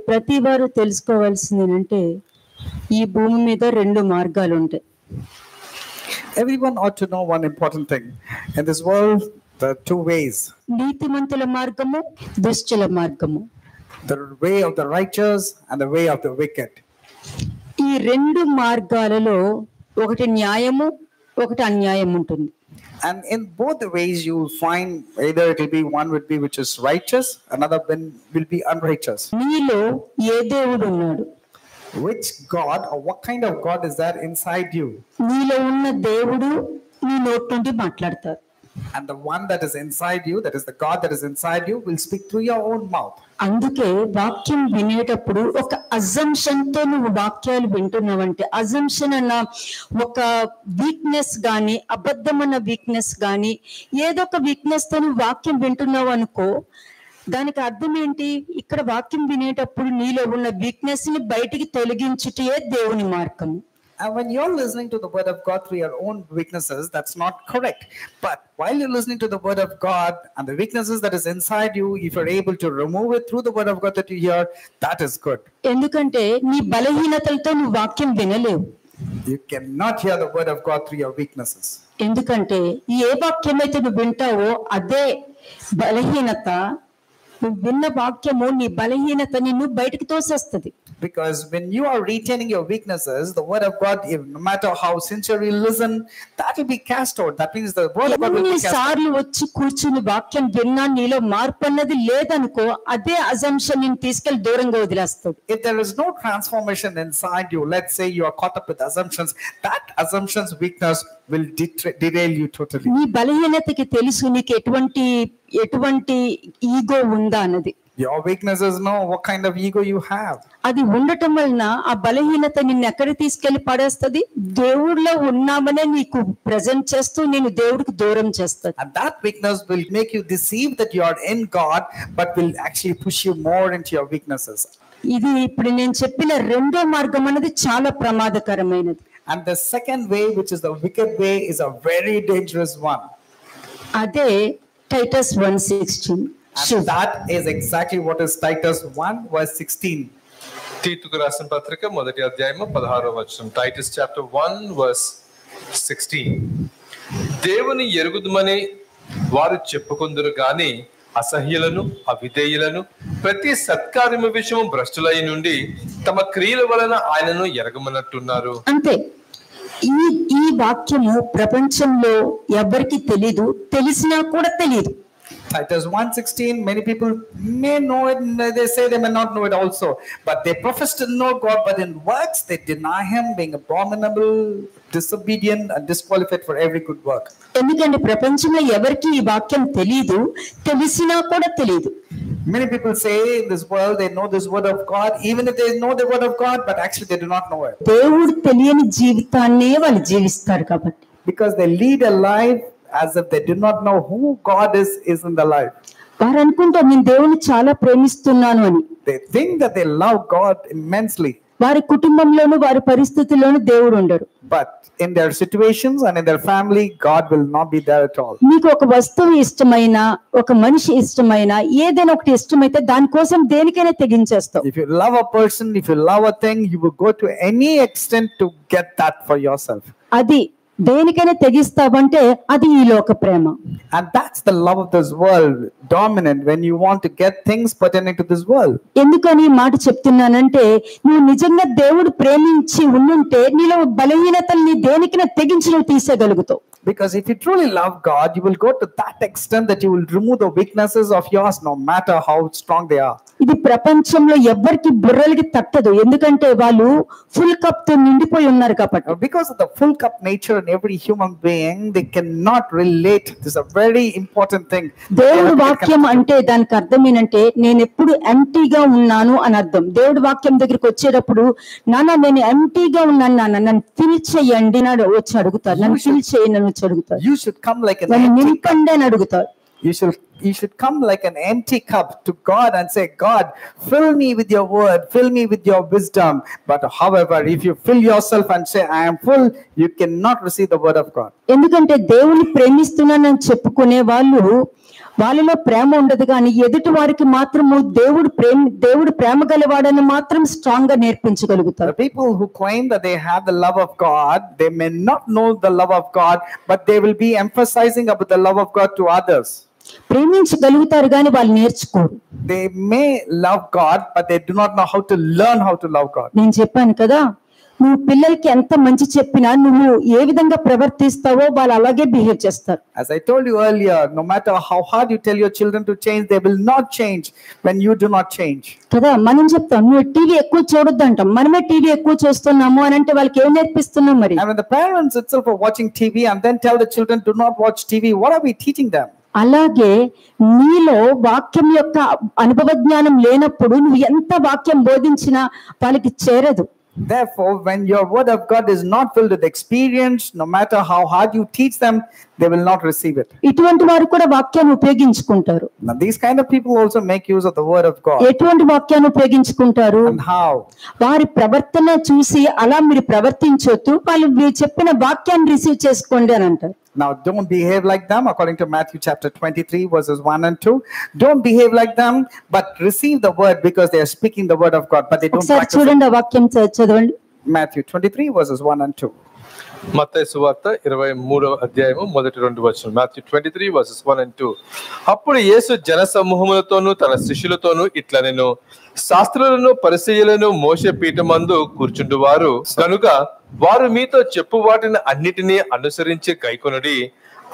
ప్రతి వారు తెలుసుకోవాల్సింది ఏంటంటే ఈ భూమి మీద రెండు మార్గాలు ఉంటాయి. Everyone ought to know one important thing. In this world, there are two ways. నీతిమంతుల మార్గము, దుష్టుల మార్గము. The way of the righteous and the way of the wicked. ఈ రెండు మార్గాలలో ఒకటి న్యాయము, ఒకటి అన్యాయం ఉంటుంది. And in both the ways you will find either it will be one would be which is righteous, another will be unrighteous. నీలో ఏ దేవుడు ఉన్నాడు? Which God or what kind of God is there inside you? నీలో ఉన్న దేవుడు నీ నోటి నుండి మాట్లాడతారు. And the one that is inside you, that is the God that is inside you, will speak through your own mouth. అందుకే వాక్యం వినేటప్పుడు ఒక అజంప్షన్ తో నువ్వు వాక్యాలు వింటున్నావంటే, అజంప్షన్ అన్న ఒక వీక్నెస్ గాని, అబద్ధం అన్న వీక్నెస్ గాని, ఏదో ఒక వీక్నెస్ తో నువ్వు వాక్యం వింటున్నావు అనుకో, దానికి అర్థం ఏంటి? ఇక్కడ వాక్యం వినేటప్పుడు నీలో ఉన్న వీక్నెస్ ని బయటికి తొలగించుటే దేవుని మార్గం. And when you're listening to the word of God through your own weaknesses, that's not correct. But while you're listening to the word of God and the weaknesses that is inside you, if you're able to remove it through the word of God that you hear, that is good. ఎందుకంటే నీ బలహీనతలతో నువ్వు వాక్యం వినలేవు. You cannot hear the word of God through your weaknesses. ఎందుకంటే ఏ వాక్యం అయితే నువ్వు వింటావో అదే బలహీనత, నువ్వు విన్న వాక్యము నీ బలహీనతని నువ్వు బయటికి తోసేస్తుంది. Because when you are retaining your weaknesses, the word of God, no matter how sincere you listen, that will be cast out. That means the word of God will be cast out. సార్లు వచ్చి కూర్చుని వాక్యం విన్నా నీలో మార్పు అన్నది లేదనుకో, అదే అజంప్షన్ ని తీసుకెళ్లి దూరంగా వదిలేస్తాడు. If there is no transformation inside you, let's say you are caught up with assumptions, that assumption's weakness will derail you totally. నీ బలహీనతకి తెలుసు నీకు ఎటువంటి ఈగో ఉందా అన్నది. Your weaknesses know what kind of ego you have. అది ఉండటం వలన ఆ బలహీనత నిన్ను ఎక్కడ తీసుకెళ్లి పడేస్తుంది? దేవుడిలో ఉన్నామనే నీకు ప్రెజెంట్ చేస్తూ నేను దేవుడికి దూరం చేస్తాను. And that weakness will make you deceive that you are in God, but will actually push you more into your weaknesses. ఇది ఇప్పుడు నేను చెప్పిన రెండో మార్గం అనేది చాలా ప్రమాదకరమైనది. And the second way, which is the wicked way, is a very dangerous one. అదే Titus 1:16. And that is exactly what is Titus 1:16. తీతుకు రాసిన పత్రిక మొదటి అధ్యాయము 16వ వచనం. Titus chapter 1:16. దేవుని ఎరుగుదుమని వారు చెప్పుకొందురు గాని అసహ్యులను, అవిధేయులను, ప్రతి సత్కార్యము విషయము భ్రష్టులై నుండి తమ క్రియల వలన ఆయనను ఎరగమన్నట్టున్నారు. అంతే. ఈ వాక్యము ప్రపంచంలో ఎవరికి తెలీదు, తెలిసినా కూడా తెలియదు. Titus 1:16, many people may know it, they say they may not know it also, but they profess to know God, but in works they deny him, being abominable, disobedient, and disqualified for every good work. ఎందుకంటే ప్రపంచంలో ఎవరికి ఈ వాక్యం తెలియదు, తెలిసినా కూడా తెలియదు. Many people say in this world they know this word of God, even if they know the word of God, but actually they do not know it. దేవుడు తెలియని జీవితాన్నే వాళ్ళు జీవిస్తారు కాబట్టి. Because they lead a life as if they do not know who God is in the life. వారు అనుకుంటారు నేను దేవుని చాలా ప్రేమిస్తున్నాను అని. They think that they love God immensely. వారి కుటుంబంలోను వారి పరిస్థితుల్లోను దేవుడు ఉండరు. But in their situations and in their family, God will not be there at all. మీకు ఒక వస్తువు ఇష్టమైన, ఒక మనిషి ఇష్టమైన, ఏదైనా ఒకటి ఇష్టమైతే దానికోసం దేనికైనా తెగించేస్తావు. If you love a person, if you love a thing, you will go to any extent to get that for yourself. అది దేనికైనా తెగిస్తావంటే అది ఈ లోక ప్రేమ. And that's the love of this world dominant when you want to get things pertaining to this world. ఎందుకని ఈ మాట చెప్తున్నానంటే, నువ్వు నిజంగా దేవుడు ప్రేమించి ఉండుంటే నీలో బలహీనతల్ని దేనికైనా తెగించి నువ్వు తీసేయగలుగుతావు. Because if you truly love God, you will go to that extent that you will remove the weaknesses of yours, no matter how strong they are. ఇది ప్రపంచంలో ఎవ్వరికి బుర్రలకి తట్టదు, ఎందుకంటే వాళ్ళు ఫుల్ కప్ తో నిండిపోయి ఉన్నారు కాబట్టి. Because of the full cup nature in every human being, they cannot relate. This is a very important thing. దేవుడి వాక్యం అంటే దానికి అర్థం ఏంటంటే నేను ఎప్పుడు ఎంటీగా ఉన్నాను అని అర్థం. దేవుడి వాక్యం దగ్గరికి వచ్చేటప్పుడు నాన్న నేను ఎంటీగా ఉన్నాను, నాన్న నన్ను ఫిల్ చేయండి అని వచ్చి అడుగుతారు. నన్ను ఫిల్ చేయండి అని వచ్చి అడుగుతారు. You should come like an నన్ను నింపండి అని అడుగుతారు. You should come like an empty cup to God and say, God, fill me with your word, fill me with your wisdom. But however, if you fill yourself and say, I am full, you cannot receive the word of God. ఎందుకంటే దేవుని ప్రేమిస్తున్నానని చెప్పుకునే వాళ్ళు వాళ్ళలో ప్రేమ ఉండదు, కానీ ఎదుటి వారికి మాత్రము దేవుడు ప్రేమ గలవాడని మాత్రం స్ట్రాంగ్ గా నేర్పించగలుగుతారు. The people who claim that they have the love of God, they may not know the love of God, but they will be emphasizing about the love of God to others. ప్రేమించగలుగుతారు కానీ వాళ్ళు నేర్చుకోరు. They may love God, but they do not know how to learn how to love God. నేను చెప్పాను కదా, నువ్వు పిల్లలకి ఎంత మంచి చెప్పినా నువ్వు ఏ విధంగా ప్రవర్తిస్తావో వాళ్ళు అలాగే బిహేవ్ చేస్తారు. As I told you earlier, no matter how hard you tell your children to change, they will not change when you do not change. కదా, మనం చెప్తాం నువ్వు టీవీ ఎక్కువ చూడొద్దు అంటాం, మనమే టీవీ ఎక్కువ చూస్తున్నాము అని అంటే వాళ్ళకి ఏం నేర్పిస్తున్నాం మరి? And when the parents itself are watching TV and then tell the children do not watch TV, what are we teaching them? అలాగే నీలో వాక్యం యొక్క అనుభవ జ్ఞానం లేనప్పుడు నువ్వు ఎంత వాక్యం బోధించినా వాళ్ళకి చేరదు. Therefore, when your word of God is not filled with experience, no matter how hard you teach them, they will not receive it. ఇటువంటి వారు కూడా వాక్యాన్ని ఉపయోగించుకుంటారు. Now, these kind of people also make use of the word of God. ఎటువంటి వాక్యాన్ని ఉపయోగించుకుంటారు? And how? వారి ప్రవర్తన చూసి అలా మీరు ప్రవర్తించొద్దు, వాళ్ళు మీరు చెప్పిన వాక్యాన్ని రిసీవ్ చేసుకోండి అని అంటారు. Now, don't behave like them, according to Matthew chapter 23, verses 1 and 2. Don't behave like them, but receive the word because they are speaking the word of God, but they don't ఒకసారి practice చూడండి ఆ వాక్యం చదవండి. Matthew 23, verses 1 and 2. మత్తయి సువార్త 23వ అధ్యాయము మొదటి 2 వచనం. Matthew 23 verses 1 and 2. అప్పుడు యేసు జన సమూహములతోనూ తన శిష్యులతోనూ ఇట్లనెను, శాస్త్రులను పరిసయ్యులను మోషే పీఠమందు కూర్చుండువారు కనుక వారు మీతో చెప్పు వాటిని అన్నిటినీ అనుసరించి కైకొనుడి,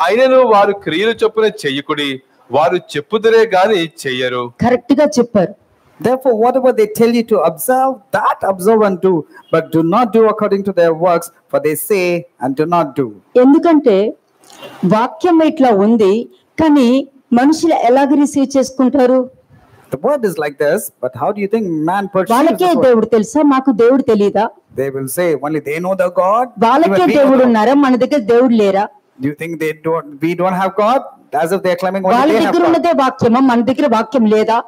అయినను వారు క్రియలు చొప్పున చెయ్యకుడి, వారు చెప్పుదురే గాని చెయ్యరు. కరెక్ట్ గా చెప్పారు. Therefore, whatever they tell you to observe, that observe and do, but do not do according to their works, for they say and do not do. ఎందుకంటే వాక్యం ఇట్లా ఉంది, కానీ మనుషులు ఎలాగ రిసీవ్ చేసుకుంటారు? The word is like this, but how do you think man perceives వాళ్ళకే this word? దేవుడు తెలుసా, మాకు దేవుడు తెలీదా? They will say only they know the God. వాళ్ళకే even we దేవుడు know. ఉన్నారా, మన దగ్గర దేవుడు లేరా? Do you think we don't have God? As if they are claiming వాళ్ళ only they have దగ్గర God. ఉన్నదే వాక్యమా, మన దగ్గర వాక్యం లేదా?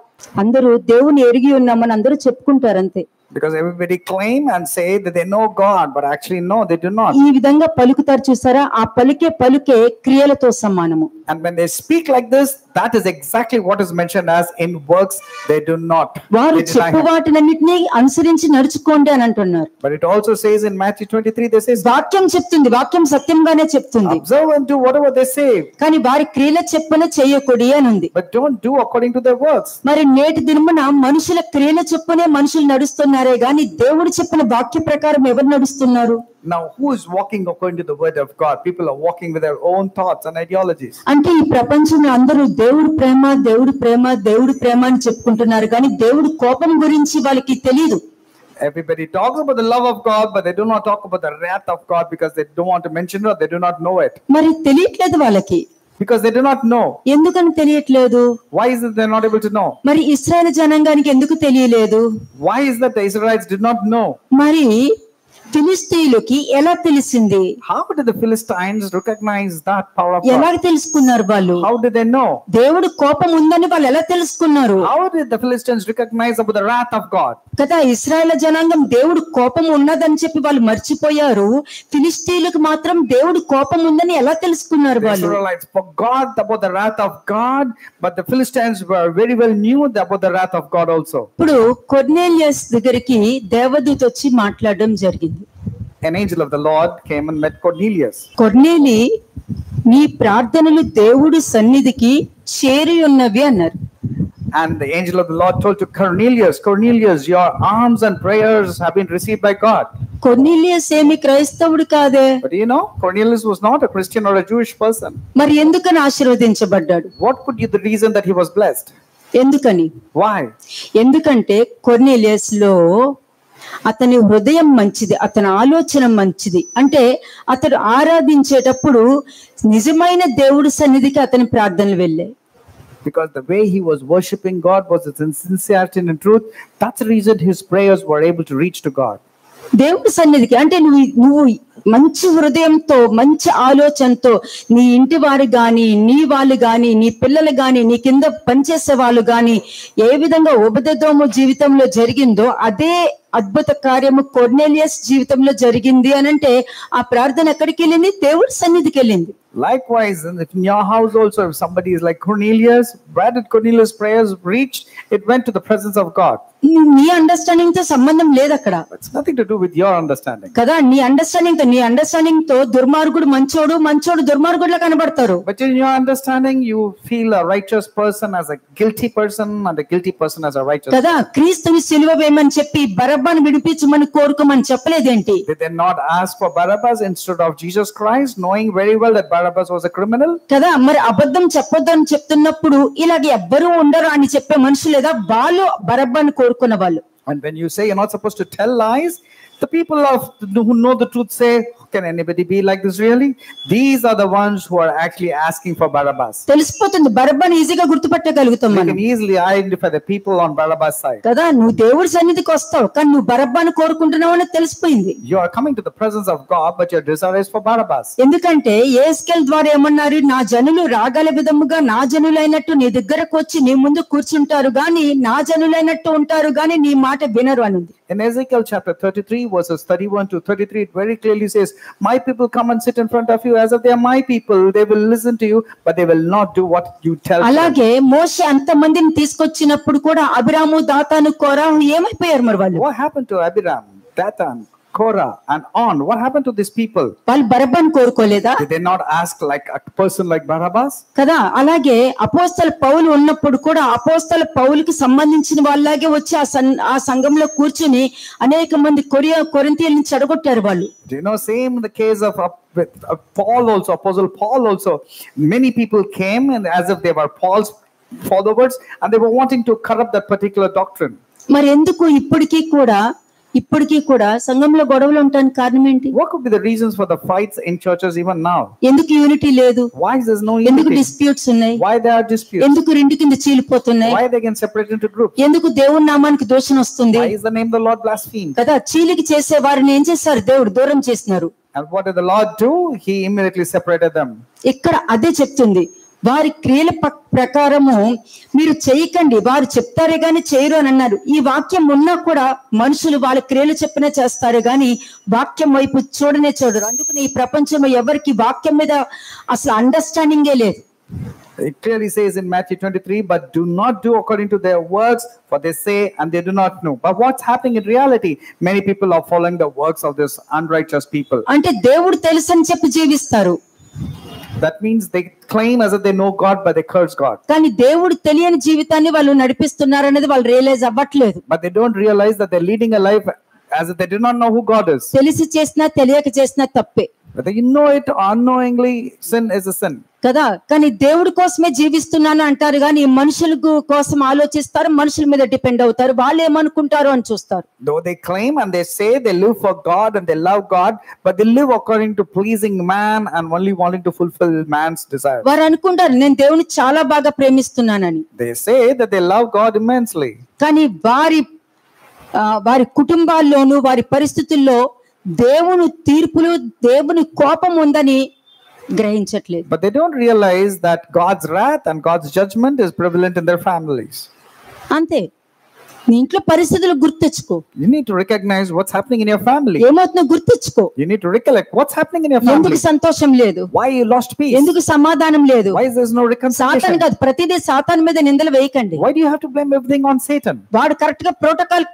అందరూ దేవుని ఎరిగి ఉన్నామని అందరూ చెప్పుకుంటారు అంతే. Because everybody claim and say that they know God, but actually no, they do not. ఈ విధంగా పలుకుతారు చూసారా, ఆ పలికే క్రియలతో సమానము. And when they speak like this, that is exactly what is mentioned as in works they do not. వారు They deny చెప్పు him. వాటినన్నిటినీ అనుసరించి నడుచుకోండి అని అంటున్నారు. But it also says in Matthew 23, they say, వాక్యం చెప్తుంది, వాక్యం సత్యంగానే చెప్తుంది, observe and do whatever they say, కానీ వారి క్రియల చెప్పున చేయకూడి అని ఉంది. but don't do according to their works. మరి నేటి దినమున మనుషుల క్రియల చెప్పునే మనుషులు నడుస్తున్నారే గాని దేవుడు చెప్పిన వాక్య ప్రకారం ఎవరు నడుస్తున్నారు? Now, who is walking according to the word of God? People are walking with their own thoughts and ideologies. అంటే ఈ ప్రపంచంలో అందరూ దేవుడు ప్రేమ దేవుడు ప్రేమ దేవుడు ప్రేమ అని చెప్పుకుంటున్నారు, కానీ దేవుడు కోపం గురించి వాళ్ళకి తెలియదు. Everybody talks about the love of God, but they do not talk about the wrath of God because they don't want to mention it or they do not know it. మరి తెలియట్లేదు వాళ్ళకి. Because they do not know. ఎందుకని తెలియట్లేదు? Why is it they're not able to know? మరి ఇశ్రాయేలు జనాంగానికి ఎందుకు తెలియలేదు? Why is that the Israelites did not know? మరి ఫిలిస్తీయులకి ఎలా తెలిసింది? How did the Philistines recognize that power of ఎలా God? తెలుసుకున్నారు వాళ్ళు? How did they know? దేవుడు కోపం ఉందని వాళ్ళు ఎలా తెలుసుకున్నారు? How did the Philistines recognize about the wrath of God? కదా, ఇశ్రాయేల్ జనాంగం దేవుడు కోపం ఉన్నదని చెప్పి వాళ్ళు మర్చిపోయారు. ఫిలిస్తీయులకు మాత్రం దేవుడు కోపం ఉందని ఎలా తెలుసుకున్నారు The వాళ్ళు? Israelites forgot about the wrath of God, but the Philistines were very well knew about the wrath of God also. ఇప్పుడు కొర్నేలియస్ దగ్గరికి దేవదూత వచ్చి మాట్లాడడం జరిగింది. An angel of the Lord came and met Cornelius. కొర్నేలి, నీ ప్రార్థనలు దేవుడి సన్నిధికి చేరి ఉన్నవి అన్నారు. And the angel of the Lord told to Cornelius, Cornelius, your alms and prayers have been received by God. Cornelius ఏమి క్రైస్తవుడు కాదే, But you know, Cornelius was not a Christian or a Jewish person. మరి ఎందుకని ఆశీర్వదించబడ్డాడు? What could be the reason that he was blessed? ఎందుకని? Why? ఎందుకంటే Cornelius లో అతని హృదయం మంచిది, అతని ఆలోచన మంచిది. అంటే అతడు ఆరాధించేటప్పుడు నిజమైన దేవుడి సన్నిధికి అతని ప్రార్థనలు వెళ్ళాయి. Because the way he was worshiping God was in sincerity and in truth. That's the reason his prayers were able to reach to God. దేవుడి సన్నిధికి అంటే నువ్వు మంచి హృదయంతో మంచి ఆలోచనతో నీ ఇంటి వారు గాని, నీ వాళ్ళు గాని, నీ పిల్లలు గాని, నీ కింద పనిచేసే వాళ్ళు గాని ఏ విధంగా ఉపదేశము జీవితంలో జరిగిందో అదే అద్భుత కార్యము కొర్నేలియస్ జీవితంలో జరిగింది అని అంటే ఆ ప్రార్థన ఎక్కడికి వెళ్ళింది? దేవుడి సన్నిధికి వెళ్ళింది. Likewise, in your house also, if somebody is like Cornelius, where did Cornelius' prayers reach? It went to the presence of God. నీ అండర్స్టాండింగ్ తో సంబంధం లేదు అక్కడ. It's nothing to do with your understanding. కదా, నీ అండర్స్టాండింగ్ తో దుర్మార్గుడు మంచోడు దుర్మార్గుడులా కనబడతారు. But in your understanding, you feel a righteous person as a guilty person and a guilty person as a righteous. కదా, క్రీస్తుని సిలువ వేయమని చెప్పి బరబ్బను విడిపించమని కోరుకోమని చెప్పలేదేంటి? Did they not ask for Barabbas instead of Jesus Christ, knowing very well that Barabbas was a criminal? కదా, మరి అబద్ధం చెప్పొద్దని చెప్తున్నప్పుడు ఇలాగ ఎవ్వరూ ఉండరు అని చెప్పే మనుషులు లేదా వాళ్ళు బరబ్బను కోరుకున్న వాళ్ళు. And when you say you're not supposed to tell lies, the people who know the truth say, can anybody be like this really? These are the ones who are actually asking for Barabbas. తెలిసిపోతుంది, బరబ్బను ఈజీగా గుర్తుపట్టగలుగుతాం You మనం. can easily identify the people on Barabbas' side. కదా, నువ్వు దేవుడి సన్నిధికి వస్తావు కానీ నువ్వు బరబ్బను కోరుకుంటున్నావు అని తెలిసిపోయింది. You are coming to the presence of God, but your desire is for Barabbas. ఎందుకంటే యేస్కేల్ ద్వారా ఏమన్నారు? నా జనులు రాగల విధముగా నా జనులైనట్టు నీ దగ్గరకు వచ్చి నీ ముందు కూర్చుంటారు గాని నా జనులైనట్టు ఉంటారు గాని నీ మాట వినరు అనుంది. In Ezekiel chapter 33 verses 31 to 33, it very clearly says, my people come and sit in front of you as if they are my people. They will listen to you, but they will not do what you tell them. అలాగే మోషే అంతమందిని తీసుకొచ్చినప్పుడు కూడా అబిరాము, దాతాను, కోరాహు ఏమైపోయారు మరి వాళ్ళు? What happened to Abiram, Dathan, Korah and on? What happened to these people? వాళ్ళు బరబ్బను కోరుకోలేదా? Did they not ask like a person like Barabbas? కదా, అలాగే అపోస్తల పౌలు ఉన్నప్పుడు కూడా అపోస్తల పౌలుకి సంబంధించిన వాళ్ళలాగే వచ్చి ఆ సంఘంలో కూర్చుని అనేక మంది కొరింథీయులను చెడగొట్టారు వాళ్ళు. Do you know, same in the case of Paul also, Apostle Paul also, many people came and as if they were Paul's followers and they were wanting to corrupt that particular doctrine. మరి ఎందుకు ఇప్పటికీ కూడా సంఘంలో గొడవలు ఉండడానికి కారణం ఏంటి? What could be the reasons for the fights in churches even now? ఎందుకు యూనిటీ లేదు? Why is there no ఎందుకు unity? డిస్ప్యూట్స్ ఉన్నాయి? Why there are disputes? ఎందుకు రెండు కింద చీలిపోతున్నాయి? Why they can separate into groups? ఎందుకు దేవుని నామానికి దోషణ వస్తుంది? Why is the name of the Lord blasphemed? కదా, చీలికి చేసే వారిని ఏం చేశారు? దేవుడు దూరం చేసినారు. And what did the Lord do? He immediately separated them. ఇక్కడ అదే చెప్తుంది, వారి క్రియల ప్రకారము మీరు చేయకండి, వారు చెప్తారే గాని చేయరు అని అన్నారు. ఈ వాక్యం ఉన్నా కూడా మనుషులు వాళ్ళ క్రియలు చెప్పినా చేస్తారు గాని వాక్యం వైపు చూడనే చూడరు. అందుకని ఈ ప్రపంచంలో ఎవరికి వాక్యం మీద అసలు అండర్స్టాండింగే లేదు. It clearly says in Matthew 23, but do not do according to their works, for they say and they do not know. But what's happening in reality? Many people are following the works of this unrighteous people. అంటే దేవుడు తెలుసని చెప్పి జీవిస్తారు. That means they claim as if they know God, but they curse God. కానీ దేవుడు తెలియని జీవితాన్ని వాళ్ళు నడిపిస్తున్నారు అనేది వాళ్ళు రియలైజ్ అవ్వట్లేదు. But they don't realize that they're leading a life as if they do not know who God is. తెలిసి చేసినా తెలియక చేసినా తప్పే. Whether you know it or unknowingly, sin is a sin. కదా, కానీ దేవుడి కోసమే జీవిస్తున్నాను అంటారు కానీ మనుషుల కోసం ఆలోచిస్తారు, మనుషుల మీద డిపెండ్ అవుతారు, వాళ్ళు ఏమనుకుంటారు అని చూస్తారు. Though they claim and they say they live for God and they love God, but they live according to pleasing man and only wanting to fulfill man's desire. వారు అనుకుంటారు నేను దేవుని చాలా బాగా ప్రేమిస్తున్నానని. They say that they love God immensely. కానీ వారి కుటుంబాల్లోనూ వారి పరిస్థితుల్లో దేవుని తీర్పులు, దేవుని కోపం ఉందని గ్రహించట్లేదు. But they don't realize that God's wrath and God's judgment is prevalent in their families. అంతే, నీ ఇంట్లో పరిస్థితులు గుర్తించుకో. You need to recognize what's happening in your family. ఏమవుతుందో గుర్తించుకో. You need to recollect what's happening in your family. ఎందుకు సంతోషం లేదు? Why you lost peace? ఎందుకు సమాధానం లేదు? Why is there no reconciliation? సాతాను కాదు, ప్రతిదీ సాతాను మీద నిందలు వేయకండి. Why do you have to blame everything on Satan? వాడు కరెక్ట్ గా ప్రోటోకాల్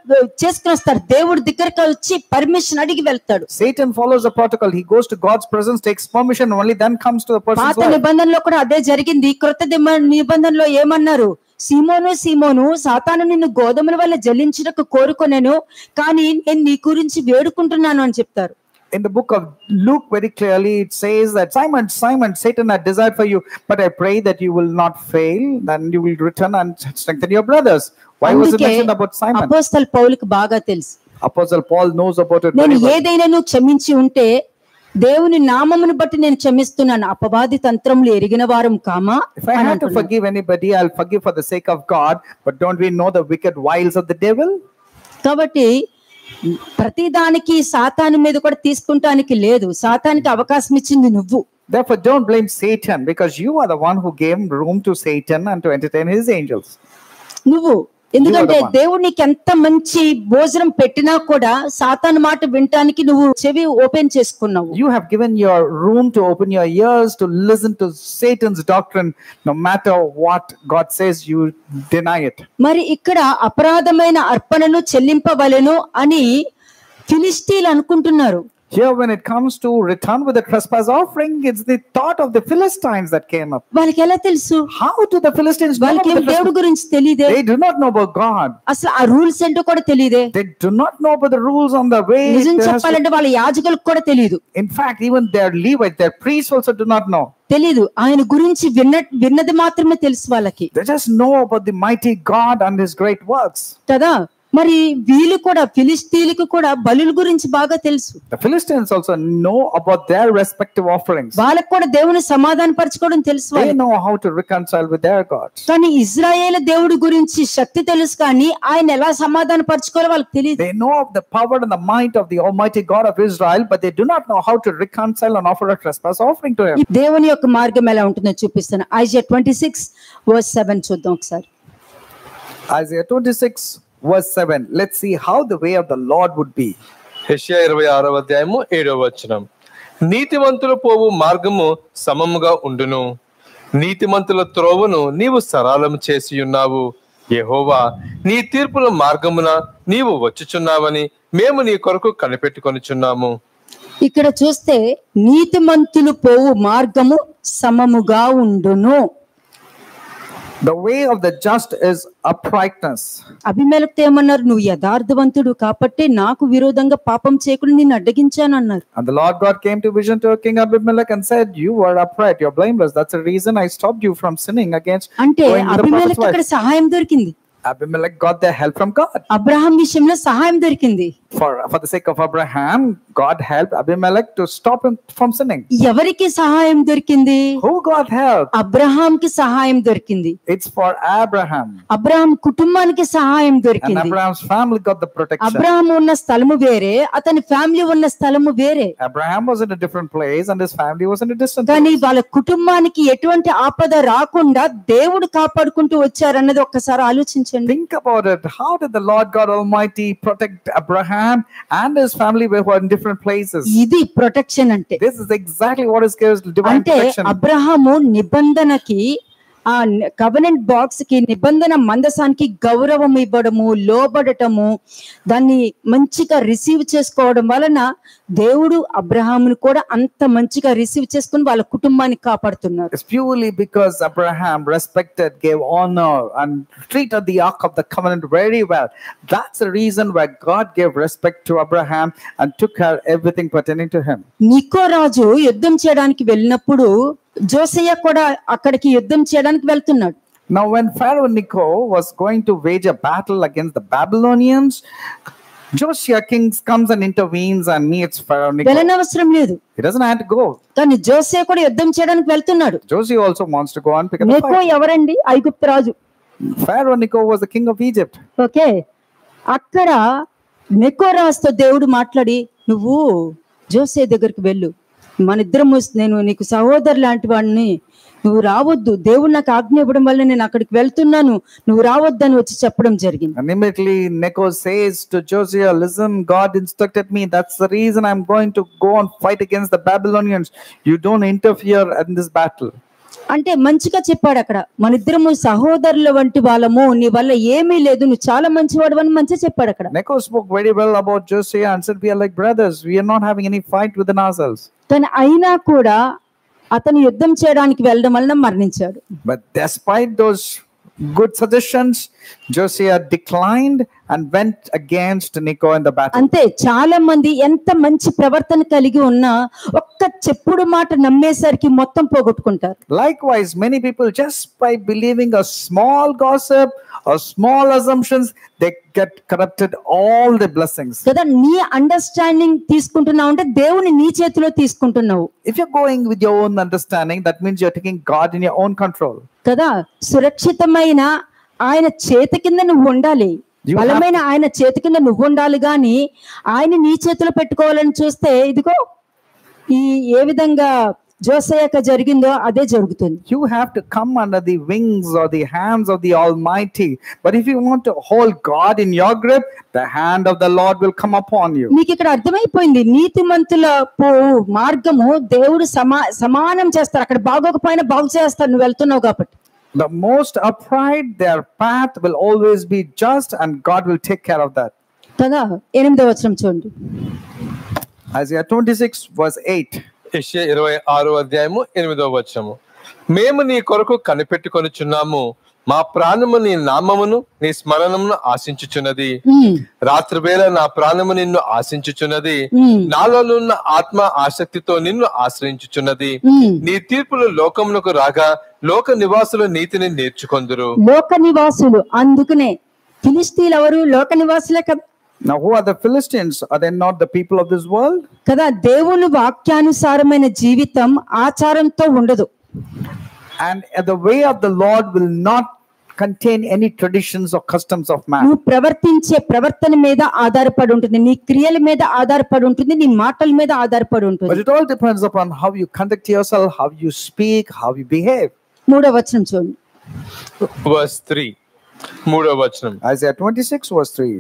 చేసుకుని వస్తాడు, దేవుడి దగ్గరకు వచ్చి పర్మిషన్ అడిగి వెళ్తాడు. Satan follows the protocol. He goes to God's presence, takes permission, only then comes to the person's పాత life. నిబంధనలో కూడా అదే జరిగింది. క్రొత్త నిబంధనలో ఏమన్నారు? సీమోను సాతాను నిన్ను గోధుమల వల్ల జల్లించుటకు కోరుకొనెను, కానీ నేను నీ గురించి వేడుకుంటున్నాను అని చెప్తారు. In the book of Luke, very clearly it says that Simon, Satan had desired for you, but I pray that you will not fail, then you will return and strengthen your brothers. Why was it mentioned about Simon? అపోస్తల పౌలుకు బాగా తెలుసు. Apostle Paul knows about it. నేను ఏదైనా నువ్వు క్షమించి ఉంటే దేవుని నామమును బట్టి నేను క్షమిస్తున్నాను, అపవాది తంత్రములు ఎరిగిన వారం comma. If I have to forgive anybody, I'll forgive for the sake of God, but don't we know the wicked wiles of the devil? కాబట్టి ప్రతిదానికి సాతాను మీద కూడా తీసుకుంటానికి లేదు, సాతానికి అవకాశం ఇచ్చింది నువ్వు. Therefore don't blame Satan, because you are the one who gave room to Satan and to entertain his angels. నువ్వు ఎందుకంటే దేవుడు నీకు ఎంత మంచి భోజనం పెట్టినా కూడా సాతాను మాట వినటానికి నువ్వు చెవి ఓపెన్ చేసుకున్నావు. You have given your room to open your ears to listen to Satan's doctrine. No matter what God says, you deny it. మరి ఇక్కడ అపరాధమైన అర్పణను చెల్లింపవలెను అని ఫిలిష్తీయులు అనుకుంటున్నారు. Here when it comes to return with the trespass offering, it's the thought of the Philistines that came up. వాళ్ళకి ఎలా తెలుసు? How do the Philistines know? వాళ్ళకి దేవుడి గురించి తెలియదే. They do not know about God. అసలు ఆ రూల్స్ ఏంటో కూడా తెలియదే. They do not know about the rules on the way. నిజం చెప్పాలంటే వాళ్ళ యాజకులకు కూడా తెలియదు. In fact, even their Levites, their priests also do not know. తెలీదు. ఆయన గురించి విన్నది మాత్రమే తెలుసు వాళ్ళకి. They just know about the mighty God and his great works. కదా, మరి వీళ్ళు కూడా ఫిలిష్తీయులకు కూడా బలుల గురించి బాగా తెలుసు. The Philistines also know about their respective offerings. వాళ్ళకు కూడా దేవుని సమాధాన పరచుకోవడం తెలుసు. They know how to reconcile with their God. కానీ ఇజ్రాయేల్ దేవుడి గురించి శక్తి తెలుసు, కానీ ఆయన ఎలా సమాధాన పరచుకోవాలో వాళ్ళకి తెలియదు. They know of the power and the might of the Almighty God of Israel, but they do not know how to reconcile and offer a trespass offering to him. దేవుని యొక్క మార్గం ఎలా ఉంటుందో చూపిస్తాను. Isaiah 26:7 చూద్దాం ఒకసారి. Isaiah 26:7. Let's see how the way of the Lord would be. యెషయా 26:7. నీతిమంతుల పోవు మార్గము సమముగా ఉండును, నీతిమంతుల త్రోవను నీవు సరళము చేసి ఉన్నావు. యెహోవా, నీ తీర్పుల మార్గమున నీవు వచ్చుచున్నావని మేము నీ కొరకు కనిపెట్టుకొనుచున్నాము. ఇక్కడ చూస్తే నీతిమంతులు పోవు మార్గము సమముగా ఉండును. The way of the just is uprightness. అబీమెలెకుతో ఏమన్నారు? నువ్వు యథార్థవంతుడు కాబట్టి నాకు విరోధంగా పాపం చేయకుండా నిన్ను అడ్డగించాను అన్నారు. And the Lord God came to vision to King Abimelech and said, you are upright, you are blameless. That's the reason I stopped you from sinning against. అంటే అబీమెలెకు అక్కడ సహాయం దొరికింది. Abimelech got their help from God. Abraham విషయంలో సహాయం దొరికింది. For the sake of Abraham, God helped Abimelech to stop him from sinning. ఎవరికి సహాయం దొరికింది? Who got help? అబ్రహాంకి సహాయం దొరికింది. It's for Abraham. అబ్రహాం కుటుంబానికి సహాయం And దొరికింది. Abraham's family got the protection. Abraham ఉన్న స్థలము వేరే, అతని ఫ్యామిలీ ఉన్న స్థలము వేరే. Abraham was in a different place and his family was in a distant కానీ place. వాళ్ళ కుటుంబానికి ఎటువంటి ఆపద రాకుండా దేవుడు కాపాడుకుంటూ వచ్చారన్నది ఒక్కసారి ఆలోచించండి. Think about it. How did the Lord God Almighty protect Abraham and his family who were in different places? ఇది ప్రొటెక్షన్ అంటే. This is exactly what is gives divine అంటే protection. అబ్రహాము నిబంధనకి, ఆ కవెనెంట్ బాక్స్ కి, నిబంధన మందసానికి గౌరవం ఇవ్వడము, లోబడటము, దాన్ని మంచిగా రిసీవ్ చేసుకోవడం వలన దేవుడు అబ్రహామును కూడా అంత మంచిగా రిసీవ్ చేసుకుని వాళ్ళ కుటుంబాన్ని కాపాడుతున్నారు. It's purely because Abraham respected, gave honor and treated the ark of the covenant very well. That's the reason why God gave respect to Abraham and took care everything pertaining to him. Nicco రాజు యుద్ధం చేయడానికి వెళ్ళినప్పుడు జోసయ్య కూడా అక్కడికి యుద్ధం చేయడానికి వెళ్తున్నాడు. Now when Pharaoh Necho was going to wage a battle against the Babylonians, Josiah king comes and intervenes and meets Pharaoh Necho. వెళ్ళనవసరం లేదు. He doesn't have to go. కానీ జోసయ్య కూడా యుద్ధం చేయడానికి వెళ్తున్నాడు. Josiah also wants to go and pick up the Necho fight. ఎవరండి? ఐగుప్తు రాజు. Pharaoh Necho was the king of Egypt. Okay, అక్కడ నెకో రాజుతో దేవుడు మాట్లాడి, నువ్వు జోసయ్య దగ్గరికి వెళ్ళు, మన ఇద్దరము, నేను నీకు సహోదరు లాంటి వాడిని, నువ్వు రావద్దు, దేవుడు నాకు ఆజ్ఞ ఇవ్వడం వల్ల నేను అక్కడికి వెళ్తున్నాను, నువ్వు రావద్దని వచ్చి చెప్పడం జరిగింది. And immediately Necho says to Josiah, listen, God instructed me, that's the reason I'm going to go and fight against the Babylonians. You don't interfere in this battle. అంటే మంచిగా చెప్పాడు అక్కడ, మన ఇద్దరము సహోదరుల వంటి వాళ్ళము, నీ వల్ల ఏమీ లేదు, నువ్వు చాలా మంచివాడు అని మంచిగా చెప్పాడు అక్కడ. Necho spoke very well about Josiah and said, we are like brothers, we are not having any fight within ourselves. కానీ అయినా కూడా అతను యుద్ధం చేయడానికి వెళ్ళడం వలన మరణించాడు. But despite those good suggestions, Josiah declined and went against Necho in the battle. అంతే, చాలా మంది ఎంత మంచి ప్రవర్తన కలిగి ఉన్నా ఒక్క చెప్పుడు మాట నమ్మేసరికి మొత్తం పోగొట్టుకుంటారు. Likewise, many people just by believing a small gossip or small assumptions, they get corrupted all the blessings. కదా, నీ అండర్స్టాండింగ్ తీసుకుంటున్నావు అంటే దేవుని నీ చేతిలో తీసుకుంటున్నావు. If you're going with your own understanding, that means you're taking God in your own control. కదా, సురక్షితమైన ఆయన చేతి కింద నువ్వు ఉండాలి, బలమైన ఆయన చేతి కింద నువ్వు ఉండాలి. గాని ఆయన నీ చేతిలో పెట్టుకోవాలని చూస్తే ఇదిగో ఈ ఏ విధంగా జోసయ్యకు జరిగిందో అదే జరుగుతుంది. You have to come under the wings or the hands of the Almighty. But if you want to hold God in your grip, the hand of the Lord will come upon you. మీకు ఇక్కడ అర్థమైపోయింది, నీతిమంతుల మార్గము దేవుడు సమానం చేస్తారు. అక్కడ బాగోకపోయినా బాగు చేస్తారు, నువ్వు వెళ్తున్నావు కాబట్టి. The most upright, their path will always be just, and God will take care of that. కదా 8వ వచనం చూడండి. Isaiah 26 verse 8. యెషయా 26వ అధ్యాయము 8వ వచనము. మేము నీ కొరకు కనిపెట్టుకొనుచున్నాము, మా ప్రాణము నీ నామమును నీ స్మరణమును ఆశించుచున్నది. రాత్రి వేళ నా ప్రాణము నిన్ను ఆశించుచున్నది, నాలో ఉన్న ఆత్మ ఆసక్తితో నిన్ను ఆశ్రయించుచున్నది. నీ తీర్పులు లోకమునకు రాగా లోక నివాసులు నీతిని నేర్చుకొందురు. లోక నివాసులు, అందుకనే ఫిలిష్తీయులు ఎవరు? లోక నివాసులే కదా. Now who are the Philistines? Are they not the people of this world? కదా, దేవుని వాక్యానుసారమైన జీవితం ఆచారంతో ఉండదు. And the way of the Lord will not contain any traditions or customs of man. నువ్వు ప్రవర్తించే ప్రవర్తన మీద ఆధారపడి ఉంటుంది, నీ క్రియల మీద ఆధారపడి ఉంటుంది, నీ మాటల మీద ఆధారపడి ఉంటుంది. But it all depends upon how you conduct yourself, how you speak, how you behave. 3వ వచనం చూడండి. Verse 3. 3వ వచనం. Isaiah 26 verse 3.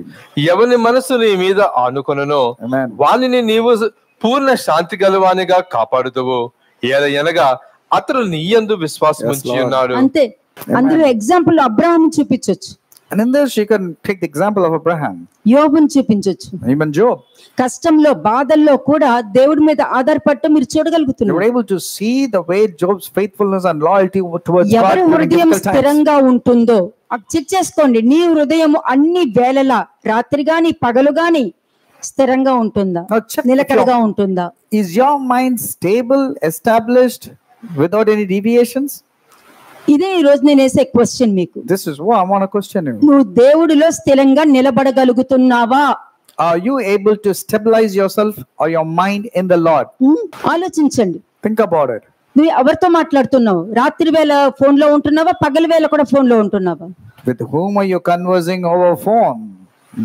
ఎవని మనసు నీ మీద ఆనుకొనునో Amen. వానిని నీవు పూర్ణ శాంతి గలవానిగా కాపాడుదువు. ఎనగా అతడు నీయందు విశ్వాసం ఉంచి ఉన్నాడు. అంతే. అందులో ఎగ్జాంపుల్ అబ్రహాం చూపించొచ్చు. And in this you can take the example of Abraham, యోబుని చూపించొచ్చు, even Job. కష్టంలో బాధల్లో కూడా దేవుడి మీద ఆధారపడటం మీరు You చూడగలుగుతున్నారు. were able to see the way Job's faithfulness and loyalty towards God ఎవరి during హృదయం difficult times. స్థిరంగా ఉంటుందో చెక్ చేసుకోండి. నీ హృదయం అన్ని వేళలా, రాత్రి గాని పగలు గాని స్థిరంగా ఉంటుందా, Now check నిలకడగా ఉంటుందా? Is your mind stable, established, without any deviations? ఇదే ఈ రోజు నేను వేసే క్వశ్చన్ మీకు. This is what I want to question you. నువ్వు దేవుడిలో స్థిరంగా నిలబడగలుగుతున్నావా? Are you able to stabilize yourself or your mind in the Lord? ఆలోచించండి. Think about it. నువ్వు ఎవరితో మాట్లాడుతున్నావు? రాత్రి వేళ ఫోన్ లో ఉంటున్నావా, పగల వేళ కూడా ఫోన్ లో ఉంటున్నావా? With whom are you conversing over phone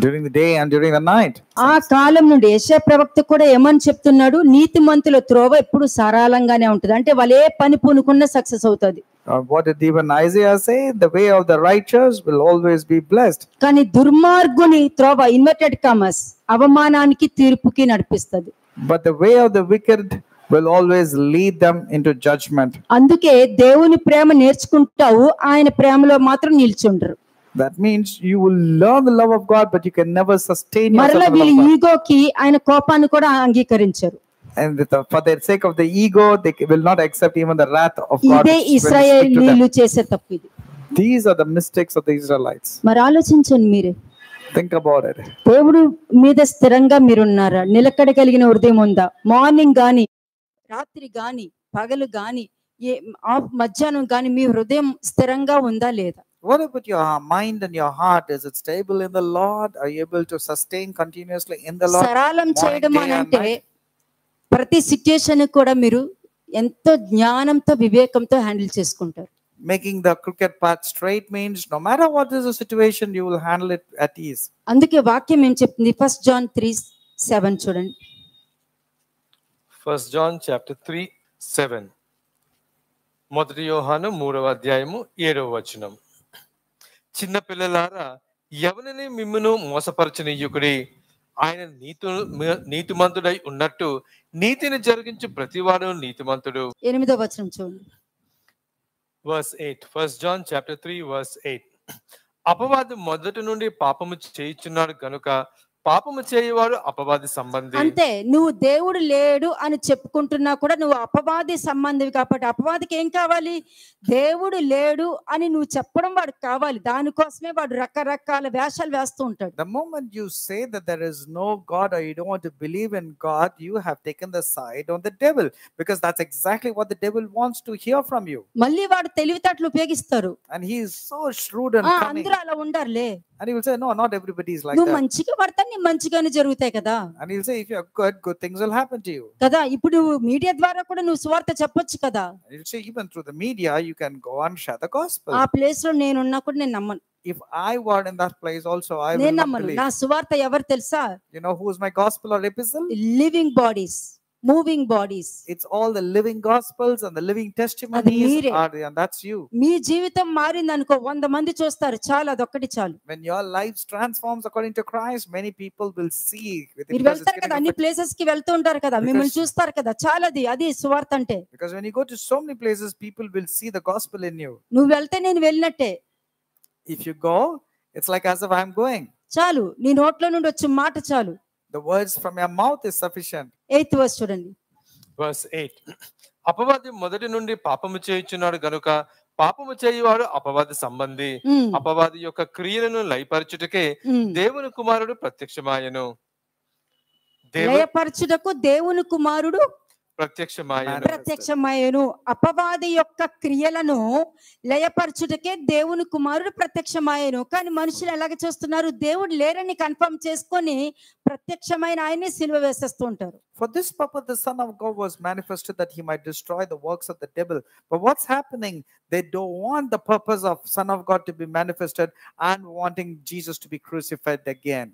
during the day and during the night? ఆ కాలం నుండి యెషయా ప్రవక్త కూడా ఏమని చెప్తున్నాడు? నీతిమంతుల త్రోవ ఎప్పుడు సరళంగానే ఉంటుంది, అంటే వాళ్ళే పని పూనుకున్న సక్సెస్ అవుతుంది. What did even Isaiah say? The way of the righteous will always be blessed. కానీ దుర్మార్గుని త్రోవ ఇన్వర్టెడ్ కామర్స్ అవమానానికి తీర్పుకి నడిపిస్తుంది. But the way of the wicked will always lead them into judgment. అందుకే దేవుని ప్రేమ నేర్చుకుంటావు, ఆయన ప్రేమలో మాత్రం నిల్చుండరు. That means you will learn the love of God, but you can never sustain yourself మరలా in the వీళ్ళ love of God. ఈగోకి ఆయన కోపాన్ని కూడా అంగీకరించారు. And for the sake of the ego, they will not accept even the wrath of God. ఇదే ఇశ్రాయేలీయులు చేసే తప్పు ఇది. These are the mistakes of the Israelites. మరి ఆలోచించండి మీరే. Think about it. దేవుడు మీద స్థిరంగా మీరున్నారా? నిలకడ కలిగిన హృదయం ఉందా? మార్నింగ్ గాని, రాత్రి గాని, పగలు గాని, మధ్యాహ్నం గాని మీ హృదయం స్థిరంగా ఉందా లేదా? What about your mind and your heart? Is it stable in the Lord? Are you able to sustain continuously in the Lord? సరళం చేయడం Morning, day and అంటే night? ప్రతి సిచ్యుయేషన్ కూడా మీరు ఎంతో జ్ఞానంతో వివేకంతో హ్యాండిల్ చేసుకుంటారు. Making the crooked path straight means no matter what is the situation, you will handle it at ease. అందుకే వాక్యం ఏం చెప్తుంది? 1 John 3:7 చూడండి. 1 John chapter 3:7. మొదటి యోహాను 3వ అధ్యాయము 7వ వచనం. చిన్న పిల్లలారా, ఎవరిని మిమ్మును మోసపరచనీయుకుడి, ఆయన నీతిమంతుడై ఉన్నట్టు నీతిని జరిగించు ప్రతివాడు నీతిమంతుడు. 8వ వచనం చూడండి. Verse 8. 1 John chapter 3 verse 8. అపవాది మొదటి నుండి పాపము చేయుచున్నాడు గనుక పాపము చేయవాడు అపవాది సంబంధి. అంతే, నువ్వు దేవుడు లేడు అని చెప్పుకుంటున్నా కూడా నువ్వు అపవాది సంబంధివి. కాబట్టి అపవాదికి ఏం కావాలి? దేవుడు లేడు అని నువ్వు చెప్పడం వాడికి కావాలి. దానికోసమే వాడు రకరకాల వేషాలు వేస్తూ ఉంటాడు. The moment you say that there is no God or you don't want to believe in God, you have taken the side on the devil, because that's exactly what the devil wants to hear from you. మళ్ళీ వాడు తెలివితేటలు ఉపయోగిస్తారు. And he is so shrewd and cunning. అందరూ అలా ఉండారులే. And he will say, no, not everybody is like నువ్వు that. మంచిగా పడతా నీ మంచిగానే జరుగుతాయి కదా. And he'll say, if you are good, good things will happen to you. కదా, ఇప్పుడు మీడియా ద్వారా కూడా నువ్వు సువార్త చెప్పొచ్చు కదా. And he'll say, even through the media, you can go and share the gospel. ఆ ప్లేస్ లో నేనున్నా కూడా నేను నమ్మను. If I were in that place also, I will నేను not నమ్మను. believe. నా సువార్త ఎవరు తెలుసా? You know who is my gospel or epistle? Living bodies. Moving bodies. It's all the living gospels and the living testimonies మీరే. and that's you. మీ జీవితం మారింది అనుకో 100 మంది చూస్తారు, చాలు, అదొక్కటి చాలు. When your life transforms according to Christ, many people will see with it మీరు because it's వెళ్తారు కదా, getting అన్ని affected. ప్లేసెస్ కి వెళ్తూ ఉంటారు కదా, మిమ్మల్ని చూస్తారు కదా, చాలది, అది సువార్త అంటే. Because when you go to so many places, people will see the gospel in you. నువ్వు వెళ్తే నేను వెళ్ళినట్టే. If you go, it's like as if I'm going. చాలు, నీ నోట్లో నుండి వచ్చే మాట చాలు. The words from your mouth is sufficient. 8th verse చూడండి. Verse 8. అపవాది మొదటి నుండి పాపము చేయుచున్నాడు గనుక పాపము చేయువాడు అపవాది సంబంధి. అపవాది యొక్క క్రియలను లయపరచుటకే దేవుని కుమారుడు ప్రత్యక్షమాయెను. లయపరచుటకు దేవుని కుమారుడు ప్రత్యక్షమాయెను. అపవాది యొక్క క్రియలను లయపరచుటకే దేవుని కుమారుడు ప్రత్యక్షమాయెను. కానీ మనుషులు ఎలాగ చేస్తున్నారు, దేవుడు లేరని కన్ఫర్మ్ చేసుకొని ప్రత్యక్షమైన ఆయన్ని సిలువ వేసేస్తూ ఉంటారు. For this purpose the Son of God was manifested that he might destroy the works of the devil. But what's happening? They don't want the purpose of Son of God to be manifested and wanting Jesus to be crucified again.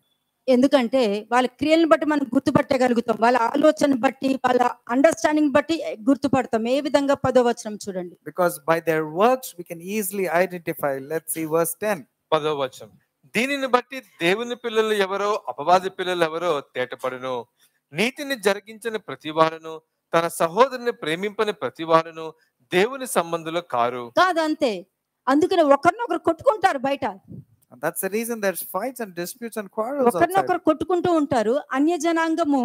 ఎందుకంటే వాళ్ళ క్రియలను బట్టి మనం గుర్తుపట్టగలుగుతాం, వాళ్ళ ఆలోచన బట్టి, వాళ్ళ understanding బట్టి గుర్తుపడతాం. ఏ విధంగా 10వ వచనం చూడండి. Because by their works we can easily identify. Let's see verse 10. 10వ వచనం. దీనిని బట్టి దేవుని పిల్లలు ఎవరో అపవాది పిల్లలు ఎవరో తేటపడును. నీతిని జరిగించని ప్రతివాడును తన సహోదరుని ప్రేమింపని ప్రతివాడును దేవుని సంబంధులు కారు. కాదంతే, అందుకని ఒకరినొకరు కొట్టుకుంటారు బయట. And that's the reason there's fights and disputes and quarrels outside. ఒకరినొకరు కొట్టుకుంటూ ఉంటారు. అన్య జనాంగము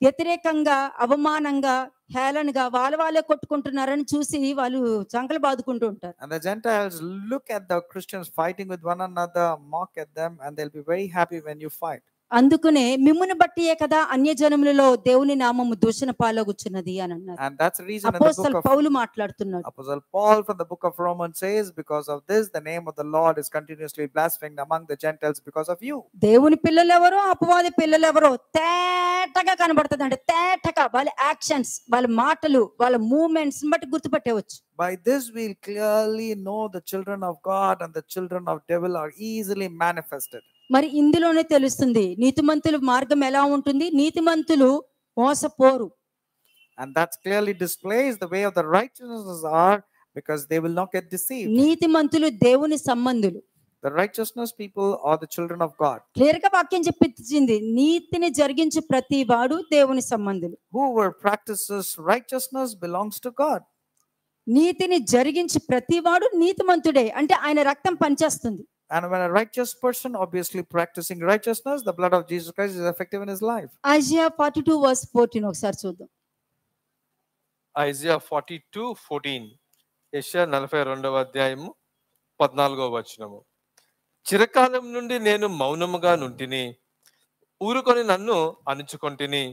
వ్యతిరేకంగా, అవమానంగా, హేళనగా వాళ్ళే కొట్టుకుంటున్నారని చూసి వాళ్ళు చంకలు బాదుకుంటూ ఉంటారు. And the Gentiles look at the Christians fighting with one another, mock at them, and they'll be very happy when you fight. అందుకనే మిమ్మును బట్టియే కదా అన్య జనములలో దేవుని నామము దూషణ పాలగుచున్నది అని అన్నారు. And that's the reason in the అపోస్తలు book of పౌలు మాట్లాడుతున్నాడు. Apostle Paul from the book of Romans says, because of this the name of the Lord is continuously blasphemed among the Gentiles because of you. దేవుని పిల్లలు ఎవరో అపవాది పిల్లలు ఎవరో తేటగా కనబడుతుంది. అంటే తేటగా వాళ్ళ యాక్షన్స్, వాళ్ళ మాటలు, వాళ్ళ మూవ్మెంట్స్ బట్టి గుర్తుపట్టవచ్చు. By this we'll clearly know the children of God and the children of devil are easily manifested. మరి ఇందులోనే తెలుస్తుంది నీతిమంతుల మార్గం ఎలా ఉంటుంది, నీతిమంతులు మోసపోరు. And that clearly displays the way of the righteousness are, because they will not get deceived. నీతిమంతులు దేవుని సంబంధులు. The righteousness people are the children of God. Clear గా వాక్యం చెప్పించింది, నీతిని జరిగించు ప్రతి వాడు దేవుని సంబంధులు. Whoever practices righteousness belongs to God. నీతిని జరిగించి ప్రతివాడు నీతిమంతుడే, అంటే ఆయన రక్తం పనిచేస్తుంది. And when a righteous person obviously practicing righteousness, the blood of Jesus Christ is effective in his life. Isaiah 42 verse 14 ఒకసారి చూద్దాం. Isaiah 42:14. యెషయా 42వ అధ్యాయము 14వ వచనము. చిరకాలం నుండి నేను మౌనముగా నుంటిని, ఊరుకొని నన్ను అణుచుకొంటిని.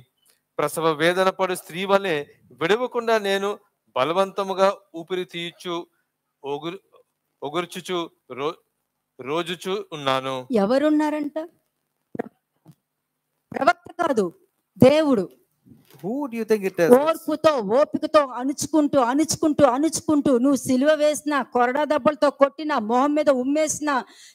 ప్రసవ వేదన పడు స్త్రీ వలె విడవకుండా నేను బలవంతముగా ఊపిరి తీయచ్చు ఒగుర్చుచు రోజుచు ఉన్నాను. ఎవరున్నారంట? ప్రవక్త కాదు, దేవుడు. Who do you think it is? ఓర్పుతో ఓపికతో అణుచుకుంటూ అణుచుకుంటూ అణుచుకుంటూ, నువ్వు సిలువ వేసినా, కొరడా దెబ్బలతో కొట్టినా, మొహం మీద ఉమ్మేసినా,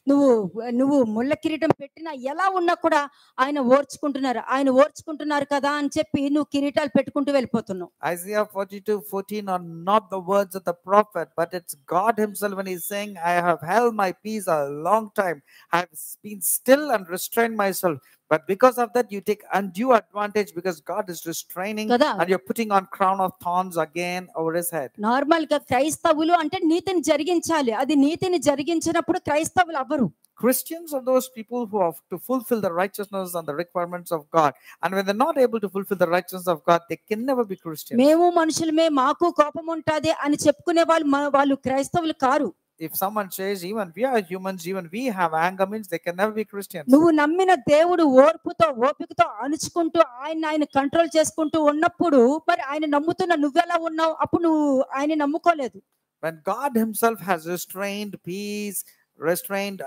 నువ్వు ముళ్ళ కిరీటం పెట్టినా, ఎలా ఉన్నా కూడా ఆయన ఓర్చుకుంటున్నారు కదా అని చెప్పి నువ్వు కిరీటాలు పెట్టుకుంటూ వెళ్ళిపోతున్నావు. Isaiah 42:14 are not the words of the prophet, but it's God himself when he's saying, I have held my peace a long time. I have been still and restrained myself. But because of that, you take undue advantage, because God is restraining and you're putting on crown of thorns again over his head. Normal గా క్రైస్తవులు అంటే నీతిని జరిగించాలి. అది నీతిని జరిగించినప్పుడు క్రైస్తవులు అవ్వరు. Christians are those people who have to fulfill the righteousness and the requirements of God. And when they're not able to fulfill the righteousness of God, they can never be Christians. మేము మనుషులమే, మాకు కోపం ఉంటది అని చెప్పుకునే వాళ్ళు క్రైస్తవులు car. If someone says even we are humans, even we have anger, means they can never be Christians. నువ్వు నమ్మిన దేవుడు ఓర్పుతో ఓపికతో అణుచుకుంటూ ఆయన కంట్రోల్ చేసుకుంటూ ఉన్నప్పుడు మరి ఆయన నమ్ముతున్న నువ్వెలా ఉన్నావు? అప్పుడు నువ్వు ఆయన నమ్ముకోలేదు. When God himself has restrained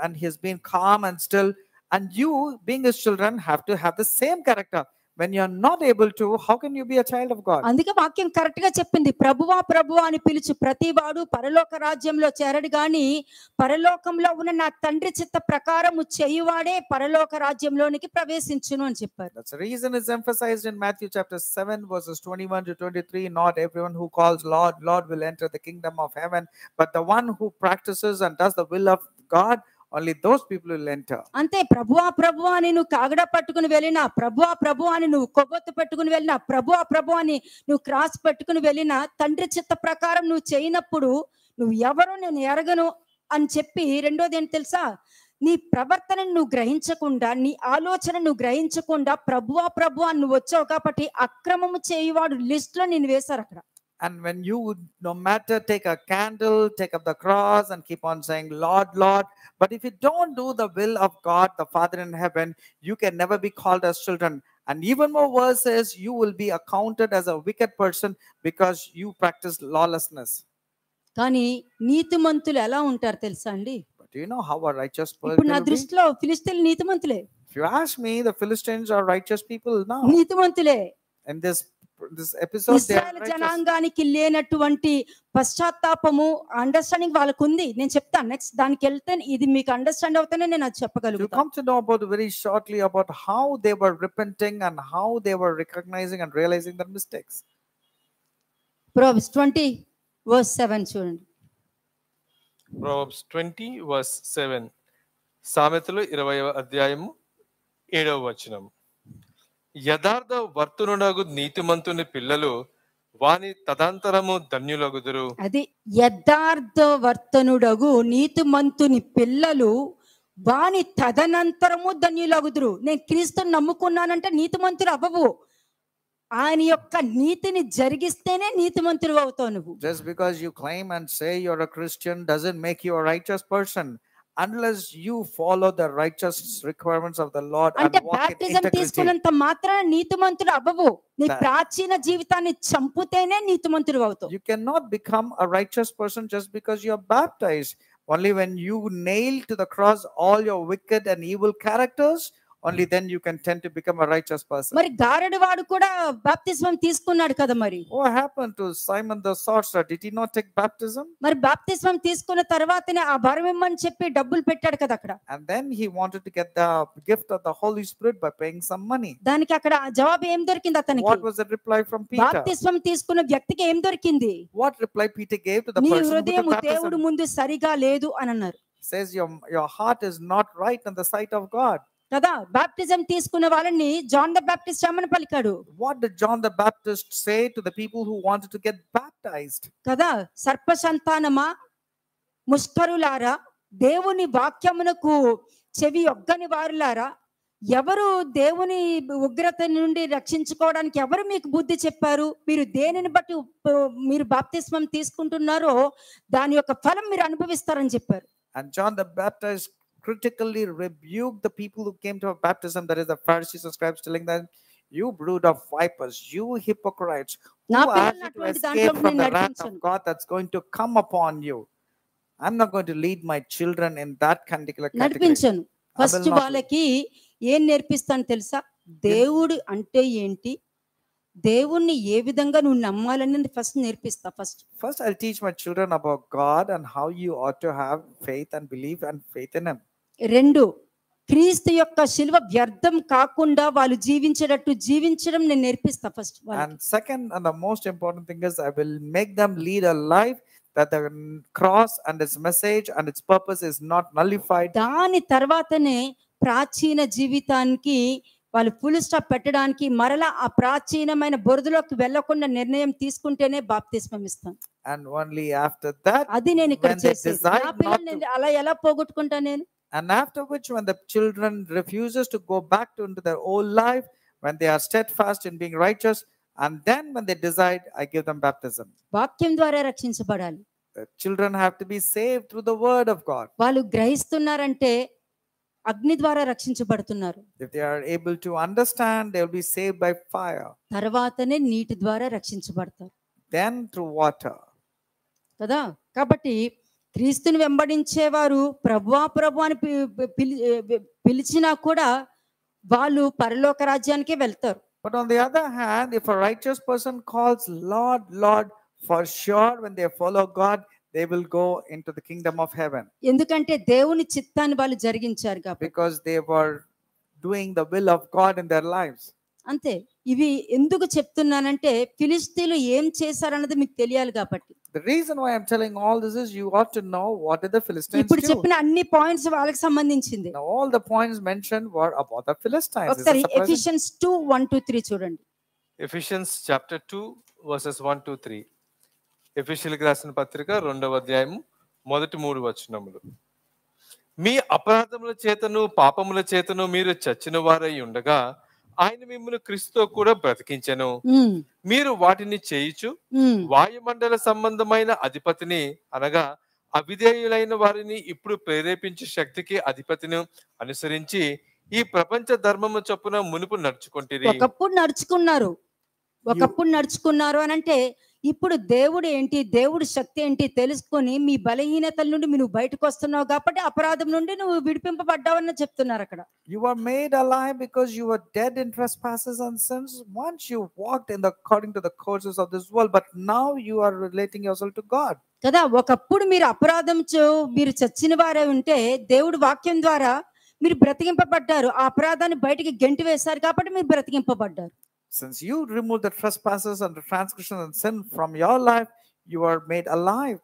and he has been calm and still, and you being his children have to have the same character. when you're not able to, how can you be a child of God? అందుకే వాక్యం correct గా చెప్పింది, ప్రభువా ప్రభువా అని పిలుచు ప్రతివాడు పరలోక రాజ్యంలో చేరడు గాని పరలోకంలో ఉన్న నా తండ్రి చిత్త ప్రకారము చేయువాడే పరలోక రాజ్యంలోనికి ప్రవేశించును అని చెప్పారు. That's the reason it's emphasized in Matthew chapter 7 verses 21 to 23. Not everyone who calls Lord, Lord will enter the kingdom of heaven, but the one who practices and does the will of God, only those people will enter. అంతే, ప్రభువా ప్రభువా అని నువ్వు కాగడ పట్టుకుని వెళ్ళినా, ప్రభువా ప్రభువా అని నువ్వు కొవ్వొత్తు పెట్టుకుని వెళ్ళినా, ప్రభువా ప్రభువా అని నువ్వు క్రాస్ పెట్టుకుని వెళ్ళినా, తండ్రి చిత్త ప్రకారం నువ్వు చేయనప్పుడు నువ్వు ఎవరు నేను ఎరగను అని చెప్పి, రెండోది ఏంటి తెలుసా, నీ ప్రవర్తనను నువ్వు గ్రహించకుండా, నీ ఆలోచన నువ్వు గ్రహించకుండా ప్రభువా ప్రభువా అని నువ్వు వచ్చావు కాబట్టి అక్రమము చేయువాడు లిస్ట్ లో నేను వేశారు అక్కడ. And when you would no matter take a candle, take up the cross and keep on saying Lord, Lord, but if you don't do the will of God the Father in heaven, you can never be called as children. And even more worse is you will be accounted as a wicked person because you practice lawlessness. కానీ నీతిమంతులు ఎలా ఉంటారు తెలుసా అండి? But do you know how a righteous person ఇప్పుడు నా will be? దృష్టిలో ఫిలిస్తీన్లు నీతిమంతులే. If you ask me, the Philistines are righteous people now. నీతిమంతులే. In this episode they are ఇశ్రాయేలు righteous. జనాంగానికి లేనటువంటి పశ్చాత్తాపము అండర్స్టాండింగ్ వాళ్ళకు ఉంది. నేను చెప్తాను నెక్స్ట్, దానికి వెళ్తే ఇది మీకు అండర్స్టాండ్ అవుతానే నేను అది You చెప్పగలుగుతాను. come to know about very shortly about how they were repenting and how they were recognizing and realizing their mistakes. Proverbs 20:7 చూడండి. Proverbs 20:7. సామెతలు 20వ అధ్యాయము 7వ వచనం. యథార్థ వర్తనునగు నీతిమంతుని పిల్లలు వాని తదంతరము ధన్యులగుదురు. అది యథార్థ వర్తనుడగు నీతిమంతుని పిల్లలు వాని తదనంతరము ధన్యులగుదురు. నేను క్రీస్తుని నమ్ముకున్నానంటే నీతిమంతుడు అవ్వవు, ఆయన యొక్క నీతిని జరిగిస్తేనే నీతిమంతుడు అవుతావు నువ్వు. Just because you claim and say you're a Christian doesn't make you a righteous person unless you follow the righteous requirements of the Lord and అంటే walk in బాప్టిజం integrity. తీసుకున్నంత మాత్రాన నీతిమంతుడు అవ్వవు, నీ That- ప్రాచీన జీవితాన్ని చంపుతేనే నీతిమంతుడు అవుతావు. You cannot become a righteous person just because you're baptized. Only when you nail to the cross all your wicked and evil characters, only then you can tend to become a righteous person. మరి గారడి వాడు కూడా బాప్తిస్మం తీసుకున్నాడు కదా మరి. What happened to Simon the sorcerer? Did he not take baptism? మరి బాప్తిస్మం తీసుకున్న తర్వాతనే ఆ వరం ఇమ్మని చెప్పి డబ్బులు పెట్టాడు కదా అక్కడ. And then he wanted to get the gift of the Holy Spirit by paying some money. దానికి అక్కడ జవాబు ఏం దొరికింది అతనికి? What was the reply from Peter? బాప్తిస్మం తీసుకున్న వ్యక్తికి ఏం దొరికింది? What reply Peter gave to the నీ person who హృదయం took దేవుడు baptism? ముందు సరిగా లేదు అని అన్నారు Says your heart is not right in the sight of God. కదా. బాప్టిజం తీసుకున్న వాళ్ళని జాన్ ద బాప్టిస్ట్ ఏమని పలికాడు What did John the Baptist say to the people who wanted to get baptized? కదా? సర్ప సంతానమా, ముష్కరులారా, దేవుని వాక్యమునకు చెవి ఒగ్గని వారులారా, ఎవరు దేవుని ఉగ్రత నుండి రక్షించుకోవడానికి ఎవరు మీకు బుద్ధి చెప్పారు? మీరు దేనిని బట్టి మీరు బాప్తిస్మం తీసుకుంటున్నారో దాని యొక్క ఫలం మీరు అనుభవిస్తారని చెప్పారు. And John the Baptist critically rebuked the people who came to baptism, that is the Pharisees and scribes, telling them, you brood of vipers, you hypocrites, who నా asked you to పిల్లలు escape దాంట్లో from నేను the wrath of నడిపించను. God that's going to come upon you? I'm not going to lead my children in that particular category. నడిపించను. First not వాళ్ళకి ఏం నేర్పిస్తాను తెలుసా? దేవుడు అంటే ఏంటి, దేవుణ్ణి ఏ విధంగా నువ్వు నమ్మాలని ఫస్ట్ నేర్పిస్తా. First, I'll teach my children about God and how you ought to have faith and belief and faith in Him. రెండు, క్రీస్తు యొక్క శిలువ వ్యర్థం కాకుండా వాళ్ళు జీవించేటట్టు జీవించడం నేను నేర్పిస్తా first. And second, and the most important thing is, I will make them lead a life that the cross and its message and its purpose is not nullified. దాని తర్వాతనే ప్రాచీన జీవితానికి వాళ్ళు ఫుల్ స్టాప్ పెట్టడానికి మరలా ఆ ప్రాచీనమైన బురదలోకి వెళ్లకుండా నిర్ణయం తీసుకుంటేనే బాప్తిస్మం ఇస్తాను. And only after that, అది నేను ఇక్కడ when they చేసేది. decide నా not పిల్లల్ని to, నేను అలా ఎలా పోగొట్టుకుంటా నేను? and after which, when the children refuses to go back into their old life, when they are steadfast in being righteous, and then when they decide, I give them baptism. వాక్యం ద్వారా రక్షించబడాలి. The children have to be saved through the word of God. వాళ్ళు గ్రహిస్తున్నారంటే అగ్ని ద్వారా రక్షించబడుతున్నారు. If they are able to understand, they will be saved by fire, తర్వాతనే నీటి ద్వారా రక్షించబడతారు then through water. కదా. కాబట్టి క్రీస్తుని వెంబడించేవారు ప్రభువా ప్రభు అని పిలిచినా కూడా వాళ్ళు పరలోక రాజ్యానికే వెళ్తారు. But on the other hand, if a righteous person calls Lord, Lord, for sure when they follow God, they will go into the kingdom of heaven, ఎందుకంటే దేవుని చిత్తాన్ని వాళ్ళు జరిగించారు కాబట్టి. because they were doing the will of God in their lives. అంతే. ఇవి ఎందుకు చెప్తున్నానంటే ఫిలిష్తీయులు ఏం చేశారన్నది మీకు తెలియాలి కాబట్టి. The reason why I'm telling all this is you ought to know what did the Philistines ఇప్పుడు do. చెప్పిన అన్ని పాయింట్స్ వాళ్ళకి సంబంధించింది. Now all the points mentioned were about the Philistines. Is ఒకసారి this surprising? ఎఫిషియన్స్ 2:1-3 చూడండి. Ephesians chapter 2 versus 1-3. ఎఫెసీయులకు రాసిన పత్రిక 2వ అధ్యాయము మొదటి 3 వచనములు. మీ అపరాధముల చేతను పాపముల చేతను మీరు చచ్చిన వారై ఉండగా ఆయన మిమ్మల్ని క్రీస్తుతో కూడా బ్రతికించెను. మీరు వాటిని చేయుచు వాయుమండల సంబంధమైన అధిపతిని అనగా అవిధేయులైన వారిని ఇప్పుడు ప్రేరేపించే శక్తికి అధిపతిని అనుసరించి ఈ ప్రపంచ ధర్మము చొప్పున మునుపు నడుచుకుంటారు. ఒకప్పుడు నడుచుకున్నారు అని అంటే ఇప్పుడు దేవుడు ఏంటి, దేవుడి శక్తి ఏంటి తెలుసుకొని మీ బలహీనతల నుండి నువ్వు బయటకు వస్తున్నావు కాబట్టి అపరాధం నుండి నువ్వు విడిపింపబడ్డావని చెప్తున్నారు అక్కడ. You were made alive because you were dead in trespasses and sins. Once you walked in the according to the courses of this world, but now you are relating yourself to God. కదా, ఒకప్పుడు మీరు మీరు చచ్చిన వారే ఉంటే దేవుడి వాక్యం ద్వారా మీరు బ్రతికింపబడ్డారు. ఆ అపరాధాన్ని బయటికి గెంటి వేశారు కాబట్టి మీరు బ్రతికింపబడ్డారు. Since you removed the trespasses and the transgression and sin from your life, you are made alive.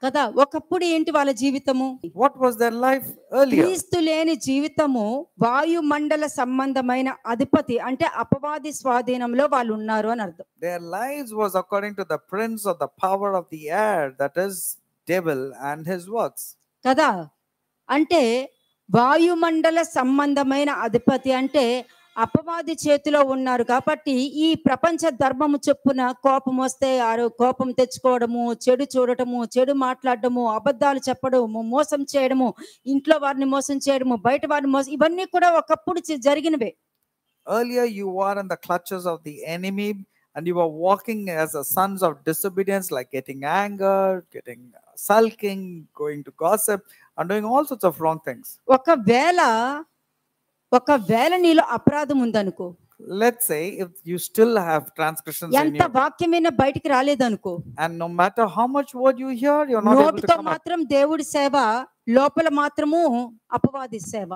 కదా, ఒకప్పుడు ఏంటి వాళ్ళ జీవితము? What was their life earlier? క్రీస్తు లేని జీవితము వాయుమండల సంబంధమైన అధిపతి అంటే అపవాది స్వాధీనంలో వాళ్ళు ఉన్నారు అని అర్థం. Their lives was according to the prince of the power of the air, that is devil and his works. కదా, అంటే వాయుమండల సంబంధమైన అధిపతి అంటే అపవాది చేతిలో ఉన్నారు కాబట్టి ఈ ప్రపంచ ధర్మము చొప్పున కోపం వస్తే కోపం తెచ్చుకోవడము, చెడు చూడటము, చెడు మాట్లాడటము, అబద్ధాలు చెప్పడము, మోసం చేయడము, ఇంట్లో వారిని మోసం చేయడము, బయట వారిని మోసం, ఇవన్నీ కూడా ఒకప్పుడు జరిగినవే. Earlier you were in the clutches of the enemy and you were walking as the sons of disobedience, like getting anger, getting sulking, going to gossip and doing all sorts of wrong things. ఒకవేళ నీలో అపరాధం ఉందనుకో, let's say if you still have transgressions in you, ఎంత వాక్యమైనా బయటికి రాలేదనుకో, and no matter how much word you hear, you're not able to come out. మాత్రం దేవుడి సేవ, లోపల మాత్రము అపవాది సేవ.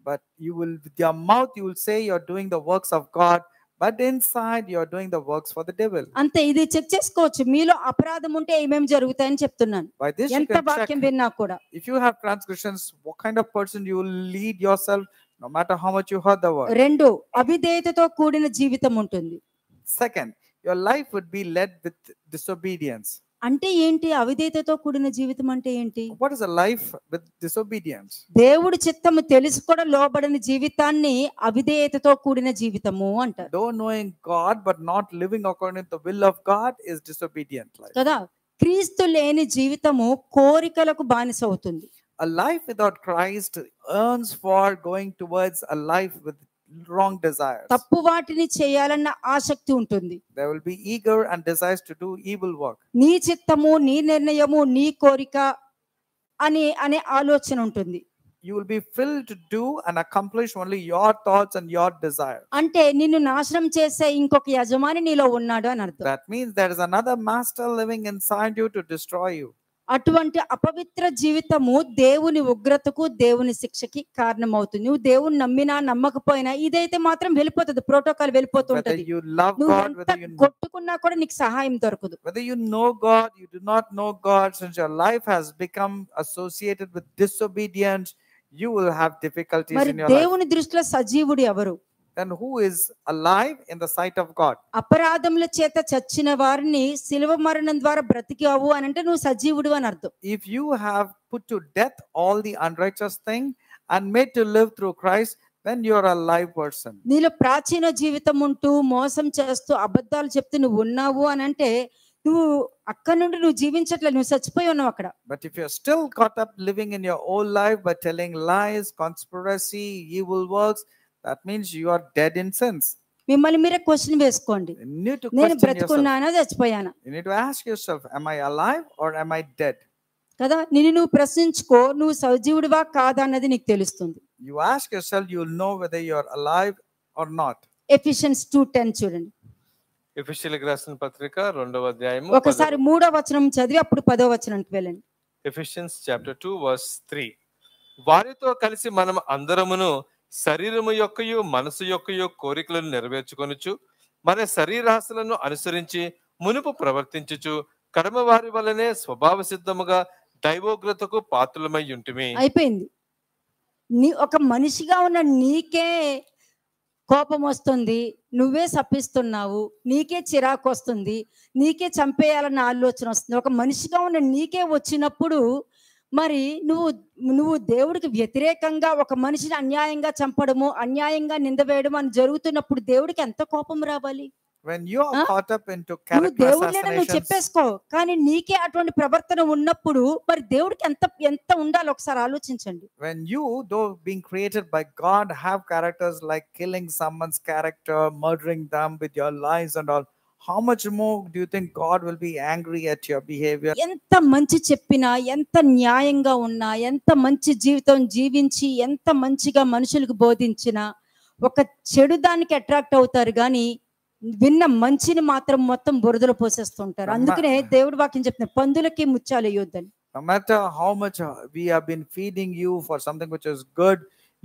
But you will, with your mouth you will say you're doing the works of God, but inside you're doing the works for the devil. అంతే, ఇది check చేసుకోవచ్చు. మీలో అపరాధం ఉంటే ఏమేం జరుగుతాయని చెప్తున్నాను. By this you ఎంత can వాక్యం విన్నా కూడా. If you have transgressions, what kind of person you will lead yourself, no matter how much you heard the word. 2, అవిధేయతతో కూడిన జీవితం ఉంటుంది. Second, your life would be led with disobedience. అంటే ఏంటి అవిధేయతతో కూడిన జీవితం అంటే ఏంటి? What is a life with disobedience? దేవుడి చిత్తము తెలుసు కూడా లోబడని జీవితాన్ని అవిధేయతతో కూడిన జీవితము అంటారు. Though knowing God but not living according to the will of God is disobedient life. కదా, క్రీస్తు లేని జీవితము కోరికలకు బానిస అవుతుంది. A life without Christ earns for going towards a life with wrong desires. తప్పు వాటిని చేయాలన్న ఆసక్తి ఉంటుంది. There will be eager and desires to do evil work. నీ చిత్తము, నీ నిర్ణయము, నీ కోరిక అనే ఆలోచన ఉంటుంది. You will be filled to do and accomplish only your thoughts and your desires. అంటే నిన్ను నాశనం చేసే ఇంకొక యజమాని నీలో ఉన్నాడు అని అర్థం. That means there is another master living inside you to destroy you. అటువంటి అపవిత్ర జీవితము దేవుని ఉగ్రతకు, దేవుని శిక్షకి కారణమవుతుంది. నువ్వు దేవుని నమ్మినా నమ్మకపోయినా ఇదైతే మాత్రం వెళ్ళిపోతుంది, ప్రోటోకాల్ వెళ్ళిపోతుంటది. నువ్వు ఎంత కొట్టుకున్నా కూడా నీకు సహాయం దొరకదు. Whether you know God, you do not know God, since your life has become associated with disobedience, you will have difficulties in your life. దేవుని దృష్టిలో సజీవుడు ఎవరు? Then who is alive in the sight of God? అపరాధముల చేత చచ్చిన వారిని శిలువ మరణం ద్వారా బ్రతికావు అని అంటే నువ్వు సజీవుడు అని అర్థం. If you have put to death all the unrighteous thing and made to live through Christ, then you are a live person. నీలో ప్రాచీన జీవితం ఉంటూ మోసం చేస్తూ అబద్ధాలు చెప్తూ నువ్వు ఉన్నావు అని అంటే నువ్వు అక్కడ నుండి నువ్వు జీవించట్లేదు, నువ్వు చచ్చిపోయి ఉన్నావు అక్కడ. But if you're still caught up living in your old life by telling lies, conspiracy, evil works, that means you are dead in sins. మిమ్మల్ని మీరే క్వశ్చన్ వేసుకోండి, నేను బ్రతుకున్నానా చచ్చిపోయానా? You need to ask yourself, am I alive or am I dead? కదా, నిన్ను నువ్వు ప్రశ్నించుకో, నువ్వు సజీవుడివా కాదా అన్నది నీకు తెలుస్తుంది. You ask yourself, you will know whether you are alive or not. Ephesians 2:10 చూడండి. ఎఫెసీయులకు రాసిన పత్రిక 2వ అధ్యాయము ఒకసారి 3వ వచనం చదివి అప్పుడు 10వ వచనానికి వెళ్ళండి. Ephesians chapter 2 verse 3. వారితో కలిసి మనం అందరమును శరీరము యొక్కయు మనసు యొక్కయు కోరికలను నెరవేర్చుకొనుచు మన శరీరాశలను అనుసరించి మునుపు ప్రవర్తించుచు కడమ వారి వలనే స్వభావ సిద్ధముగా దైవోగ్రతకు పాత్రులమై ఉంటిమి. అయిపోయింది. ఒక మనిషిగా ఉన్న నీకే కోపం వస్తుంది, నువ్వే శపిస్తున్నావు, నీకే చిరాకు వస్తుంది, నీకే చంపేయాలన్న ఆలోచన వస్తుంది. ఒక మనిషిగా ఉన్న నీకే వచ్చినప్పుడు మరి నువ్వు దేవుడికి వ్యతిరేకంగా ఒక మనిషిని అన్యాయంగా చంపడము, అన్యాయంగా నిందవేయడం అని జరుగుతున్నప్పుడు దేవుడికి ఎంత కోపం రావాలి? When you are caught up into నువ్వు character దేవుడిని నువ్వు assassinations, చెప్పేసుకో, కానీ నీకే అటువంటి ప్రవర్తన ఉన్నప్పుడు మరి దేవుడికి ఎంత ఉండాలి ఒకసారి ఆలోచించండి. when you, though being created by God, have characters like killing someone's character, murdering them with your lies and all, how much more do you think God will be angry at your behavior? ఎంత మంచి చెప్పినా, ఎంత న్యాయంగా ఉన్నా, ఎంత మంచి జీవితం జీవించి, ఎంత మంచిగా మనుషులకు బోధించినా ఒక చెడు దానికి అట్రాక్ట్ అవుతారు, కానీ విన్న మంచిని మాత్రం మొత్తం బురదలో పోసేస్తుంటారు. అందుకనే దేవుడి వాక్యం చెప్తున్నారు, పందులకి ముత్యాలు వేయొద్దని. No matter how much we have been feeding you for something which is good,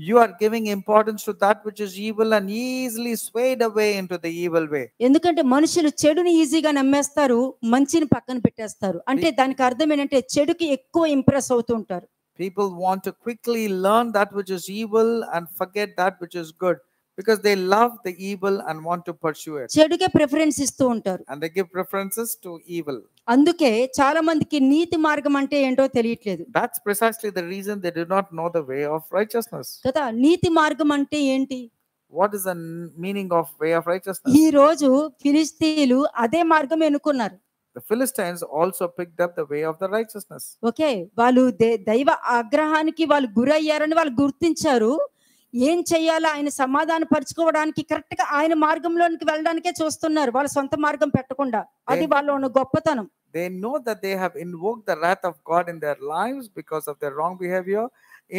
you are giving importance to that which is evil and easily swayed away into the evil way. ఎందుకంటే మనుషులు చెడుని ఈజీగా నమ్మేస్తారు, మంచిని పక్కన పెట్టేస్తారు. అంటే దానికి అర్థం ఏంటంటే చెడుకి ఎక్కువ ఇంప్రెస్ అవుతూ ఉంటారు. People want to quickly learn that which is evil and forget that which is good, because they love the evil and want to pursue it, చెడుకే ప్రిఫరెన్స్ ఇస్తూ ఉంటారు. and they give preferences to evil. అందుకే చాలా మందికి నీతి మార్గం అంటే ఏంటో తెలియట్లేదు That's precisely the reason they do not know the way of righteousness. కదా. నీతి మార్గం అంటే ఏంటి? What is the meaning of way of righteousness? ఈ రోజు ఫిలిస్తీయులు అదే మార్గం ఎన్నుకున్నారు. The Philistines also picked up the way of the righteousness. Okay, వాళ్ళు దైవ ఆగ్రహానికి వాళ్ళు గురయ్యారని వాళ్ళు గుర్తించారు. ఏం చెయ్యాలో ఆయన సమాధాన పరుచుకోవడానికి కరెక్ట్ గా ఆయన మార్గంలోనికి వెళ్ళడానికే చూస్తున్నారు, వాళ్ళ సొంత మార్గం పెట్టకుండా. అది వాళ్ళలో ఉన్న గొప్పతనం. They know that they have invoked the wrath of God in their lives because of their wrong behavior.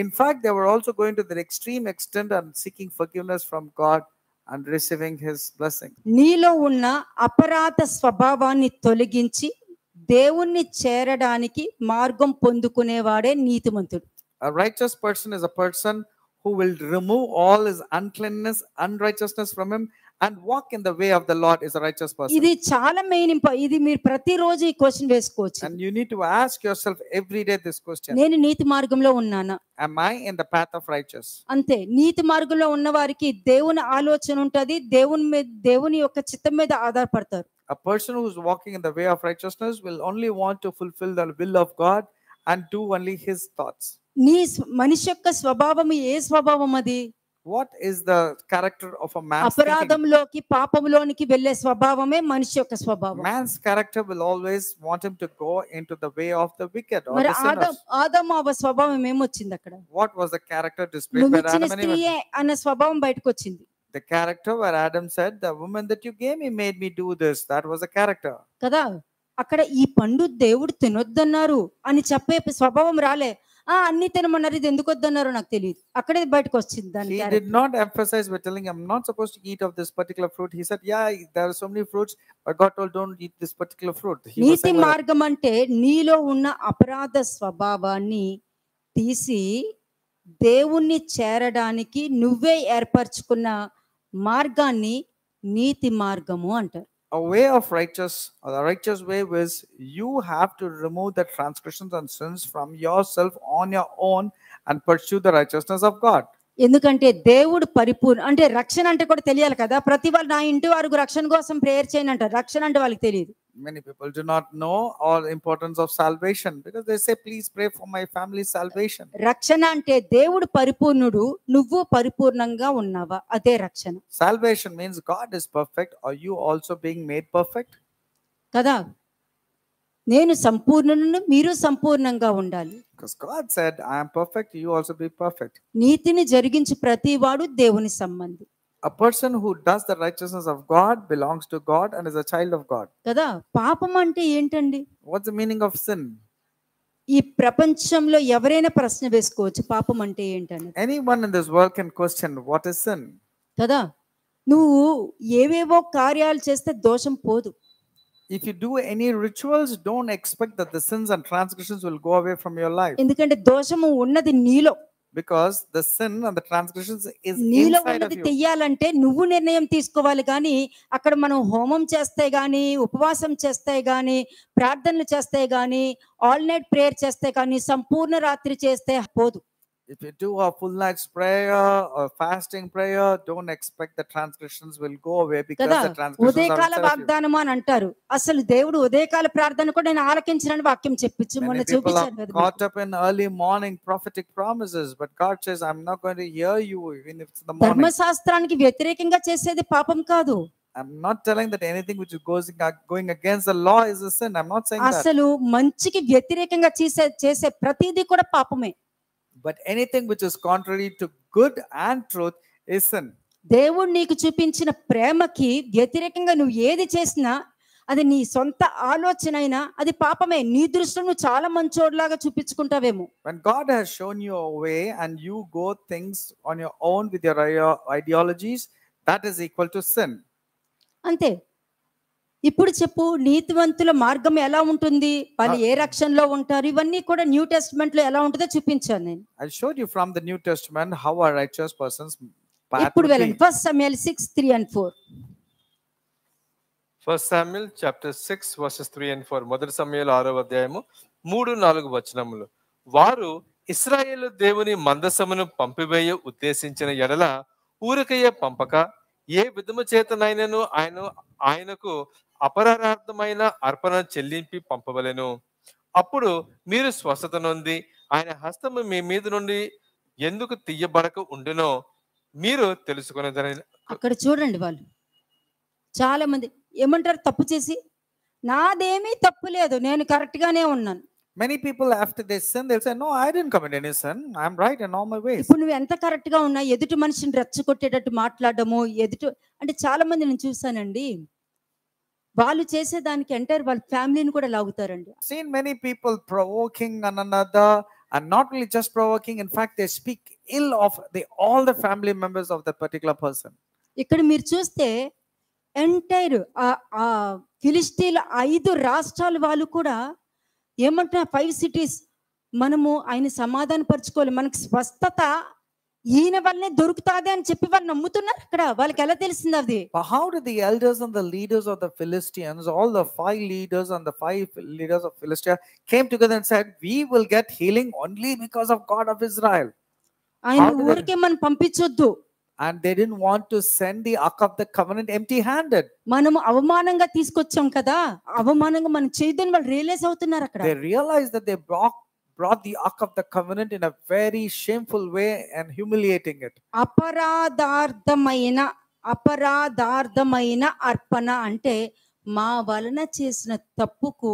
In fact, they were also going to the extreme extent and seeking forgiveness from God and receiving his blessing. నీలో ఉన్న అపరాధ స్వభావాన్ని తొలగించి దేవుణ్ణి చేరడానికి మార్గం పొందుకునేవాడే నీతిమంతుడు. A righteous person is a person who will remove all his uncleanness, unrighteousness from him and walk in the way of the Lord is a righteous person. ఇది చాలా మెయిన్. ఇది మీరు ప్రతిరోజు ఈ క్వశ్చన్ వేసుకోవచ్చు. And you need to ask yourself every day this question. నేను నీతి మార్గంలో ఉన్నానా? Am I in the path of righteous? అంతే. నీతి మార్గంలో ఉన్న వారికి దేవుని ఆలోచన ఉంటది, దేవుని యొక్క చిత్తం మీద ఆధారపడతారు. A person who is walking in the way of righteousness will only want to fulfill the will of God and do only his thoughts. నీ మనిషి యొక్క స్వభావం ఏ స్వభావం అది? What is the character of a man's thinking? అపరాధంలోకి పాపంలోనికి వెళ్ళే స్వభావమే మనిషి యొక్క స్వభావం. Man's character will always want him to go into the way of the wicked or మరి the sinners. ఆదాము అవ్వ స్వభావం ఏమొచ్చింది అక్కడ? What was the character displayed నువ్వు by ఇచ్చిన Adam and Eve? స్త్రీయే అన్న స్వభావం బయటకు వచ్చింది. The character where Adam said, "The woman that you gave me made me do this." That was the character. కదా. అక్కడ ఈ పండు దేవుడు తినొద్దన్నారు అని చెప్పే స్వభావం రాలే. అన్ని తినమన్నారు, ఇది ఎందుకు వద్దన్నారో నాకు తెలియదు. అక్కడే బయటకు వచ్చింది దాని. He did not emphasize by telling, "I'm not supposed to eat of this particular fruit." He said, "Yeah, there are so many fruits, but God told, don't eat this particular fruit." నీతి మార్గం అంటే నీలో ఉన్న అపరాధ స్వభావాన్ని తీసి దేవుణ్ణి చేరడానికి నువ్వే ఏర్పరచుకున్న మార్గాన్ని నీతి మార్గము అంటారు. A way of righteous, or the righteous way is you have to remove the transgressions and sins from yourself on your own and pursue the righteousness of God. ఎందుకంటే దేవుడు పరిపూర్ణ అంటే రక్షణ అంటే కూడా తెలియాలి కదా. ప్రతి వాళ్ళు నా ఇంటి వారికి రక్షణ కోసం ప్రేయర్ చేయని అంటారు. రక్షణ అంటే వాళ్ళకి తెలియదు. Many people do not know all importance of salvation because they say, "Please pray for my family's salvation." రక్షణ అంటే దేవుడు పరిపూర్ణుడు, నువ్వు పరిపూర్ణంగా ఉన్నావా, అదే రక్షణ. Salvation means God is perfect. Are you also being made perfect? కదా. నేను సంపూర్ణులను, మీరు సంపూర్ణంగా ఉండాలి. Because God said, "I am perfect, you also be perfect." నీతిని జరిగించి ప్రతివాడు దేవుని సంబంధి. A person who does the righteousness of God belongs to God and is a child of God. కదా. పాపం అంటే ఏంటండి? What's the meaning of sin? ఈ ప్రపంచంలో ఎవరైనా ప్రశ్న వేసుకోవచ్చు, పాపం అంటే ఏంటని. Anyone in this world can question what is sin. కదా. నువ్వు ఏవేవో కార్యాలు చేస్తే దోషం పోదు. If you do any rituals, don't expect that the sins and transgressions will go away from your life. ఎందుకంటే దోషము ఉన్నది నీలో. Because the sin and the transgressions is నీలో inside of ఉన్నది you. తెయ్యాలంటే నువ్వు నిర్ణయం తీసుకోవాలి. కానీ అక్కడ మనం హోమం చేస్తే గాని, ఉపవాసం చేస్తే గాని, ప్రార్థనలు చేస్తే గాని, ఆల్ నైట్ ప్రేయర్ చేస్తే కానీ, సంపూర్ణ రాత్రి చేస్తే పోదు. If you do a full night's prayer or fasting prayer, don't expect the transgressions will go away, because కదా, the transgressions are ఉదయకాల inside of you. వాగ్దానం అని అంటారు. అసలు దేవుడు ఉదయకాల ప్రార్థన కూడా నేను ఆలకించనని వాక్యం చెప్పించు మొన్న Many people చూపించాను are కదా caught up in early morning prophetic promises, but God says, I'm not going to hear you even if it's in the morning. ధర్మశాస్త్రానికి వ్యతిరేకంగా చేసేది పాపం కాదు. I'm not telling that anything which is going against the law is a sin. I'm not saying that. అసలు మంచికి వ్యతిరేకంగా చేసే ప్రతిదీ కూడా పాపమే. But anything which is contrary to good and truth is sin. దేవుడు నీకు చూపించిన ప్రేమకి వ్యతిరేకంగా నువ్వు ఏది చేసినా అది నీ సొంత ఆలోచన అయినా అది పాపమే. నీ దృష్టిలో నువ్వు చాలా మంచోడ్లాగా చూపించుకుంటావేమో. When God has shown you a way and you go things on your own with your ideologies, that is equal to sin. అంతే. ఇప్పుడు చెప్పు, నీతివంతుల మార్గం ఎలా ఉంటుంది, వాళ్ళు ఏ రక్షణలో ఉంటారు, ఇవన్నీ కూడా న్యూ టెస్ట్మెంట్ లో ఎలా ఉంటుందో చూపించాను నేను. I showed you from the New Testament how a righteous person's path ఇప్పుడు would వెళ్ళండి be. 1 Samuel 6:3-4. 1 Samuel chapter 6 verses 3 and 4. మొదటి సమూయేలు 6వ అధ్యాయము 3-4 వచనములు. వారు ఇశ్రాయేలు దేవుని మందసమును పంపివేయ ఉద్దేశించిన ఎడల ఊరికయ్య పంపక ఏ విధము చేతనైనను ఆయనకు అపరార్థమైన అర్పణ చెల్లింపి పంపవలెను. అప్పుడు మీరు స్వస్థత నొంది ఆయన హస్తము మీ మీద నుండి ఎందుకు తీయబడక ఉండునో మీరు తెలుసుకునేదని. అక్కడ చూడండి, వాళ్ళు చాలా మంది ఏమంటారు, తప్పు చేసి నాదేమీ తప్పు లేదు, నేను కరెక్ట్ గానే ఉన్నాను. Many people after they sin, they'll say, no, I didn't commit any sin. I'm right in all my ways. ఇప్పుడు నువ్వు ఎంత కరెక్ట్ గా ఉన్నా ఎదుటి మనిషిని రెచ్చగొట్టేటట్టు మాట్లాడము, అంటే చాలా మంది నేను చూసానండి, వాళ్ళు చేసేదానికి ఎంటైర్ వాళ్ళ ఫ్యామిలీని కూడా లాగుతారండి. Seen many people provoking one another, and not really just provoking, in fact they speak ill of all the family members of that particular person. ఇక్కడ మీరు చూస్తే ఎంటైర్ ఆ ఫిలిస్టీల 5 రాష్ట్రాల వాళ్ళు కూడా ఏమంటున్నారు, 5 cities మనము ఆయన సమాధాన పరచుకోవాలి, మనకు స్వస్థత ఈయన వల్లనే దొరుకుతాది అని చెప్పి వాళ్ళు నమ్ముతున్నారు. అక్కడ వాళ్ళకి ఎలా తెలిసింది అది? But how did the elders and the leaders of the Philistines, all the 5 leaders and the 5 leaders of Philistia came together and said, we will get healing only because of God of Israel? ఆయన ఊరికే మనం పంపించొద్దు. And they didn't want to send the Ark of the Covenant empty-handed. మనము అవమానంగా తీసుకొచ్చాం కదా, అవమానంగా మనం చేయదని వాళ్ళు రియలైజ్ అవుతున్నారు. అక్కడ They realized that they brought the Ark of the Covenant in a very shameful way and humiliating it. అపరాధార్థమైన అర్పణ అంటే మా వలన చేసిన తప్పుకు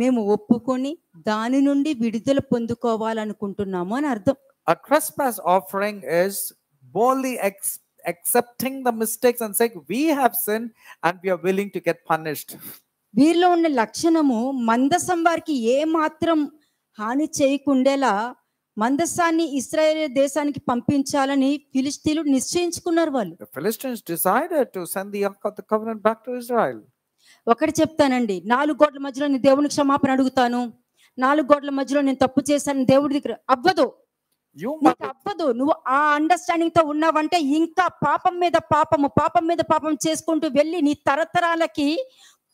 మేము ఒప్పుకొని దాని నుండి విడుదల పొందుకోవాలనుకుంటున్నాము అని అర్థం. A trespass offering is boldly accepting the mistakes and saying, we have sinned and we are willing to get punished. వీరిలో ఉన్న లక్షణము మందసం వారికి ఏ మాత్రం హాని చేయకుండేలా మందసాన్ని ఇశ్రాయేలు దేశానికి పంపించాలని ఫిలిష్తీయులు నిశ్చయించుకున్నారు. వాళ్ళు The Philistines decided to send the Ark of the Covenant back to Israel. ఒకటి చెప్తానండి, 4 గోడల మధ్యలో నేను దేవునికి క్షమాపణ అడుగుతాను, 4 గోడల మధ్యలో నేను తప్పు చేశాను దేవుడి దగ్గర అవ్వదు, నీకు అవ్వదు. నువ్వు ఆ అండర్స్టాండింగ్ తో ఉన్నావంటే ఇంకా పాపం మీద పాపం చేసుకుంటూ వెళ్ళి నీ తరతరాలకి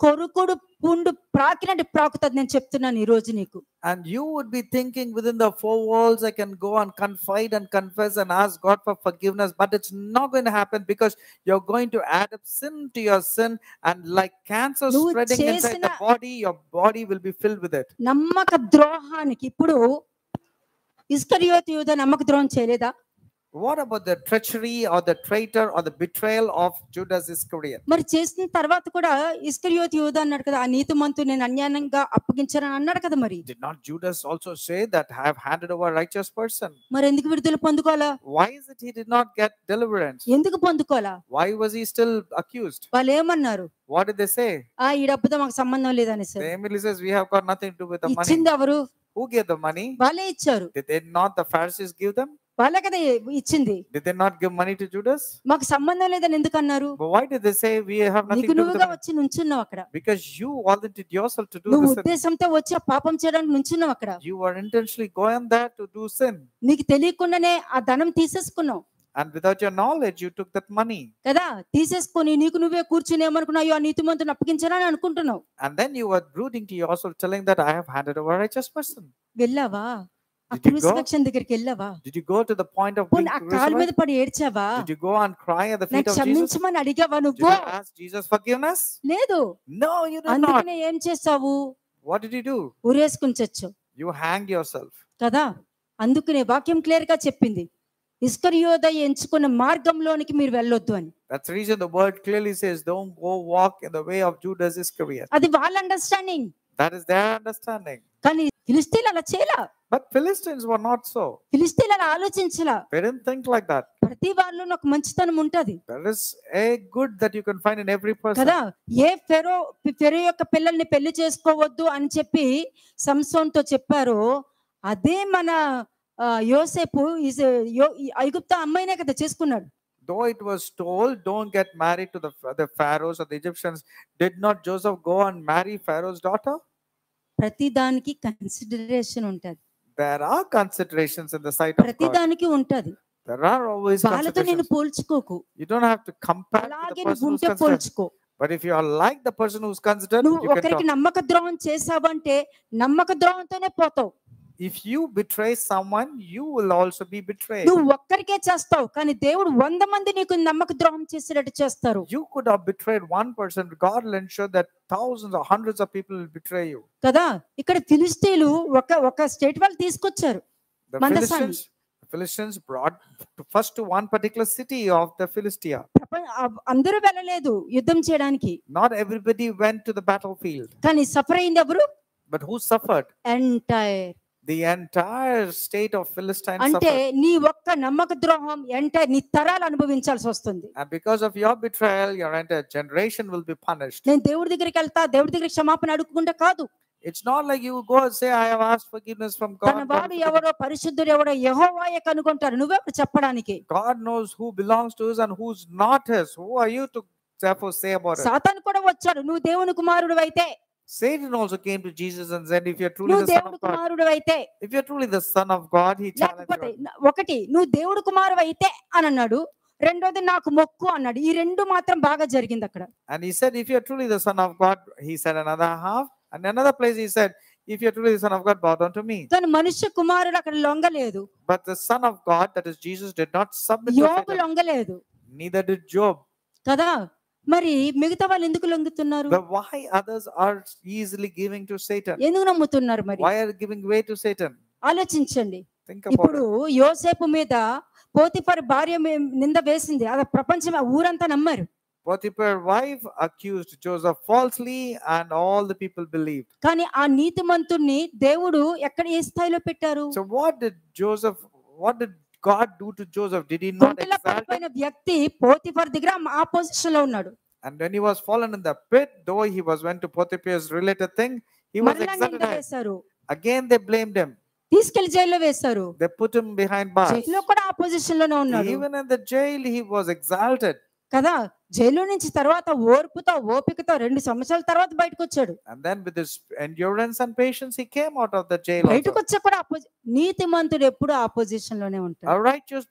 కొరుకుడు పుండు ప్రాకినట్టు ప్రాకుతుంది. నేను చెప్తున్నాను ఈ రోజు నీకు. And you would be thinking within the 4 walls, I can go and confide and confess and ask God for forgiveness, but it's not going to happen, because you're going to add up sin to your sin, and like cancer spreading inside the body, your body will be filled with it. నమ్మక ద్రోహానికి ఇప్పుడు ఇస్కరియోతు యూదా నమ్మక ద్రోహం చేయలేదా? What about the treachery or the traitor or the betrayal of Judas Iscariot? మరి చేసిన తర్వాత కూడా ఇస్కరియోతు యూదా అన్నాడు కదా, ఆ నీతిమంతుడు నేను అన్యాయంగా అప్పగించానని అన్నాడు కదా. మరి Did not Judas also say that I have handed over a righteous person? మరి ఎందుకు విడుదల పొందుకోవాలా? Why is it he did not get deliverance? ఎందుకు పొందుకోవాలా? Why was he still accused? వాళ్ళు ఏమన్నారు? What did they say? ఈ డబ్బుతో మాకు సంబంధం లేదని sir. They immediately says, we have got nothing to do with the money. ఇచ్చింది ఎవరు? Who gave the money? వాళ్ళే ఇచ్చారు. Did they not the Pharisees give them? వాళ్ళే కదా ఇచ్చింది. Did they not give money to Judas? మాకు సంబంధం లేదని ఎందుకు అన్నారు? But why did they say we have nothing నీకు to do with నువ్వుగా the money? వచ్చి నుంచున్నావు అక్కడ. Because you volunteered yourself to do నువ్వు the sin. ఉద్దేశంతో వచ్చి ఆ పాపం చేయడానికి నుంచున్నావు అక్కడ. You were intentionally going there to do sin. నీకు తెలియకుండానే ఆ ధనం తీసేసుకున్నావు And without your knowledge, you took that money. కదా. తీసేసుకొని నీకు నువ్వే కూర్చుని ఏమనుకున్నావు, ఆ నీతిమంతుని అప్పగించాలని అనుకుంటున్నావు. And then you were brooding to yourself, telling that I have handed over a righteous person. వెళ్ళావా? ఆ Did you go? క్రూసిఫిక్షన్ దగ్గరికి వెళ్ళావా? Did you go to the point of being పోనీ ఆ కాలు మీద crucified? పడి ఏడ్చావా? Did you go and cry at the feet నాకు of Jesus? క్షమించమని అడిగావా Did నువ్వు? you ask Jesus forgiveness? లేదు. No, you did not. అందుకనే ఏం చేసావు? What did you do? ఉరేసుకుని చచ్చావు You hanged yourself. కదా. అందుకనే వాక్యం క్లియర్ గా చెప్పింది, ఇస్కరియోత ఎంచుకున్న మార్గంలోనికి మీరు వెళ్ళొద్దు అని. That's the reason the word clearly says, don't go walk in the way of Judas Iscariot. అది వాళ్ళ understanding. That is their understanding. కానీ ఫిలిస్తీన్లు అలా చేయలా. But Philistines were not so. ఫిలిస్తీన్లు అలా ఆలోచించలా. They didn't think like that. ప్రతి వాళ్ళలో ఒక మంచితనం ఉంటది There is a good that you can find in every person. కదా. ఏ ఫెరో యొక్క పిల్లల్ని పెళ్లి చేసుకోవద్దు అని చెప్పి సంసోన్తో చెప్పారో, అదే మన యోసేపు ఐగుప్త అమ్మాయినే కదా చేసుకున్నాడు. Though it was told, don't get married to the pharaohs or the Egyptians, did not Joseph go and marry Pharaoh's daughter? ప్రతి దానికి కన్సిడరేషన్ ఉంటది. There are considerations in the sight of ప్రతి God. దానికి ఉంటది. There are always వాళ్ళతో నేను considerations. పోల్చుకోకు. You don't have to compare with అలాగే the person who's గుంటె considered. పోల్చుకో. But if you are like the person who's considered, నువ్వు you can ఒకరికి talk. నమ్మక ద్రోహం చేసావంటే నమ్మక ద్రోహంతోనే పోతావు. If you betray someone, you will also be betrayed. నువ్వు ఒక్కరికే చేస్తావు, కానీ దేవుడు 100 మంది నీకు నమ్మక ద్రోహం చేసేటట్టు చేస్తారు. You could have betrayed one person, but God will ensure that thousands or hundreds of people will betray you. కదా. ఇక్కడ ఫిలిస్తీన్లు ఒక స్టేట్ వాళ్ళు తీసుకొచ్చారు The మందసాన్ని. Philistines brought first to one particular city of the Philistia. అందరూ వెళ్ళలేదు యుద్ధం చేయడానికి. Not everybody went to the battlefield. కానీ సఫర్ అయింది ఎవరు? But who suffered? Entire. The entire state of Philistines అంటే suffered. నీ ఒక్క నమ్మక ద్రోహం ఎంటైర్ నీ తరాలు అనుభవించాల్సి వస్తుంది. And because of your betrayal, your entire generation will be punished. నేను దేవుడి దగ్గరికి వెళ్తా, దేవుడి దగ్గర క్షమాపణ అడుక్కుంటా కాదు. It's not like you go and say, I have asked forgiveness from God. తన వాడు ఎవరో, పరిశుద్ధుడు ఎవరో యెహోవాయే కనుగొంటారు. నువ్వెవరు చెప్పడానికి? God knows who belongs to us and who's not his. Who are you to therefore say about it? సాతాను కూడా వచ్చాడు, నువ్వు దేవుని కుమారుడు అయితే. Satan also came to Jesus and said, if you're truly నువ్వు the son దేవుని of God, కుమారుడు అయితే, if you're truly the son of God, he challenged లేకపోతే you. ఒకటి నువ్వు దేవుడు కుమారుడు అయితే అని అన్నాడు, రెండోది నాకు మొక్కు అన్నాడు. ఈ రెండు మాత్రం బాగా జరిగింది అక్కడ. And he said, if you're truly the son of God, he said another half. And another place he said, if you're truly the son of God, bow down to me. కానీ మనుష్య కుమారుడు అక్కడ లొంగలేదు. But the son of God, that is Jesus, did not submit to యోబు Satan. లొంగలేదు Neither did Job. కదా. మరి మిగతా వాళ్ళు ఎందుకు లొంగుతున్నారు? But why others are easily giving to Satan? ఎందుకు నమ్ముతున్నారు మరి? Why are they giving way to Satan? ఆలోచించండి. Think about ఇప్పుడు it. యోసేపు మీద పోతిఫర్ భార్య నింద వేసింది, అది ప్రపంచం ఊరంతా నమ్మారు. Potiphar's wife accused Joseph falsely and all the people believed. కానీ ఆ నీతిమంతుణ్ణి దేవుడు ఎక్కడ ఏ స్థాయిలో పెట్టారు? So what did God do to Joseph? Did he not గుంటలో exalt him? పడిపోయిన వ్యక్తి పోతిఫర్ దగ్గర ఆ పొజిషన్ లో ఉన్నాడు. And when he was fallen in the pit, though he went to Potiphar's related thing, he was మరలా exalted నింద high. వేశారు, Again they blamed him. తీసుకెళ్లి జైల్లో వేశారు. They put him behind bars. జైల్లో కూడా ఆ పొజిషన్ లోనే ఉన్నాడు Even in the jail, he was exalted. కదా. జైల్లో నుంచి తర్వాత ఓర్పుతో ఓపికతో 2 సంవత్సరాల తర్వాత బయటకు వచ్చాడు. And then with his endurance and patience, he came out of the jail. బయటకు Also. వచ్చా కూడా నీతిమంతుడు ఎప్పుడు ఆ పొజిషన్ లోనే ఉంటాడు. A righteous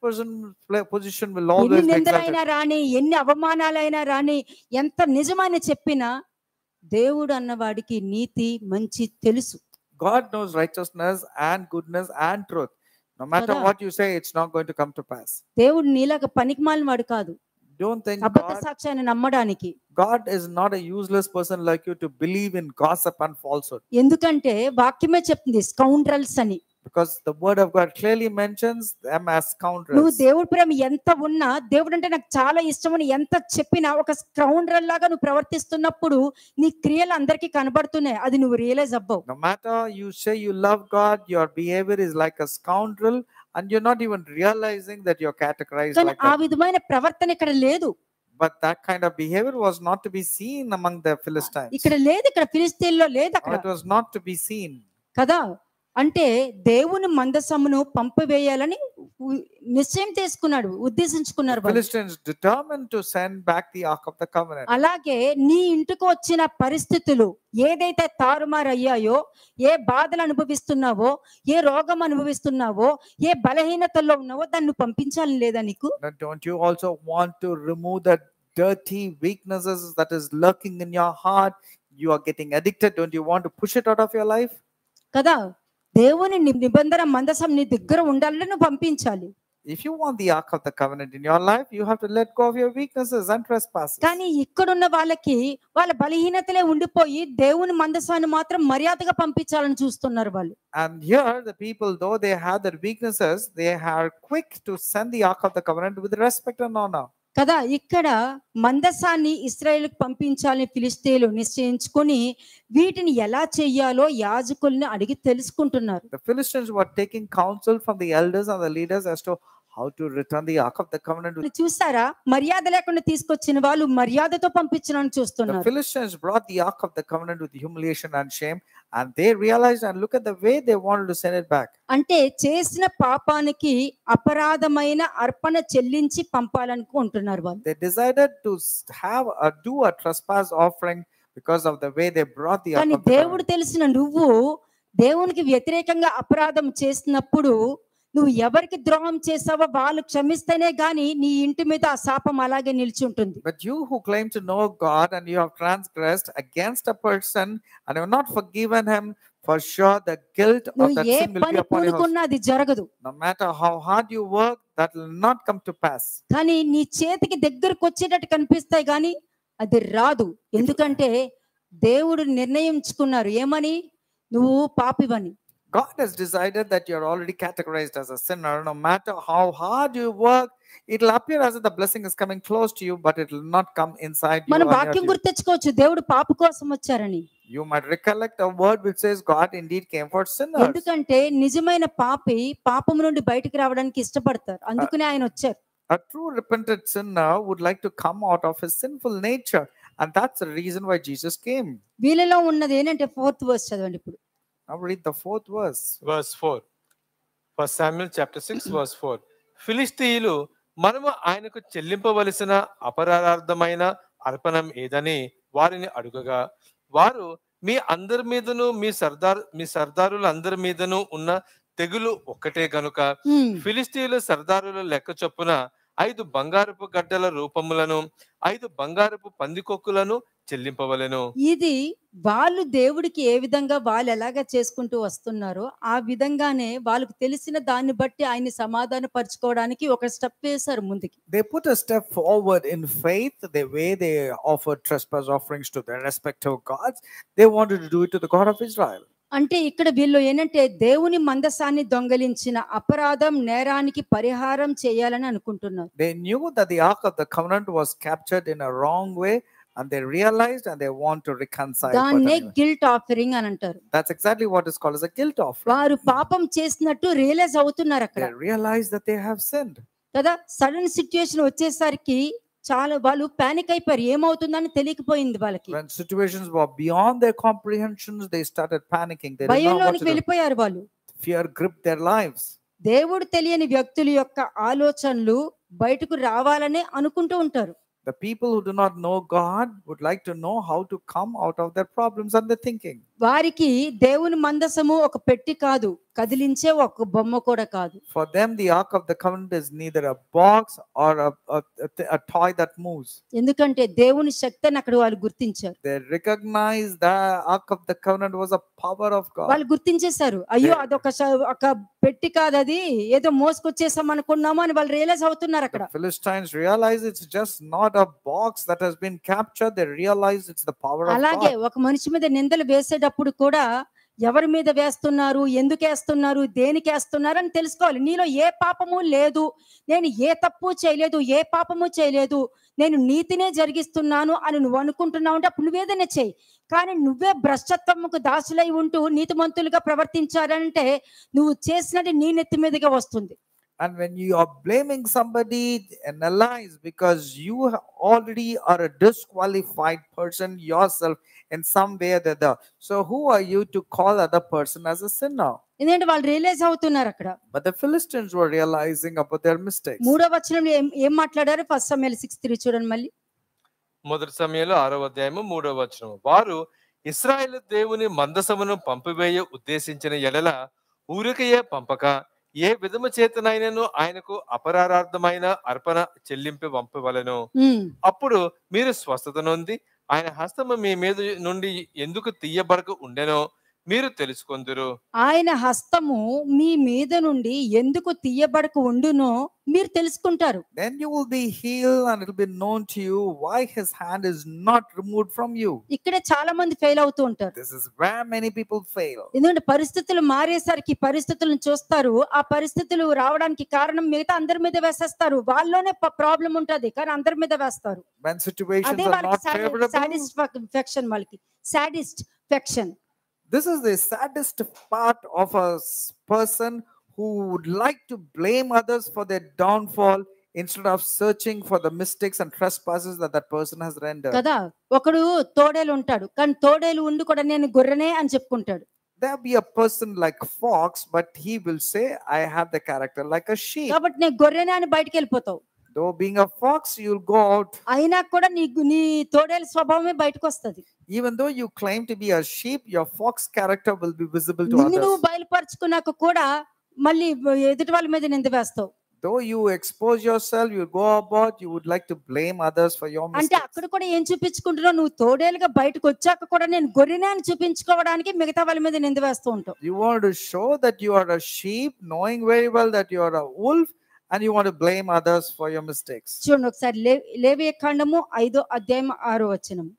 position will always ఎన్ని be నిందలైనా exalted. రాని, ఎన్ని అవమానాలైనా రాని, ఎంత నిజమని చెప్పినా దేవుడు అన్నవాడికి నీతి మంచి తెలుసు. God knows righteousness and goodness and truth. No matter Kada. what you say, it's not going to come to pass. దేవుడు నీలాగా పనికిమాలిన వాడు కాదు Don't think అబద్ధ God సాక్ష్యాన్ని నమ్మడానికి. God is not a useless person like you to believe in gossip and falsehood. ఎందుకంటే వాక్యమే చెప్తుంది స్కౌండ్రల్స్ అని. Because the word of God clearly mentions them as నువ్వు scoundrels. దేవుడి ప్రేమ ఎంత ఉన్నా, దేవుడు అంటే నాకు చాలా ఇష్టమని ఎంత చెప్పినా, ఒక స్కౌండ్రల్ లాగా నువ్వు ప్రవర్తిస్తున్నప్పుడు నీ క్రియలు అందరికీ కనబడుతున్నాయి, అది నువ్వు రియలైజ్ అవ్వవు. No matter you say you love God, your behavior is like a scoundrel and you're not even realizing that you're categorized కానీ like ఆ that. విధమైన ప్రవర్తన ఇక్కడ లేదు. But that kind of behavior was not to be seen among the Philistines. ఇక్కడ లేదు, ఇక్కడ ఫిలిస్తీన్లో లేదు Or అక్కడ it was not to be seen. కదా. అంటే దేవుని మందసమును పంపివేయాలని నిశ్చయం చేసుకున్నాడు, ఉద్దేశించుకున్నారు వాళ్ళు. Philistines determined to send back the Ark of the Covenant. అలాగే నీ ఇంటికి వచ్చిన పరిస్థితులు ఏదైతే తారుమారయ్యాయో, ఏ బాధలు అనుభవిస్తున్నావో, ఏ రోగం అనుభవిస్తున్నావో, ఏ బలహీనతల్లో ఉన్నావో దాన్ని నువ్వు పంపించాలని లేదా నీకు? Now, don't you also want to remove the dirty weaknesses that is lurking in your heart? You are getting addicted. Don't you want to push it out of your life? కదా, దేవుని నిబంధన మందసం నీ దగ్గర ఉండాలని నువ్వు పంపించాలి. If you want the Ark of the Covenant in your life, you have to let go of your weaknesses and trespasses. కానీ ఇక్కడున్న వాళ్ళకి వాళ్ళ బలహీనతలే ఉండిపోయి దేవుని మందసాన్ని మాత్రం మర్యాదగా పంపించాలని చూస్తున్నారు వాళ్ళు. And here the people, though they have their weaknesses, they are quick to send the Ark of the Covenant with respect and honor. కదా, ఇక్కడ మందసాన్ని ఇశ్రాయేలుకు పంపించాలని ఫిలిష్తీయులు నిశ్చయించుకొని వీటిని ఎలా చెయ్యాలో యాజకుల్ని అడిగి తెలుసుకుంటున్నారు. The Philistines were taking counsel from the elders and the leaders as to how to return the Ark of the Covenant. చూసారా, మర్యాద లేకుండా తీసుకొచ్చిన వాళ్ళు మర్యాదతో పంపించడానికి The చూస్తున్నారు. Philistines brought the Ark of the Covenant with humiliation and shame, and they realized and look at the way they wanted to send it back. అంటే చేసిన పాపానికి అపరాధమైన అర్పణ చెల్లించి పంపాలనుకుంటున్నారు వాళ్ళు. They decided to do a trespass offering because of the way they brought the Ark కానీ of the దేవుడు Covenant. తెలిసిన నువ్వు దేవునికి వ్యతిరేకంగా అపరాధం చేసినప్పుడు నువ్వు ఎవరికి ద్రోహం చేసావో వాళ్ళు క్షమిస్తేనే గాని నీ ఇంటి మీద ఆ శాపం అలాగే నిలిచి ఉంటుంది. But you who claim to know God and you have transgressed against a person and you have not forgiven him, for sure the guilt of నువ్వు that A sin will be పని upon your house. పూనుకున్నా అది జరగదు. No matter how hard you work, that will not come to pass. కానీ నీ చేతికి దగ్గరకు వచ్చేటట్టు కనిపిస్తాయి కానీ అది రాదు. ఎందుకంటే దేవుడు నిర్ణయించుకున్నారు ఏమని, నువ్వు పాపివని. God has decided that you are already categorized as a sinner. No matter how hard you work, it will appear as if the blessing is coming close to you, but it will not come inside you. మనం or near వాక్యం to you. గుర్తెచ్చుకోవచ్చు, దేవుడు పాప కోసం వచ్చారని. You might recollect a word which says God indeed came for sinners. ఎందుకంటే నిజమైన పాపి పాపము నుండి బయటికి రావడానికి ఇష్టపడతారు, అందుకనే ఆయన వచ్చారు. A true repentant sinner would like to come out of his sinful nature, and that's the reason why Jesus came. వీళ్ళలో ఉన్నది ఏంటంటే 4th verse చదవండి ఇప్పుడు. Now read the 4th verse. verse 4. First Samuel chapter 6 verse 4. ఫిలిష్తీయులు మనము ఆయనకు చెల్లింపవలసిన అపరాధార్థమైన అర్పణం ఏదని వారిని అడుగగా, వారు మీ అందరి మీదను మీ సర్దారుల అందరి మీదను ఉన్న తెగులు ఒక్కటే గనుక ఫిలిష్తీయుల సర్దారుల లెక్క చొప్పున 5 బంగారపు గడ్డల రూపములను 5 బంగారపు పందికొక్కులను చెల్లింపవలెను. ఇది వాళ్ళు దేవుడికి ఏ విధంగా వాళ్ళు ఎలాగా చేసుకుంటూ వస్తున్నారో ఆ విధంగానే వాళ్ళకు తెలిసిన దాన్ని బట్టి ఆయన సమాధాన పరచుకోవడానికి ఒక స్టెప్ వేశారు ముందుకి. They put a step forward in faith. The way they offered trespass offerings to their respective gods, they wanted to do it to the God of Israel. అంటే ఇక్కడ వీళ్ళు ఏంటంటే దేవుని మందసాన్ని దొంగలించిన అపరాధం నేరానికి పరిహారం చేయాలని అనుకుంటున్నారు. They knew that the Ark of the Covenant was captured in a wrong way, and they realized and they want to reconcile. దాన్నే గిల్ట్ ఆఫరింగ్ అని అంటారు. That's exactly what is called as a guilt offering. వారు పాపం చేసినట్టు realise అవుతున్నారు అక్కడ. They realize that they have sinned. కదా, sudden situation వచ్చేసరికి చాలా వాళ్ళు పానిక్ అయిపోయారు, ఏమవుతుందని తెలియకపోయింది వాళ్ళకి. When situations were beyond their comprehensions, they started panicking. They did not know what భయంలోనికి to do. వెళ్ళిపోయారు వాళ్ళు. Fear gripped their lives. దేవుడు తెలియని వ్యక్తుల యొక్క ఆలోచనలు బయటకు రావాలని అనుకుంటూ ఉంటారు. The people who do not know God would like to know how to come out of their problems and their thinking. వారికి దేవుని మందసము ఒక పెట్టి కాదు, కదిలించే ఒక బొమ్మ కూడా కాదు. For them, the Ark of the Covenant is neither a box or a toy that moves. ఎందుకంటే దేవుని శక్తిని అక్కడ వాళ్ళు గుర్తించారు. They recognize the Ark of the Covenant was a power of God. వాళ్ళు గుర్తించేశారు, అయ్యో అదొక ఒక పెట్టి కాదు, అది ఏదో మోసుకొచ్చేసాం అనుకున్నాము అని వాళ్ళు రియలైజ్ అవుతున్నారు అక్కడ. The Philistines realize it's just not a box that has been captured. They realize it's the power of అలాగే God. ఒక మనిషి మీద నిందలు వేసేటప్పుడు కూడా ఎవరి మీద వేస్తున్నారు, ఎందుకు వేస్తున్నారు, దేనికి వేస్తున్నారు అని తెలుసుకోవాలి. నీలో ఏ పాపము లేదు, నేను ఏ తప్పు చేయలేదు, ఏ పాపము చేయలేదు, నేను నీతినే జరిగిస్తున్నాను అని నువ్వు అనుకుంటున్నావు అంటే అప్పుడు నువ్వేదైనా చేయి. కానీ నువ్వే భ్రష్టత్వముకు దాసులై ఉంటూ నీతిమంతులుగా ప్రవర్తించారంటే నువ్వు చేసినది నీ నెత్తి మీదుగా వస్తుంది. And when you are blaming somebody, analyze, because you already are a disqualified person yourself in some way or the other. So who are you to call other person as a sinner? ఎందుకంటే వాళ్ళు realise అవుతున్నారు అక్కడ. But the Philistines were realizing about their mistakes. 3వ వచనంలో ఏం మాట్లాడారు? 1 సమూయేలు 6:3 చూడండి మళ్ళీ. మొదటి సమయంలో 6వ అధ్యాయము 3వ వచనం. వారు ఇశ్రాయేలు దేవుని మందసమును పంపివేయ ఉద్దేశించిన ఎడల ఊరికయే పంపక ఏ విధము చేతనైనను ఆయనకు అపరారార్థమైన అర్పణ చెల్లింపి పంపవలెను. అప్పుడు మీరు స్వస్థత నొంది ఆయన హస్తము మీ మీద నుండి ఎందుకు తీయబడక ఉండెనో మీరు తెలుసుకొందురు. ఆయన హస్తము మీ మీద నుండి ఎందుకు తీయబడక ఉండునో మీరు తెలుసుకుంటారు. Then you will be healed and it will be known to you why his hand is not removed from you. ఇక్కడే చాలా మంది ఫెయిల్ అవుతూ ఉంటారు. This is where many people fail. ఎందుకంటే పరిస్థితులు మారేసరికి పరిస్థితులను చూస్తారు. ఆ పరిస్థితులు రావడానికి కారణం మిగతా అందరి మీద వేసేస్తారు. వాళ్ళలోనే ప్రాబ్లం ఉంటది కానీ అందరి మీద వేస్తారు. When situations అదే are not వాళ్ళకి favorable, సాటిస్ఫాక్షన్, వాళ్ళకి satisfaction. this is the saddest part of a person who would like to blame others for their downfall instead of searching for the mistakes and trespasses that that person has rendered. కదా, ఒకడు తోడేలు ఉంటాడు కానీ తోడేలు ఉండి కూడా నేను గొర్రెనే అని చెప్పుకుంటాడు. There be a person like fox, but he will say, I have the character like a sheep. కాబట్టి నేను గొర్రెనే అని బయటికి వెళ్ళిపోతావు. Though being a fox, you'll go out. అయినా కూడా నీ తోడేలు స్వభావమే బయటకు వస్తది. Even though you claim to be a sheep, your fox character will be visible to నిన్ను నువ్వు others. బయలుపరుచుకున్నాక కూడా మళ్ళీ ఎదుటి వాళ్ళ మీద నింద వేస్తావు. Though you expose yourself, you go about, you would like to blame others for your అంటే mistakes. అక్కడ కూడా ఏం చూపించుకుంటున్నావు? నువ్వు తోడేలుగా బయటకు వచ్చాక కూడా నేను గొర్రెనే అని చూపించుకోవడానికి మిగతా వాళ్ళ మీద నింద వేస్తూ ఉంటావు. You want to show that you are a sheep, knowing very well that you are a wolf, and you want to blame others for your mistakes. చూడండి ఒకసారి లేవియ కాండము 5వ అధ్యాయం 6వ వచనం.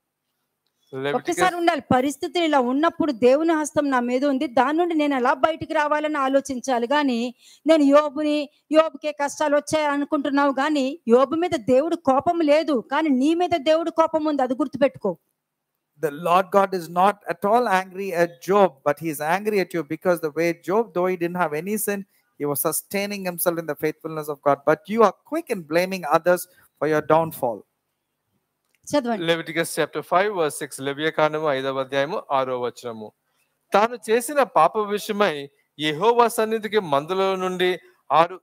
ఒక్కసారి ఉండాలి. పరిస్థితులు ఇలా ఉన్నప్పుడు దేవుని హస్తం నా మీద ఉంది, దాని నుండి నేను ఎలా బయటికి రావాలని ఆలోచించాలి. కానీ నేను యోబుకే కష్టాలు వచ్చాయి అనుకుంటున్నావు కానీ యోబు మీద దేవుడు కోపం లేదు, కానీ నీ మీద దేవుడు కోపం ఉంది, అది గుర్తుపెట్టుకో. The Lord God is not at all angry at Job, but he is angry at you because the way Job, though he didn't have any sin, he was sustaining himself in the faithfulness of God. But you are quick in blaming others for your downfall. చదవండి. Leviticus chapter 5 verse 6. లెవియ కాండము 5వ అధ్యాయము 6వ వచనము. తాను చేసిన పాప విషయమై యెహోవా సన్నిధికి మందలో నుండి 6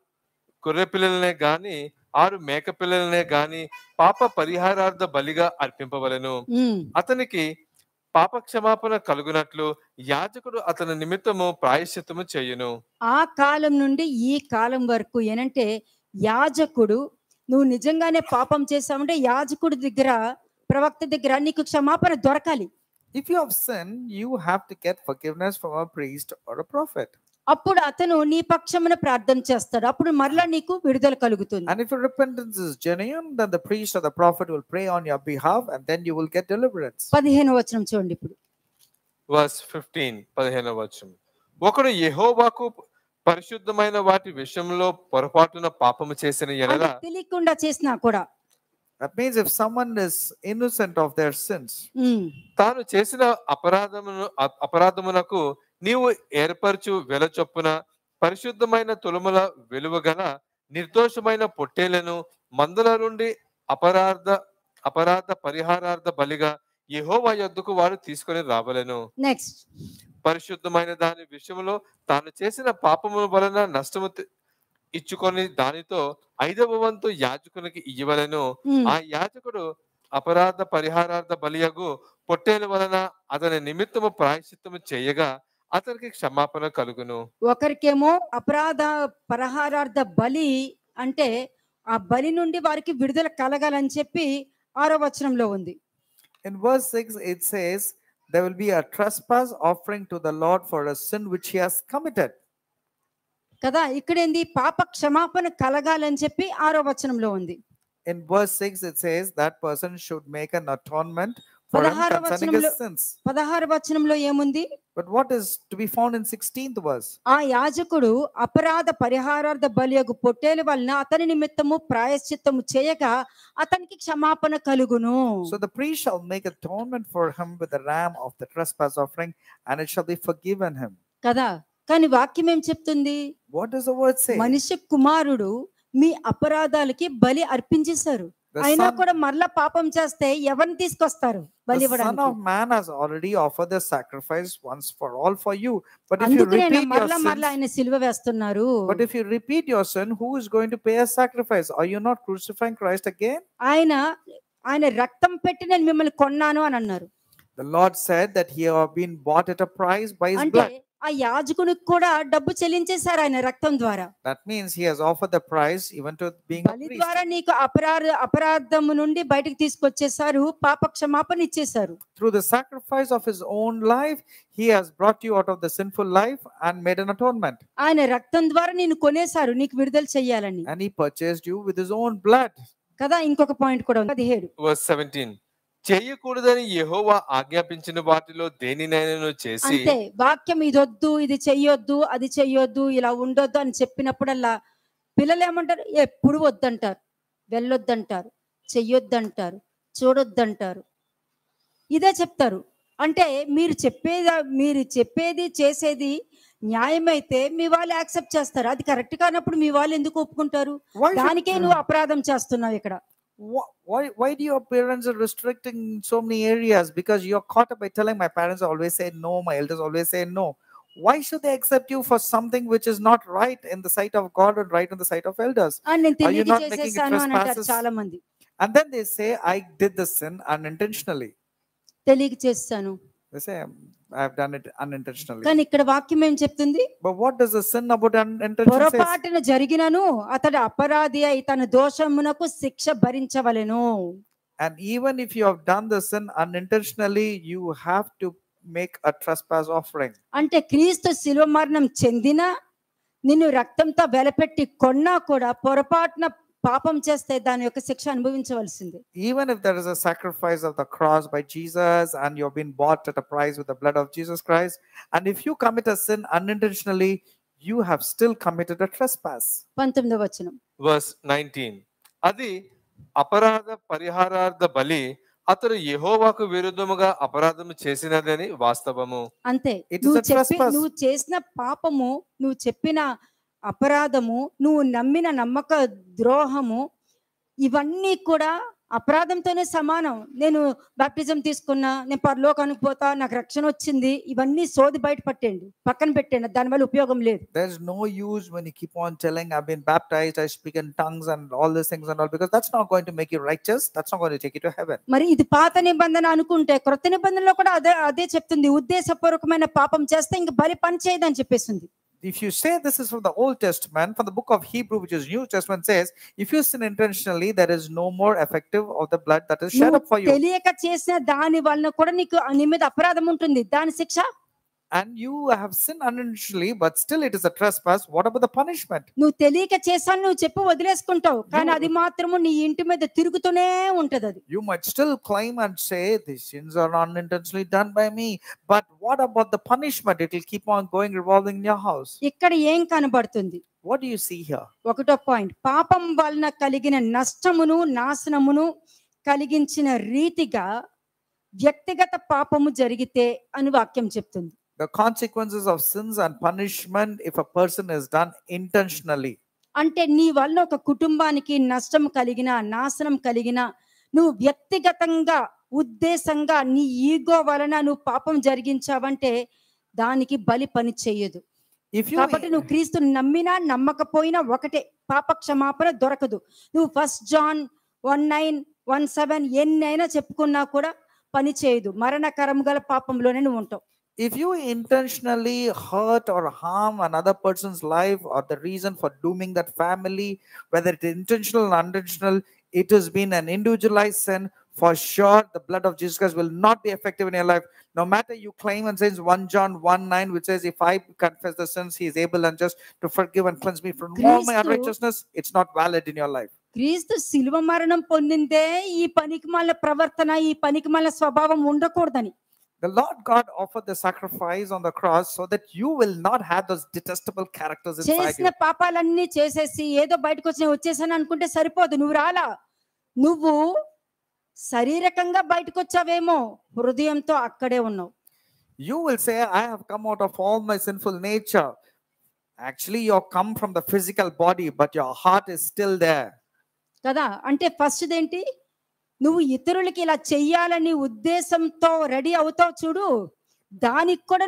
గొర్రె పిల్లలనే గాని 6 మేక పిల్లలనే గాని పాప పరిహారార్థ బలిగా అర్పింపవలెను. అతనికి పాప క్షమాపణ కలుగునట్లు యాజకుడు అతని నిమిత్తము ప్రాయశ్చిత్తము చేయును. ఆ కాలం నుండి ఈ కాలం వరకు ఏనంటే యాజకుడు, నువ్వు నిజంగానే పాపం చేసావంటే యాజకుడి దగ్గర, ప్రవక్త దగ్గర నీకు క్షమాపణ దొరకాలి. If you have sinned, you have to get forgiveness from a priest or a prophet. అప్పుడు అతను నీ పక్షమున ప్రార్థన చేస్తాడు. అప్పుడు మరలా నీకు విడుదల కలుగుతుంది. And if your repentance is genuine, then the priest or the prophet will pray on your behalf, and then you will get deliverance. 15వ వచనం చూడండి ఇప్పుడు. వర్స్ 15 15వ వచనం. ఒకడు యెహోవాకు పరిశుద్ధమైన వాటి విషయంలో పొరపాటున పాపము చేసిన ఎడల, తెలియకుండా చేసినా కూడా, That means if someone is innocent of their sins, తాను చేసిన అపరాధమునకు నీవు ఏర్పరచు వెల చొప్పున పరిశుద్ధమైన తులముల వెలువ గల నిర్దోషమైన పొట్టేలను మందల నుండి అపరాధ పరిహారార్థ బలిగా యెహోవా యొద్దకు వారు తీసుకొని రావలెను. నెక్స్ట్, పరిశుద్ధమైన దాని విషయంలో తాను చేసిన పాపము వలన నష్టము ఇచ్చుకొని దానితో 5వ వంతు యాజకునికి ఇయ్యవలెను. ఆ యాజకుడు అపరాధ పరిహారార్థ బలియగు పొట్టేల వలన అతని నిమిత్తము ప్రాయశ్చిత్తము చేయగా అతనికి క్షమాపణ కలుగును. ఒకరికేమో అపరాధ పరిహారార్థ బలి అంటే ఆ బలి నుండి వారికి విడుదల కలగాలని చెప్పి 6వ వచనంలో ఉంది. In verse 6 it says there will be a trespass offering to the Lord for a sin which he has committed. కదా, ఇక్కడ ఏంది? పాప క్షమాపణ కలగాలని చెప్పి 6వ వచనంలో ఉంది. In verse 6 it says that person should make an atonement for him concerning his sins. 16వ వచనంలో ఏముంది? But what is to be found in 16th verse? ఆ యాజకుడు అపరాధ పరిహారార్థ బలియగు పొట్టేల వలన అతని నిమిత్తము ప్రాయశ్చిత్తము చేయగా అతనికి క్షమాపణ కలుగును. So the priest shall make atonement for him with the ram of the trespass offering, and it shall be forgiven him. కదా, కానీ వాక్యం ఏం చెప్తుంది? What does the word say? మనిషి కుమారుడు మీ అపరాధాలకి బలి అర్పించేశారు. The అయినా son- కూడా మరలా పాపం చేస్తే ఎవరిని తీసుకొస్తారు బలి The Son ఇవ్వడానికి? of Man has already offered the sacrifice once for all for you. But if you అందుకనే repeat your మరలా sins, ఆయన సిలువ వేస్తున్నారు. but if you repeat your sin, who is going to pay a sacrifice? Are you not crucifying Christ again? ఆయన రక్తం పెట్టి నేను మిమ్మల్ని కొన్నాను అని అన్నారు. The Lord said that he have been bought at a price by his అంటే blood. ఆ యాజకునికి కూడా డబ్బు చెల్లించేశారు ఆయన రక్తం ద్వారా. That means he has offered the price even to being a బలి priest. ద్వారా నీకు అపరాధము నుండి బయటకు తీసుకొచ్చేసారు, పాప క్షమాపణ ఇచ్చేశారు. Through the sacrifice of his own life, he has brought you out of the sinful life and made an atonement. ఆయన రక్తం ద్వారా నిన్ను కొనేశారు నీకు విడుదల చెయ్యాలని And he purchased you with his own blood. కదా. ఇంకొక పాయింట్ కూడా ఉంది 17. Verse 17. చేయకూడదని యెహోవా ఆజ్ఞాపించిన వాటిలో దేనినైనా చేసి అంతే, వాక్యం ఇదొద్దు, ఇది చెయ్యొద్దు, అది చెయ్యొద్దు, ఇలా ఉండొద్దు అని చెప్పినప్పుడల్లా పిల్లలు ఏమంటారు? ఎప్పుడు వద్దంటారు, వెళ్ళొద్దంటారు, చెయ్యొద్దంటారు, చూడొద్దంటారు, ఇదే చెప్తారు. అంటే మీరు చెప్పేది చేసేది న్యాయమైతే మీ వాళ్ళు యాక్సెప్ట్ చేస్తారు. అది కరెక్ట్ కానప్పుడు మీ వాళ్ళు ఎందుకు ఒప్పుకుంటారు? Why should- దానికే నువ్వు అపరాధం చేస్తున్నావు ఇక్కడ. Why do your parents are restricting so many areas? Because you're caught up by telling my parents always say no, my elders always say no. Why should they accept you for something which is not right in the sight of God and right in the sight of elders? నేను Are you తెలియక not making it చేసేసాను అని అంటారు trespasses? చాలా మంది. And then they say, I did the sin unintentionally. తెలియక చేస్తాను. They say, I've done it unintentionally. కానీ ఇక్కడ వాక్యం ఏం చెప్తుంది? But what does the sin about unintentional say? పొరపాటున జరిగినను అతడు అపరాధి అయి తన దోషమునకు శిక్ష భరించవలెను. And even if you have done the sin unintentionally, you have to make a trespass offering. అంటే క్రీస్తు శిలువ మరణం చెందిన నిన్ను రక్తంతో వెలపెట్టి కొన్నా కూడా పొరపాటున పాపం చేస్తే దాని యొక్క శిక్ష అనుభవించవలసిందే. Even if there is a sacrifice of the cross by Jesus and you've been bought at a price with the blood of Jesus Christ, and if you commit a sin unintentionally, you have still committed a trespass. 19వ వచనం. verse 19. అది అపరాధ పరిహారార్థ బలి అతడు యెహోవాకు విరుద్ధముగా అపరాధము చేసినదని వాస్తవము. అంతే, It is a trespass. నువ్వు చేసిన పాపము, నువ్వు చెప్పిన అపరాధము, నువ్వు నమ్మిన నమ్మక ద్రోహము, ఇవన్నీ కూడా అపరాధంతోనే సమానం. నేను బాప్టిజం తీసుకున్నా, నేను పరలోకానికి పోతా, నాకు రక్షణ వచ్చింది, ఇవన్నీ సోది బయట పట్టండి, పక్కన పెట్టండి, దానివల్ల ఉపయోగం లేదు. There's no use when you keep on telling, I've been baptized, I speak in tongues and all these things and all, because that's not going to make you righteous. That's not going to take you to heaven. మరి ఇది పాత నిబంధన అనుకుంటే క్రొత్త నిబంధనలో కూడా అదే చెప్తుంది. ఉద్దేశపూర్వకమైన పాపం చేస్తే ఇంక బలి పని చేయదని చెప్పేసింది. If you say this is from the Old Testament, from the book of Hebrew, which is New Testament, says, if you sin intentionally, there is no more effective of the blood that is shed up for you. తెలియక చేసిన దాని వలన కూడా నీకు నీ మీద అపరాధం ఉంటుంది, దాని శిక్ష. And you have sinned unintentionally, but still it is a trespass. What about the punishment? నువ్వు తెలియక చేశాను నువ్వు చెప్పి వదిలేసుకుంటావు, కానీ అది మాత్రము నీ ఇంటి మీద తిరుగుతూనే ఉంటది. అది You might still claim and say, these sins are unintentionally done by me. But what about the punishment? It will keep on going, revolving in your house. ఇక్కడ ఏం కనబడుతుంది? What do you see here? ఒకటో point, పాపం వలన కలిగిన నష్టమును నాశనమును కలిగించిన రీతిగా వ్యక్తిగత పాపము జరిగితే అని వాక్యం చెప్తుంది. The consequences of sins and punishment if a person is done intentionally. అంటే నీ వల్ల ఒక కుటుంబానికి నష్టం కలిగిన, నాశనం కలిగిన, నువ్వు వ్యక్తిగతంగా ఉద్దేశంగా నీ ఈగో వలన నువ్వు పాపం జరిగించావంటే దానికి బలి పని చేయదు. కాబట్టి నువ్వు క్రీస్తుని నమ్మినా నమ్మకపోయినా ఒకటే, పాప క్షమాపణ దొరకదు. నువ్వు 1 John 1:9 1:7 ఎన్నైనా చెప్పుకున్నా కూడా పని చేయదు. మరణకరం గల పాపంలోనే నువ్వు ఉంటావు. If you intentionally hurt or harm another person's life or the reason for dooming that family, whether it is intentional or unintentional, it has been an individualized sin. For sure, the blood of Jesus Christ will not be effective in your life. No matter you claim and says 1 John 1:9, which says, if I confess the sins, he is able and just to forgive and cleanse me from all my unrighteousness. It's not valid in your life. క్రీస్తు శిలువ మరణం పొందిందే ఈ పనికిమాలిన ప్రవర్తన, ఈ పనికిమాలిన స్వభావం ఉండకూడదని. The Lord God offered the sacrifice on the cross so that you will not have those detestable characters inside చేసిన you. పాపాలన్నీ చేసేసి ఏదో బయటకు వచ్చేసాను అనుకుంటే సరిపోదు. నువ్వు రాలా, నువ్వు శరీరకంగా బయటకు వచ్చావేమో, హృదయంతో అక్కడే ఉన్నావు. You will say, I have come out of all my sinful nature. Actually, you have come from the physical body, but your heart is still there. కదా. అంటే ఫస్ట్ ఏంటి, నువ్వు ఇతరులకి ఇలా చెయ్యాలని ఉద్దేశంతో రెడీ అవుతావు చూడు, దానికి కూడా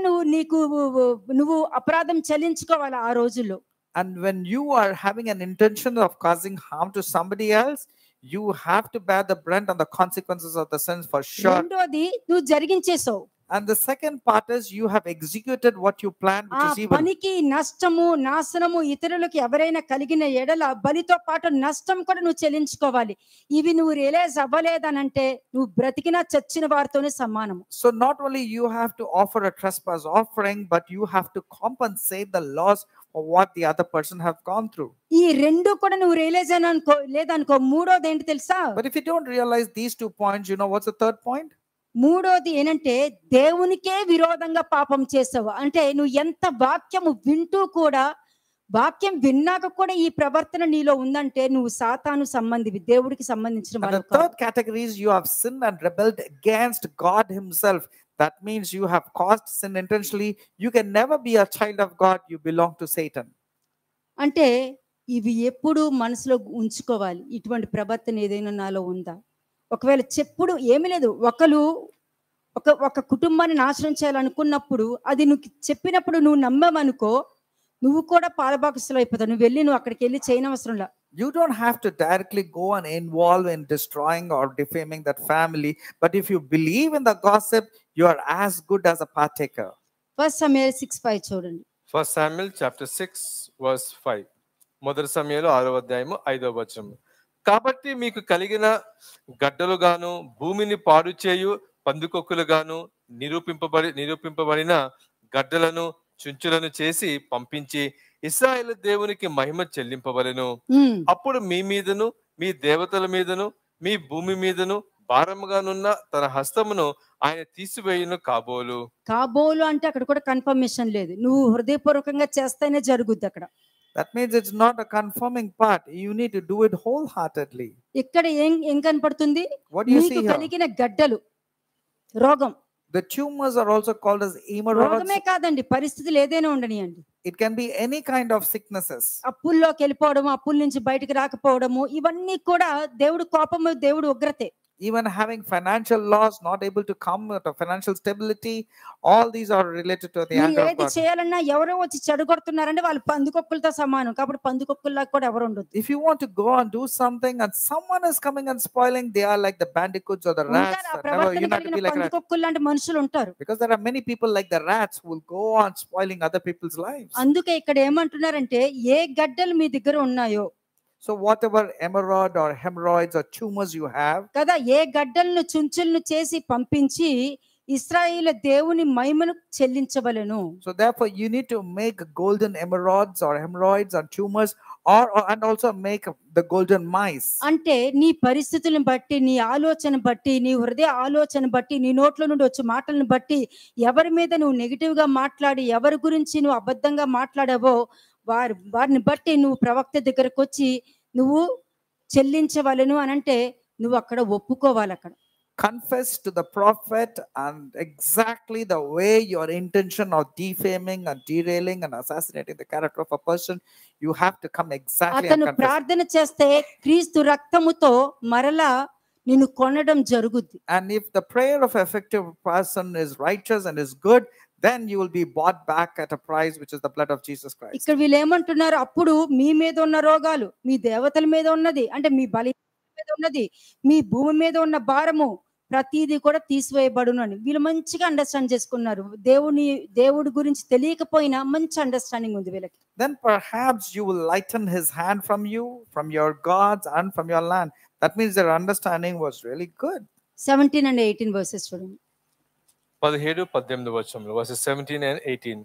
నువ్వు అపరాధం చెల్లించుకోవాలి ఆ రోజుల్లో. And when you are having an intention of causing harm to somebody else, you have to bear the brunt and the consequences of the sins for sure. రెండోది, నువ్వు జరిగించేసావు. And the second part is you have executed what you planned, ఆ which is evil. పనికి నష్టము నాశనము ఇతరులకు ఎవరైనా కలిగిన ఎడల బలితో పాటు నష్టం కూడా నువ్వు చెల్లించుకోవాలి. ఇవి నువ్వు రియలైజ్ అవ్వలేదనంటే నువ్వు బ్రతికినా చచ్చిన వారితోనే సమానము. So not only you have to offer a trespass offering, but you have to compensate the loss for what the other person have gone through. ఈ రెండు కూడా నువ్వు రియలైజ్ లేదనుకో, మూడోది ఏంటి తెలుసా? But if you don't realize these 2 points, you know what's the third point? మూడోది ఏంటంటే దేవునికే విరోధంగా పాపం చేసావు. అంటే నువ్వు ఎంత వాక్యము వింటూ కూడా, వాక్యం విన్నాక కూడా ఈ ప్రవర్తన నీలో ఉందంటే నువ్వు సాతాను సంబంధివి, దేవుడికి సంబంధించిన And the వాడు కాదు. third category is you have sinned and rebelled against God himself. That means you have caused sin intentionally. You can never be a child of God. You belong to Satan. అంటే ఇవి ఎప్పుడు మనసులో ఉంచుకోవాలి. ఇటువంటి ప్రవర్తన ఏదైనా నాలో ఉందా? ఒకవేళ చెప్పుడు ఏమీ లేదు, ఒక కుటుంబాన్ని నాశనం చేయాలనుకున్నప్పుడు అది నువ్వు చెప్పినప్పుడు నువ్వు నమ్మవనుకో, నువ్వు కూడా పాలబాకసులు అయిపోతావు. నువ్వు అక్కడికి వెళ్ళి చేయనవసరంలా. You don't have to directly go and involve in destroying or defaming that family. But if you believe in the gossip, you are as good as a partaker. 1 Samuel 6:5 చూడండి. 1 Samuel chapter 6 verse 5. మొదటి సమయంలో 6వ అధ్యాయము 5వ వచనం. కాబట్టి మీకు కలిగిన గడ్డలు గాను భూమిని పాడు చేయు పందుకొక్కులు గాను నిరూపింపబడిన గడ్డలను చుంచులను చేసి పంపించి ఇశ్రాయేలు దేవునికి మహిమ చెల్లింపవలెను. అప్పుడు మీ మీదను మీ దేవతల మీదను మీ భూమి మీదను భారముగానున్న తన హస్తమును ఆయన తీసివేయును కాబోలు అంటే అక్కడ కూడా కన్ఫర్మేషన్ లేదు. నువ్వు హృదయపూర్వకంగా చేస్తేనే జరుగుద్ది అక్కడ. That means it's not a confirming part. You need to do it wholeheartedly. ఇక్కడ ఏం కనపడుతుంది? What do you see నీకు here? కలిగిన గడ్డలు, రోగం. The tumors are also called as hemorrhoids. రోగమే కాదండి, పరిస్థితులు ఏదైనా ఉండనియండి. It can be any kind of sicknesses. అప్పుల్లోకి వెళ్ళిపోవడము, అప్పుల నుంచి బయటకు రాకపోవడము, ఇవన్నీ కూడా దేవుడు కోపము, దేవుడు ఉగ్రతే. Even having financial loss, not able to come with a financial stability, all these are related to the anger of ఏది God. చేయాలన్నా ఎవరో వచ్చి చెడగొడుతున్నారంటే వాళ్ళు పందుకొక్కులతో సమానం. కాబట్టి పందుకొక్కుల్లా కూడా ఎవరు ఉండదు. If you want to go and do something and someone is coming and spoiling, they are like the bandicoots or the rats. You not to be like rats. పందుకొక్కులు లాంటి మనుషులు ఉంటారు. Because there are many people like the rats who will go on spoiling other people's lives. అందుకే ఇక్కడ ఏమంటున్నారంటే ఏ గడ్డలు మీ దగ్గర ఉన్నాయో, So whatever emerald or hemorrhoids or tumors you have, కదా, ఏ గడ్డలను చుంచులను చేసి పంపించి ఇశ్రాయేలు దేవుని మహిమను చెల్లించవలెను. so therefore you need to make golden emeralds or hemorrhoids or tumors and also make the golden mice. అంటే నీ పరిస్థితులను బట్టి, నీ ఆలోచన బట్టి, నీ హృదయ ఆలోచన బట్టి, నీ నోట్లో నుండి వచ్చే మాటలను బట్టి, ఎవరి మీద నువ్వు నెగిటివ్ గా మాట్లాడి, ఎవరి గురించి నువ్వు అబద్ధంగా మాట్లాడావో వారిని బట్టి నువ్వు ప్రవక్త దగ్గరకు వచ్చి నువ్వు చెల్లించవలెను అనంటే నువ్వు అక్కడ ఒప్పుకోవాలి. అక్కడ Confess to the prophet and exactly the way your intention of defaming and derailing and assassinating the character of a person, you have to come exactly and అతను confess. ప్రార్థన చేస్తే క్రీస్తు రక్తముతో మరలా నిన్ను కొనడం జరుగుద్ది. And if the prayer of an effective person is righteous and is good, then you will be bought back at a price, which is the blood of Jesus Christ. ఇక్కడ వీళ్ళు ఏమంటున్నారు? అప్పుడు మీ మీద ఉన్న రోగాలు మీ దేవతల మీద ఉన్నది, అంటే మీ బలి మీద ఉన్నది, మీ భూమి మీద ఉన్న భారము ప్రతిదీ కూడా తీసివేయబడును అని వీళ్ళు మంచిగా అండర్స్టాండ్ చేసుకున్నారు. దేవుడి గురించి తెలియకపోయినా మంచి అండర్స్టాండింగ్ ఉంది వీళ్ళకి. Then perhaps you will lighten his hand from you, from your gods and from your land. That means their understanding was really good. 17 and 18 verses చూడండి. 17-18 వచనంలో verses 17 and 18.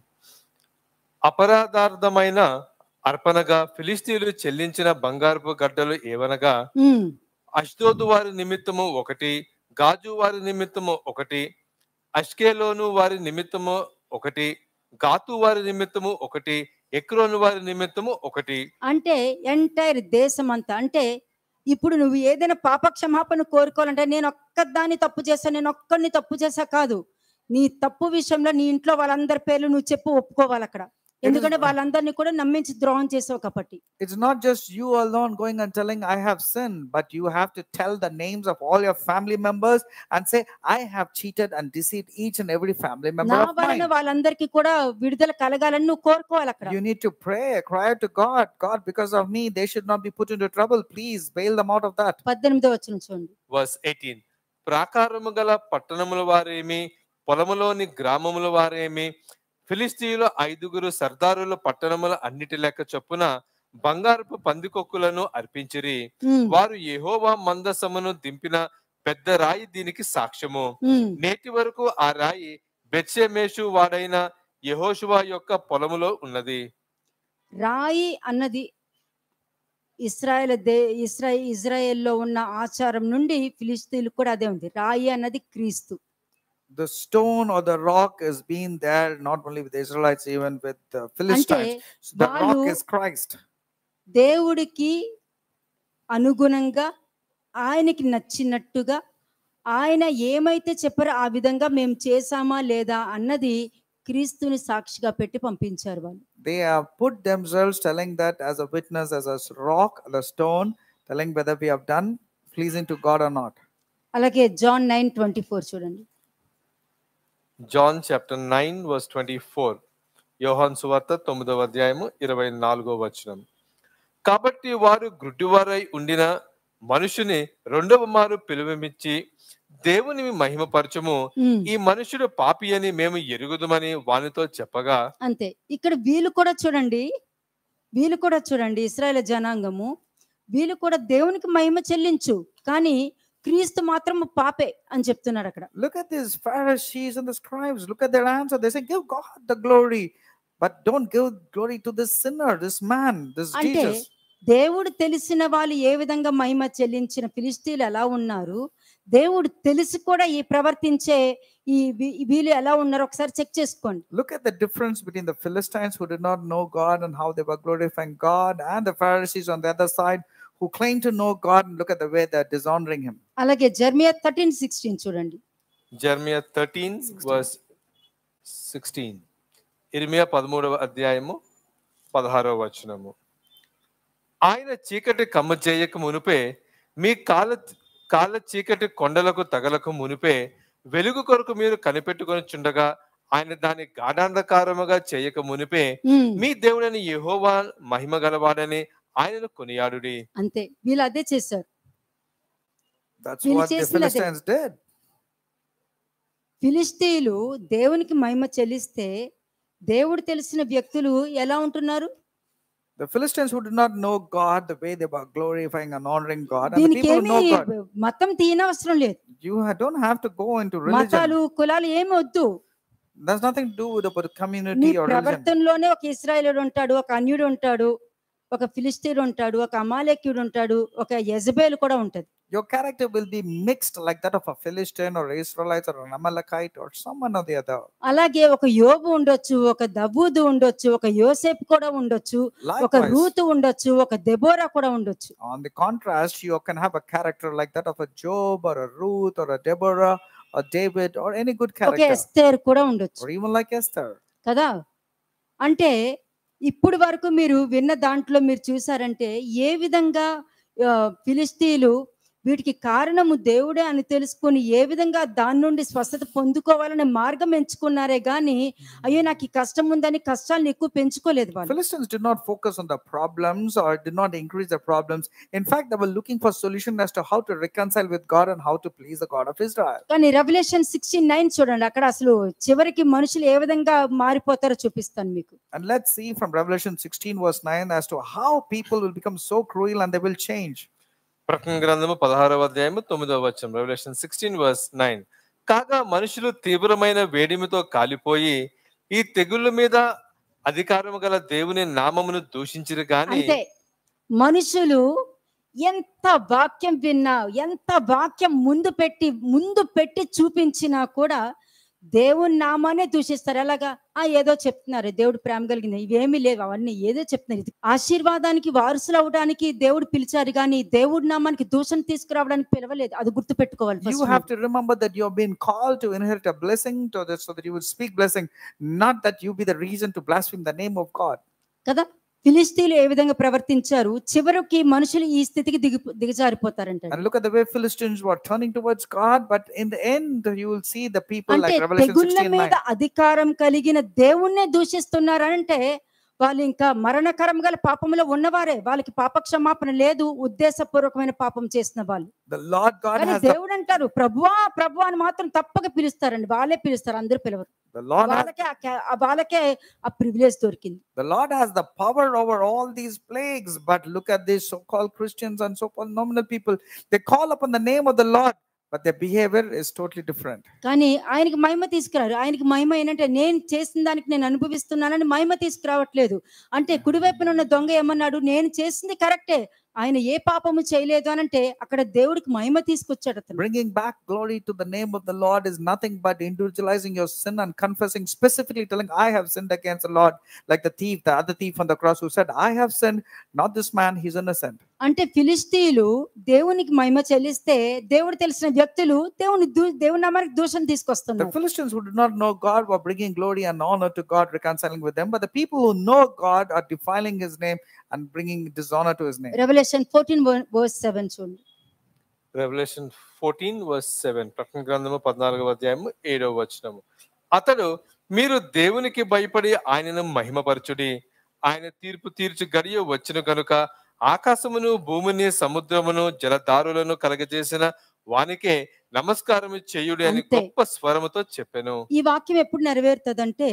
అపరాధార్థమైన అర్పణగా ఫిలిస్తీయులు చెల్లించిన బంగారపు గడ్డలు ఏవనగా అష్దోదు వారి నిమిత్తము ఒకటి, గాజు వారి నిమిత్తము ఒకటి, అష్కేలోను వారి నిమిత్తము ఒకటి, గాతు వారి నిమిత్తము ఒకటి, ఎక్రోను వారి నిమిత్తము ఒకటి. అంటే ఎంటైర్ దేశం అంతా. అంటే ఇప్పుడు నువ్వు ఏదైనా పాప క్షమాపణ కోరుకోవాలంటే నేను ఒక్కదాన్ని తప్పు చేశా, నేను ఒక్కడిని తప్పు చేశా కాదు, నీ తప్పు విషయంలో నీ ఇంట్లో వాళ్ళందరి పేర్లు నువ్వు చెప్పు ఒప్పుకోవాలి అక్కడ. ఎందుకంటే వాళ్ళందరినీ కూడా నమ్మించి ద్రోహం చేసావు కాబట్టి. It's not just you alone going and telling I have sinned, but you have to tell the names of all your family members and say I have cheated and deceived each and every family member నా of వలన mine. వాళ్ళందరికీ కూడా విడుదల కలగాలని నువ్వు కోరుకోవాలి అక్కడ. You need to pray, cry out to God. God, because of me, they should not be put into trouble. Please bail them out of that. 18వ వచనం చూడండి. వర్స్ 18. ప్రాకారము గల పట్టణముల వారేమి, పొలములోని గ్రామముల వారేమి, ఫిలిస్తీయుల 5 సర్దారుల పట్టణముల అన్నిటి లెక్క చొప్పున బంగారపు పందికొక్కులను అర్పించిరి. వారు యెహోవా మందసమును దింపిన పెద్ద రాయి దీనికి సాక్ష్యము. నేటి వరకు ఆ రాయి బెత్షెమెషు వాడైన యెహోషువ యొక్క పొలములో ఉన్నది. రాయి అన్నది ఇజ్రాయెల్లో ఉన్న ఆచారం నుండి ఫిలిస్తీయులకు కూడా అదే ఉంది. రాయి అన్నది క్రీస్తు. The stone or the rock is being there not only with the Israelites, even with the Philistines. So the rock is Christ. దేవుడికి అనుగుణంగా ఆయనకి నచ్చినట్టుగా ఆయన ఏమైతే చెప్పారో ఆ విధంగా మేము చేసామా లేదా అన్నది క్రీస్తుని సాక్షిగా పెట్టి పంపించారు వాళ్ళు. They have put themselves telling that as a witness, as a rock, the stone, telling whether we have done pleasing to God or not. అలాగే జాన్ 9:24 చూడండి. John chapter 9 verse 24. యోహాను సువార్త 9వ అధ్యాయము 24వ వచనం. కాబట్టి వారు గ్రుడ్డివారై ఉండిన మనుషుని రెండవ మారు పిలువమిచ్చి దేవుని మహిమపరచము, ఈ మనుషుడు పాపి అని మేము ఎరుగుదుమని వానితో చెప్పగా. అంతే. ఇక్కడ వీళ్ళు కూడా చూడండి ఇశ్రాయేలు జనాంగము వీళ్ళు కూడా దేవునికి మహిమ చెల్లించు, కానీ క్రీస్తు మాత్రం పాపే అని చెప్తున్నాడు అక్కడ. Look at these Pharisees and the scribes. Look at their answer. They say, give God the glory, but don't give glory to this sinner, this man, this Jesus. దేవుడు తెలిసిన వాళ్ళు ఏ విధంగా మహిమ చెల్లించిన ఫిలిస్తీయులు ఎలా ఉన్నారు, దేవుడు తెలిసి కూడా ఈ ప్రవర్తించే ఈ వీళ్ళు ఎలా ఉన్నారో ఒకసారి చెక్ చేసుకోండి. Look at the difference between the Philistines who did not know God and how they were glorifying God, and the Pharisees on the other side who claim to know God, and look at the way they are dishonoring him. అలాగే Jeremiah 13:16 చూడండి. Jeremiah 13 verse 16. ఇర్మియా 13వ అధ్యాయము 16వ వచనము. ఆయన చీకటి కమ్మ చేయక మునిపే, మీ కాళ్ళ చీకటి కొండలకు తగలక మునిపే వెలుగు కొరకు మీరు కనిపెట్టుకొని చుండగా, ఆయన దాన్ని గాఢాంధకారముగా చేయక మునిపే మీ దేవుడైన యెహోవా మహిమ గలవాడని ఆయనను కొనియాడుడి. అంతే, వీళ్ళు అదే చేశారు. That's what the Philistines did. ఫిలిస్తీయులు దేవునికి మహిమ చెల్లిస్తే దేవుడు తెలిసిన వ్యక్తులు ఎలా ఉంటున్నారు? The Philistines who did not know God, the way they were glorifying and honoring God, and the people who know God. మతం తీయనవసరం లేదు. You don't have to go into religion. మతాలు కులాలు ఏమీ వద్దు. There's nothing to do with the community or religion. ప్రవర్తనలోనే ఒక ఇశ్రాయేలీయుడు ఉంటాడు, ఒక అన్యుడు ఉంటాడు, ఒక ఫిలిస్తీయుడు ఉంటాడు, ఒక అమాలేకీయుడు ఉంటాడు, ఒక యెజబెల్ కూడా ఉంటది. Your character will be mixed like that of a Philistine or Israelite or an Amalekite or someone or the other. అలాగే ఒక యోబు ఉండొచ్చు, ఒక దావీదు ఉండొచ్చు, ఒక యోసేపు కూడా ఉండొచ్చు, ఒక రూతు ఉండొచ్చు, ఒక దెబోరా కూడా ఉండొచ్చు. On the contrast, you can have a character like that of a Job or a Ruth or a Deborah or David or any good character. ఒక ఎస్తేర్ కూడా ఉండొచ్చు. Or even like Esther. కదా? అంటే ఇప్పుడు వరకు మీరు విన్న దాంట్లో మీరు చూసారంటే ఏ విధంగా ఫిలిస్తీయులు వీటికి కారణము దేవుడే అని తెలుసుకొని ఏ విధంగా దాని నుండి స్వస్థత పొందుకోవాలనే మార్గం ఎంచుకున్నారే గాని అయ్యో నాకు ఈ కష్టం ఉందని కష్టాలను ఎక్కువ పెంచుకోలేదు వాళ్ళు. Philistines did not focus on the problems or did not increase the problems. In fact, they were looking for solution as to how to reconcile with God and how to please the God of Israel. కానీ revolution 16:9 చూడండి, అక్కడ అసలు చివరికి మనుషులు ఏ విధంగా మారిపోతారో చూపిస్తాను మీకు. And let's see from Revelation 16 verse 9 as to how people will become so cruel and they will change. ప్రకటన గ్రంథము 16వ అధ్యాయము 9వ వచనం. Revelation 16 verse 9. కాగా మనుషులు తీవ్రమైన వేడిమితో కాలిపోయి ఈ తెగుళ్ళ మీద అధికారము గల దేవుని నామమును దూషించిరు గాని. అంటే మనుషులు ఎంత వాక్యం విన్నా, ఎంత వాక్యం ముందు పెట్టి చూపించినా కూడా దేవుని నామాన్ని దూషిస్తారు. ఎలాగా? ఏదో చెప్తున్నారు, దేవుడు ప్రేమ కలిగింది, ఇవేమీ లేవు, అవన్నీ ఏదో చెప్తున్నారు. ఇది ఆశీర్వాదానికి వారసులు అవడానికి దేవుడు పిలిచారు, కానీ దేవుడి నామానికి దూషణ తీసుకురావడానికి పిలవలేదు. అది గుర్తు పెట్టుకోవాలి. You have to remember that you have been called to inherit a blessing, so that you will speak blessing, not that you be the reason to blaspheme the name of God. కదా, ఫిలిస్తీన్లు ఏ విధంగా ప్రవర్తించారు, చివరికి మనుషులు ఈ స్థితికి దిగజారిపోతారంట. And look at the way Philistines were turning towards God, but in the end you will see the people అంటే like Revelation తెగుళ్ళ 16:9. మీద అధికారం కలిగిన దేవుణ్ణే దూషిస్తున్నారంటే వాళ్ళు ఇంకా మరణకరం గల పాపంలో ఉన్నవారే. వాళ్ళకి పాప క్షమాపణ లేదు, ఉద్దేశపూర్వకమైన పాపం చేసిన వాళ్ళు. The Lord God కానీ has the, దేవుడు అంటారు ప్రభువా ప్రభువా అని మాత్రం తప్పక పిలుస్తారండి. వాళ్ళే పిలుస్తారు, అందరూ పిలవరు. the Lord has, వాళ్ళకే ఆ ప్రివిలేజ్ దొరికింది. the Lord has the power over all these plagues, but look at these so-called Christians and so-called nominal people. They call upon the name of the Lord, but their behavior is totally different. కానీ ఆయనకి మహిమ తీసుకురారు. ఆయనకి మహిమ ఏంటంటే నేను చేసిన దానికి నేను అనుభవిస్తున్నానని మహిమ తీసుకురావట్లేదు. అంటే కుడివైపున ఉన్న దొంగ ఏమన్నాడు, నేను చేసింది కరెక్టే, ఆయన ఏ పాపము చేయలేదు అని అంటే అక్కడ దేవుడికి మహిమ తీసుకొచ్చాడు అతను. Bringing back glory to the name of the Lord is nothing but individualizing your sin and confessing, specifically telling, I have sinned against the Lord, like the thief, the other thief on the cross who said, I have sinned, not this man, he's innocent. అంటే ఫిలిస్తీయులు దేవునికి మహిమ చెల్లిస్తే దేవుడు తెలిసిన వ్యక్తులు దేవుని నామానికి దూషణ The తీసుకొస్తున్నారు. Philistines who did not know God were bringing glory and honor to God, reconciling with them, but the people who know God are defiling his name and bringing dishonor to his name. Revelation 14:7 చూడండి. Revelation 14:7 ప్రకటన గ్రంథము 14వ అధ్యాయము 7వ వచనము. అతడు మీరు దేవునికి భయపడి ఆయనను మహిమపరచుడి, ఆయన తీర్పు తీర్చు గడియ వచ్చును కనుక ఆకాశమును భూమిని సముద్రమును జలధారులను కలగజేసిన వానికే నమస్కారం చేయుడి అని అంతే. గొప్ప స్వరముతో చెప్పెను. ఈ వాక్యం ఎప్పుడు నెరవేరుతుందంటే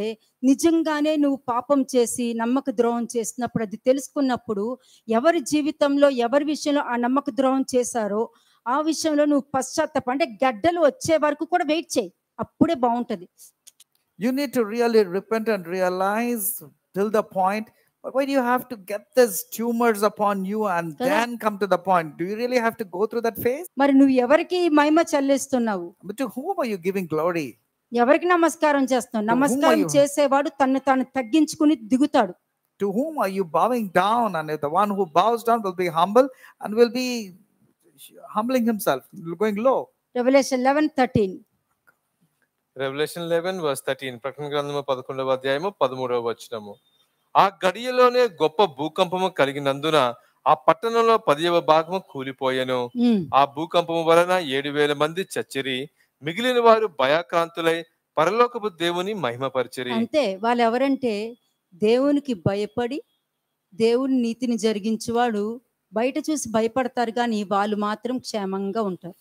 నిజంగానే నువ్వు పాపం చేసి నమ్మక ద్రోహం చేసినప్పుడు, అది తెలుసుకున్నప్పుడు, ఎవరి జీవితంలో ఎవరి విషయంలో ఆ నమ్మక ద్రోహం చేశారో ఆ విషయంలో నువ్వు పశ్చాత్తాపం అంటే గడ్డలు వచ్చే వరకు కూడా వెయిట్ చేయి, అప్పుడే బాగుంటది. You need to really repent and realize till the point. But why do you have to get these tumors upon you and then come to the point? Do you really have to go through that phase? మరి నువ్వు ఎవరికి మహిమ చెల్లిస్తున్నావు, But to whom are you giving glory? ఎవరికి నమస్కారం చేస్తున్నావు? నమస్కారం చేసేవాడు తను తాను తగ్గించుకుని దిగుతాడు. To whom are you bowing down? And the one who bows down will be humble and will be humbling himself, going low. Revelation 11:13. Revelation 11:13 ప్రకటన గ్రంథము 11వ అధ్యాయము 13వ వచనము. ఆ గడియలోనే గొప్ప భూకంపము కలిగినందున ఆ పట్టణంలో 10వ భాగము కూలిపోయెను. ఆ భూకంపము వలన 7,000 మంది చచ్చిరి, మిగిలిన వారు భయాక్రాంతులై పరలోకపు దేవుని మహిమపరిచిరి. అంతే, వాళ్ళు ఎవరంటే దేవునికి భయపడి దేవుని నీతిని జరిగించేవాడు. బయట చూసి భయపడతారు కానీ వాళ్ళు మాత్రం క్షేమంగా ఉంటారు.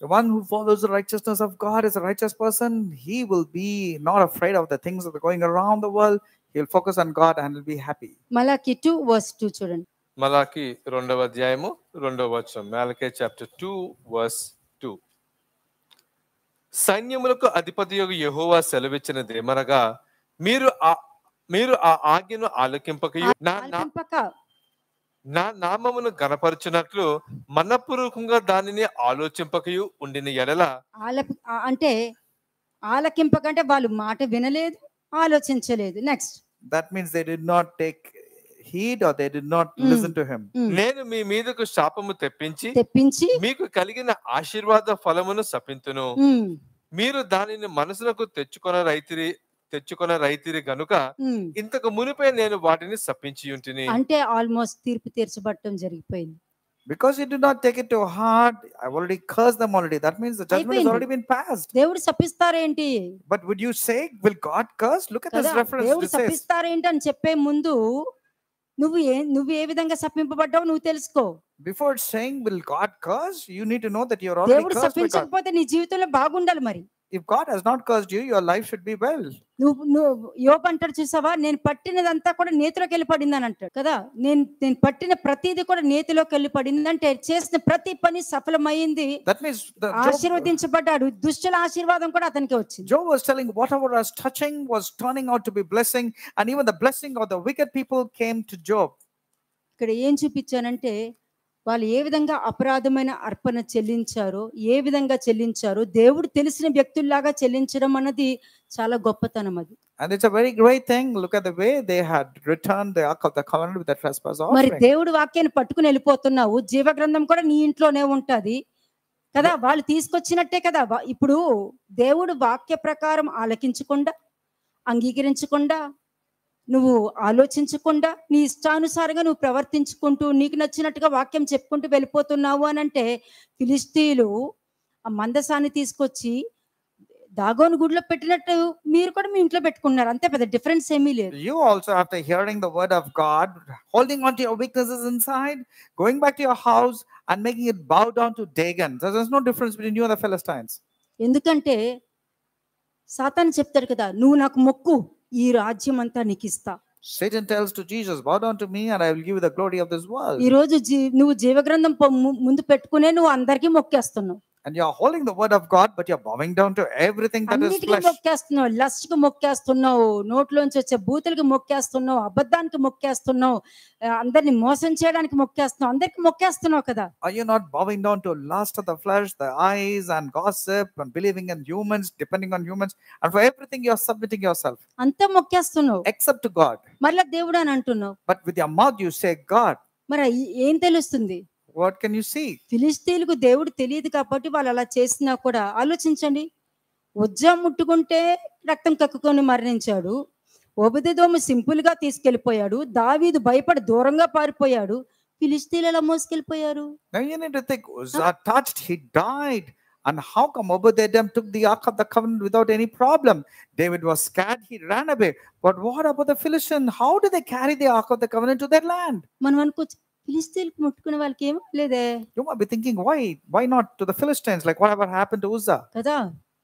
The one who follows the righteousness of God is a righteous person. He will be not afraid of the things that are going around the world. He'll focus on God and will be happy. Malaki 2:2 చూడండి. మలాకి 2వ అధ్యాయము 2వ వచనం. Malachi chapter 2:2. సైన్యములకు అధిపతియగు యెహోవా సెలవిచ్చినదేమనగా మీరు ఆ ఆజ్ఞను ఆలకింపకయు నా నామమును గణపరచునట్లు మనఃపూర్వకంగా దానిని ఆలోచింపకయు ఉండిన ఎడల, అంటే ఆలకింపకంటే వాళ్ళు మాట వినలేదు, ఆలోచించలేదు. Next, that means they did not take heed or they did not listen to him. నేను మీ మీదకు శాపము తెప్పించి మీకు కలిగిన ఆశీర్వాద ఫలమును శపింతును, మీరు దానిని మనసులకు తెచ్చుకొన రైతిరి గనుక ఇంతకు మునిపే నేను వాటిని శపించి ఉంటిని. అంటే ఆల్మోస్ట్ తీర్పు తీర్చబడటం జరిగిపోయింది. Because you did not take it to heart, I've already cursed them already. That means the judgment has already been passed. దేవుడు శపిస్తారేంటి? But would you say, will God curse? Look at this reference. దేవుడు శపిస్తారేంటి అని చెప్పే ముందు నువ్వు ఏ విధంగా శపింపబడ్డావు నువ్వు తెలుసుకో. Before saying will God curse, you need to know that you're already దేవుడు cursed by God. శపించకపోతే నీ జీవితంలో బాగుండాలి. మరి If God has not cursed you, your life should be well. నువ్వు యోబు అంటాడు చూసావా, నేను పట్టినదంతా కూడా నేతిలోకి వెళ్ళి పడింది అని అంటాడు కదా. నేను పట్టిన ప్రతిదీ కూడా నేతిలోకి వెళ్ళి పడింది అంటే చేసిన ప్రతి పని సఫలమైంది. That means ఆశీర్వదించబడ్డాడు. దుష్టుల ఆశీర్వాదం కూడా అతనికి వచ్చింది. Job was telling whatever was touching was turning out to be blessing, and even the blessing of the wicked people came to Job. ఇక్కడ ఏం చూపించానంటే వాళ్ళు ఏ విధంగా అపరాధమైన అర్పణ చెల్లించారో, ఏ విధంగా చెల్లించారో దేవుడు తెలిసిన వ్యక్తుల్లాగా చెల్లించడం అన్నది చాలా గొప్పతనం అది. And it's a very great thing. Look at the way they had returned the Ark of the Covenant with the trespass మరి offering. దేవుడు వాక్యాన్ని పట్టుకుని వెళ్ళిపోతున్నావు, జీవగ్రంథం కూడా నీ ఇంట్లోనే ఉంటది కదా. వాళ్ళు తీసుకొచ్చినట్టే కదా. ఇప్పుడు దేవుడు వాక్య ప్రకారం ఆలకించకుండా, అంగీకరించకుండా, నువ్వు ఆలోచించకుండా నీ ఇష్టానుసారంగా నువ్వు ప్రవర్తించుకుంటూ నీకు నచ్చినట్టుగా వాక్యం చెప్పుకుంటూ వెళ్ళిపోతున్నావు అని అంటే, ఫిలిష్తీయులు ఆ మందసాన్ని తీసుకొచ్చి దాగోను గుడిలో పెట్టినట్టు మీరు కూడా మీ ఇంట్లో పెట్టుకున్నారు. అంతే, పెద్ద డిఫరెన్స్ ఏమీ లేదు. You also, after hearing the word of God, holding on to your weaknesses inside, going back to your house and making it bow down to Dagon. So there's no difference between you and the Philistines. ఎందుకంటే సాతాను చెప్తాడు కదా, నువ్వు నాకు మొక్కు, ఈ రాజ్యం అంతా నీకు ఇస్తా. Satan tells to Jesus, bow down to me and I will give you the glory of this world. ఈ రోజు నువ్వు జీవగ్రంథం ముందు పెట్టుకునే నువ్వు అందరికీ మొక్కేస్తున్నావు. And you're holding the word of God, but you're bowing down to everything that is అన్నిటికీ flesh. మొక్కేస్తున్నావు. Lust కి మొక్కేస్తున్నావు, నోట్లోంచి వచ్చే బూతులకి మొక్కేస్తున్నావు, అబద్ధానికి మొక్కేస్తున్నావు, అందరిని మోసం చేయడానికి మొక్కేస్తున్నావు, అందరికి మొక్కేస్తున్నావు కదా. Are you not bowing down to lust of the flesh, the eyes, and gossip, and believing in humans, depending on humans, and for everything you're submitting yourself, అంతా మొక్కేస్తున్నావు, except to God? మరలా దేవుడు అని అంటున్నావు. But with your mouth you say God. మరి ఏం తెలుస్తుంది? What can you see? ఫిలిష్తీయులకు దేవుడు తెలియదు కాబట్టి వాళ్ళు అలా చేసినా కూడా. ఆలోచించండి, ఉజ్జా ముట్టుకుంటే రక్తం కక్కుకొని మరణించాడు, ఒబెదెదోము సింపుల్ గా తీసుకెళ్లిపోయాడు, దావీదు భయపడి దూరంగా పారిపోయాడు, ఫిలిష్తీయులు ఎలా మోసుకెళ్ళిపోయారు? Now you need to think, Uzzah touched, he died. And how come Obed-Edom took the Ark of the Covenant without any problem? David was scared, he ran away. But what about the Philistines? How did they carry the Ark of the Covenant to their land? మనం అనుకోవచ్చు, ఫిలిష్తీయులకు ముట్టుకునే వాళ్ళకి ఏమో లేదే You might be thinking, why not to the Philistines? Like whatever happened to Uzzah? కదా.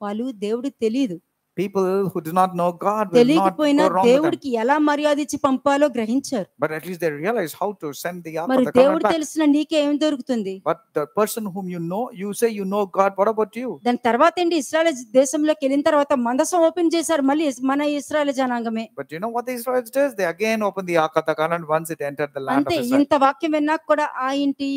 వాళ్ళు దేవుడికి తెలియదు. People who do not know God will not తెలియకపోయినా go wrong with them. దేవుడికి ఎలా మర్యాద ఇచ్చి పంపాలో గ్రహించారు. But at least they realize how to send the Ark మరి of the Covenant దేవుడు back. తెలిసిన నీకేం దొరుకుతుంది? But the person whom you know, you say you know God, what about you? దాని తర్వాత ఏంటి, ఇశ్రాయేలు దేశంలోకి వెళ్ళిన తర్వాత మందసం ఓపెన్ చేశారు మళ్ళీ మన ఇశ్రాయేలు జనాంగమే. But you know what the Israelites did? They again opened the Ark of the Covenant once it entered the land of అంతే. Israel. ఇంత వాక్యం విన్నాక కూడా ఆ ఇంటి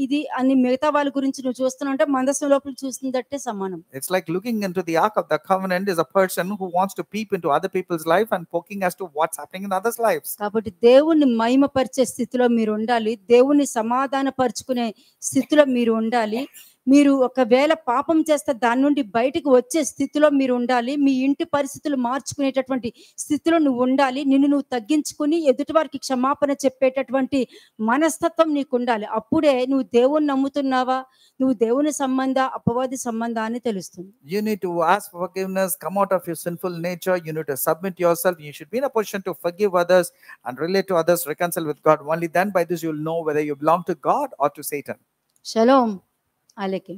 ఇది అని మిగతా వాళ్ళ గురించి నువ్వు చూస్తున్నావు అంటే మందసం లోపల చూస్తున్నట్టే సమానం. It's like looking into the Ark of the Covenant is a person who wants to peep into other people's life and poking as to what's happening in others' lives. కాబట్టి దేవుణ్ణి మహిమపరిచే స్థితిలో మీరు ఉండాలి, దేవుణ్ణి సమాధాన పరుచుకునే స్థితిలో మీరు ఉండాలి. మీరు ఒకవేళ పాపం చేస్తే దాని నుండి బయటకు వచ్చే స్థితిలో మీరు ఉండాలి. మీ ఇంటి పరిస్థితులు మార్చుకునేటటువంటి స్థితిలో నువ్వు ఉండాలి. నిన్ను నువ్వు తగ్గించుకుని ఎదుటి వారికి క్షమాపణ చెప్పేటటువంటి మనస్తత్వం నీకు ఉండాలి. అప్పుడే నువ్వు దేవుణ్ణి నమ్ముతున్నావా, నువ్వు దేవుని సంబంధ అపవాది సంబంధ అని తెలుస్తుంది. You need to ask for forgiveness, come out of your sinful nature. You need to submit yourself. You should be in a position to forgive others and relate to others, reconcile with God. Only then by this you'll know whether you belong to God or to Satan. Shalom అలైకుం.